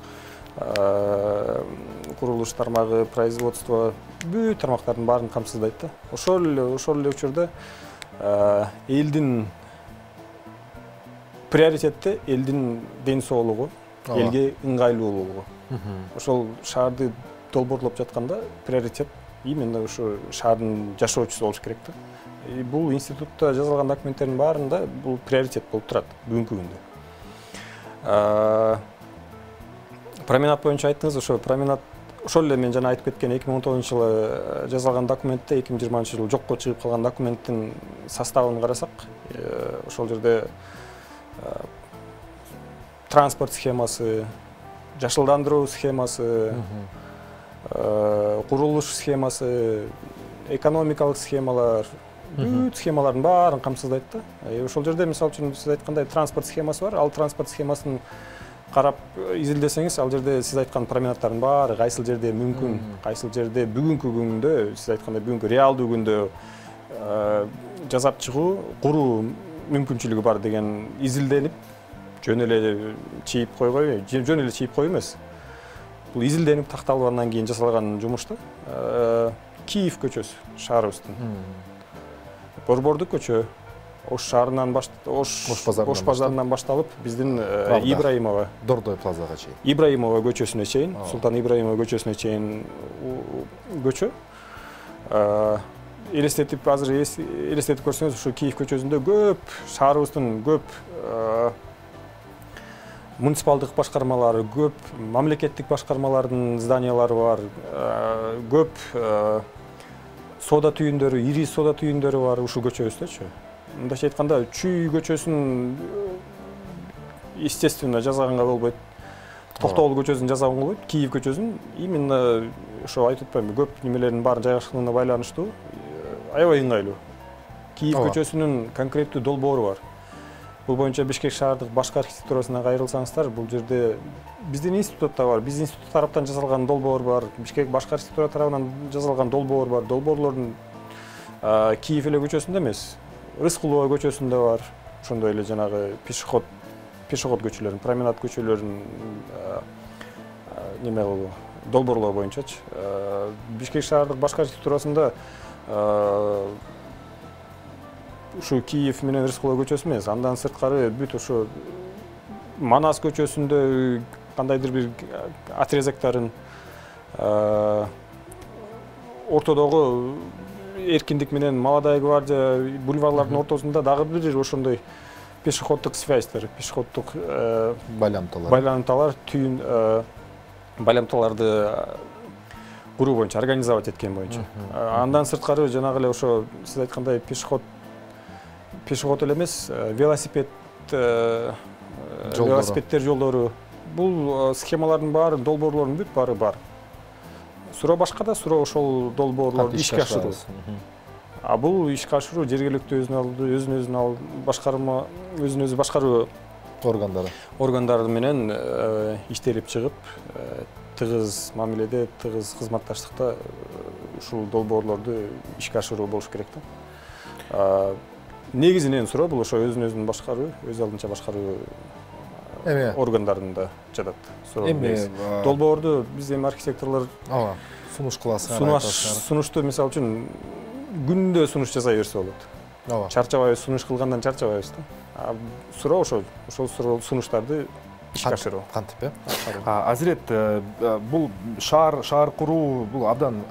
курулуш тармагы, производство, бүт тармактардын баарын камсыздайт да. Ошол эле учурда элдин приоритети элдин ден соолугу, элге ыңгайлуулугу. Ошол шаарды долбоорлоп жатканда приоритет именно ушу шаардын жашоочусу болуш керек да. Бул институтта жазылган документтердин баарында бул приоритет болуп турат бүгүнкү күндө. Променад боюнча айттыңыз, ошо променад ошол эле мен жана айтып кеткен 2019-жылы жазылган документте 2020-жылы жокко чыгып калган документтин составын карасак, ошол жерде транспорт схемасы, жашылдандыруу схемасы, курулуш схемасы, экономикалык схемалар, бүт схемалардын баарын камсыздайт да. Ошол жерде мисалы үчүн сиз айткандай транспорт схемасы бар. Ал транспорт схемасынын карап изилдесеңиз, ал жерде сиз айткан променадтардын баары кайсыл жерде мүмкүн, кайсыл жерде бүгүнкү күндө, сиз айткандай бүгүнкү реалдуу күндө жасап чыгуу, куруу мүмкүнчүлүгү бар деген изилденип, жөн эле чийип койбой, жөн эле чийип коюу эмес. Бул изилденип такталгандан кийин жасалган жумуш да. Киев көчөсү, шаарыбыздын. Борбордук көчө, Ош шаарынан Ош базарынан башталып, биздин Ибраимова, Дордой плазага чейин. Ибраимова көчөсүнө чейин, Султан Ибраимова көчөсүнө чейин көчө. Элестетип, азыр элестетип көрсөңүз, ушу Киев көчөсүндө көп шаарыбыздын көп муниципалдык башкармалары, көп мамлекеттик башкармалардын зданиялары бар, көп сода түйүндөрү, ири сода түйүндөрү бар ушул көчөбүздөчү. Мындайча айтканда, Чүй көчөсүн естественно жазаганга болбойт. Токтогул көчөсүн жазаганга болбойт. Киев көчөсүн именно ошо айтып атпаймынбы, көп немелердин баарын жайгашкандыгына байланыштуу, аябай ыңгайлуу. Киев көчөсүнүн конкреттүү долбоору бар. Бул боюнча Бишкек шаардык башкы архитектурасына кайрылсаңыздар, бул жерде биздин институтта бар, биздин институт тараптан жасалган долбоор бар, Бишкек башкы архитектура тарабынан жасалган долбоор бар. Долбоорлордун Киев эле көчөсүндө эмес, Рыскулова көчөсүндө бар, ошондой эле жанагы пешеход көчөлөрүн, променад көчөлөрүн неме кылуу, долбоорлоо боюнчачы. Бишкек шаардык башкы архитектурасында ушу Киев менен Рыскулова көчөсү эмес, андан сырткары бүт ушу Манас көчөсүндө кандайдыр бир отрезактарын, ортодогу Эркиндик менен Молодая гвардия бульварлардын ортосунда дагы бир ошондой пешеходдук связьтер, пешеходдук байланымталар, түйүн байланымталарды куруу боюнча, организовать эткен боюнча. Андан сырткары жанагы эле ошо сиз айткандай пешеход эле эмес, велосипедтер жолдору. Бул схемалардын баары, долбоорлордун бүт баары бар. Суроо башкада, суроо ошол долбоорлорду ишке ашыруу. А бул ишке ашыруу жергиликтүү өзүн өзү башкаруу органдары менен иштелип чыгып, тыгыз мамиледе, тыгыз кызматташтыкта ушул долбоорлорду ишке ашыруу болуш керек да. Негизинен суроо бул ошо өзүн башкаруу, өз алдынча башкаруу органдарында жатат. Долбоорду биз эми архитекторлор сунуш кыласыз. Сунушту мисалы үчүн күндө сунуш жасай берсе болот. Чарчабайбыз, сунуш кылгандан чарчабайбыз да. Суроо ошол сунуштарды ишке ашыруу. Кантип э? Азирет, бул шаар куруу бул абдан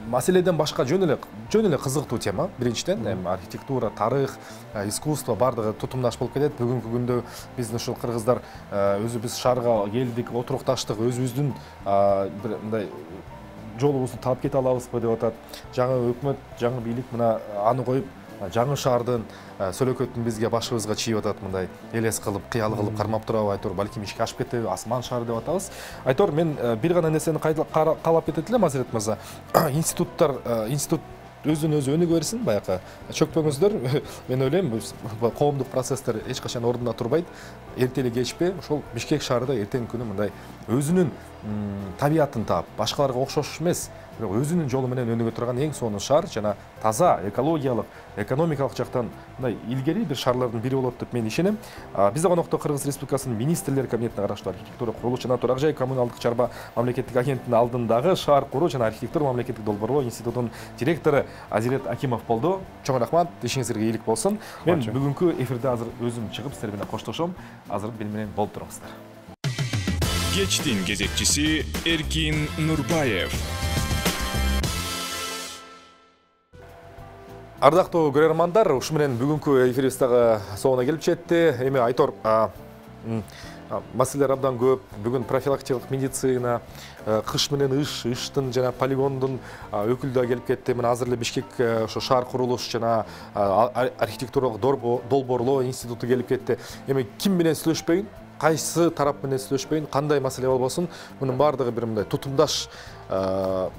маселеден башка жөн эле кызыктуу тема. Биринчиден, архитектура, тарых, искусство бардыгы тутумдаш болуп кетет. Бүгүнкү күндө биздин ушул кыргыздар өзүбүз шаарга келдик, отурукташтык, өзүбүздүн бир мындай жолубузду таап кете алабызбы деп атат. Жаңы өкмөт, жаңы бийлик мына аны коюп, жаңы шаардын сөлөкөтүн бизге башыбызга чийип атат, мындай элес кылып, кыял кылып кармап турабы, айтор балким ишке ашып кетеби, асман шаары деп атабыз. Айтор, мен бир гана нерсени каалап кетет элем, Азирет мырза. Институт өзүн-өзү өнүгө берсин, баягы чөкпөңүздөр. Мен ойлойм, коомдук процесстер эч качан ордунда турбайт. Эрте эле кечпи ошол Бишкек шаарында эртеңки күнү мындай өзүнүн табиятын таап, башкаларга окшош эмес, бирок өзүнүн жолу менен өнүгө турган эң сонун шаар жана таза экологиялык, экономикалык жактан мындай илгери бир шаарлардын бири болот деп мен ишенем. Бизде конокто Кыргыз Республикасынын министрлер кабинетине караштуу архитектура, курулуш жана турак жай коммуналдык чарба мамлекеттик агенттигинин алдындагы шаар куруу жана архитектура мамлекеттик долбоорлоо институтунун директору Азирет Акимов болду. Чоң рахмат, ишиңизге ийгилик болсун. Мен бүгүнкү эфирде азыр өзүм чыгып сиздер менен коштошом. Азыр биз менен болуп туруңуздар. Кечтин кезекчиси Эркин Нурбаев. Ардактуу көрөрмандар, ушу менен бүгүнкү эфирибиз дагы соңуна келип жетти. Эми Айтор, маселелер абдан көп. Бүгүн профилактикалык медицина, кыш менен ыштын жана полигондун өкүлдөрү келип кетти. Мына азыр эле Бишкек ошо шаар курулуш жана архитектуралык долбоорлоо институту келип кетти. Эми ким менен сүйлөшпөйүн, кайсы тарап менен сүйлөшпөйүн, кандай маселе болбосун, мунун баардыгы бир мындай тутумдаш,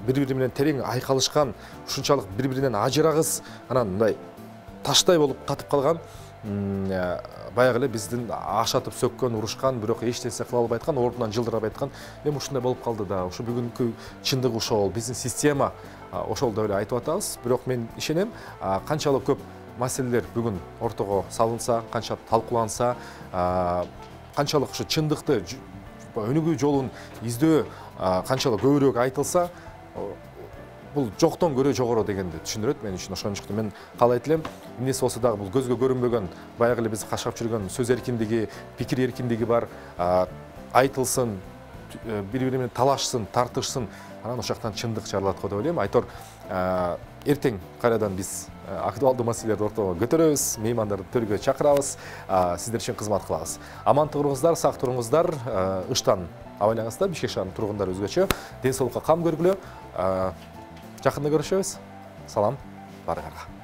бири-бири менен терең айкалышкан, ушунчалык бири-биринен ажырагыс, анан мындай таштай болуп катып калган баягы эле биздин ашатып сөккөн, урушкан, бирок эч нерсе кыла албай аткан, ордунан жылдырап айткан, эми ушундай болуп калды да. Ушу бүгүнкү чындык ошол, биздин система ошол деп эле айтып атабыз. Бирок мен ишенем, канчалык көп маселелер бүгүн ортого салынса, канча талкууланса, канчалык ушу чындыкты өнүгүү жолун издөө канчалык көбүрөөк айтылса, бул жоктон көрө жогору дегенди түшүндүрөт мен үчүн. Ошон үчүн мен каалайт элем, эмнеси болсо дагы бул көзгө көрүнбөгөн, баягы эле биз кашкап жүргөн сөз эркиндиги, пикир эркиндиги бар, айтылсын, бири-бири менен талашсын, тартышсын, анан ошол жактан чындык чыгарылат го деп ойлойм. Айтор, эртең кайрадан биз актуалдуу маселелерди ортого көтөрөбүз, меймандарды төргө чакырабыз, сиздер үчүн кызмат кылабыз. Аман туруңуздар, сак туруңуздар, ыштан абайлаңыздар, Бишкек шаарынын тургундары өзгөчө, ден соолукка кам көргүлө. Жакында көрүшөбүз. Салам, барыңарга.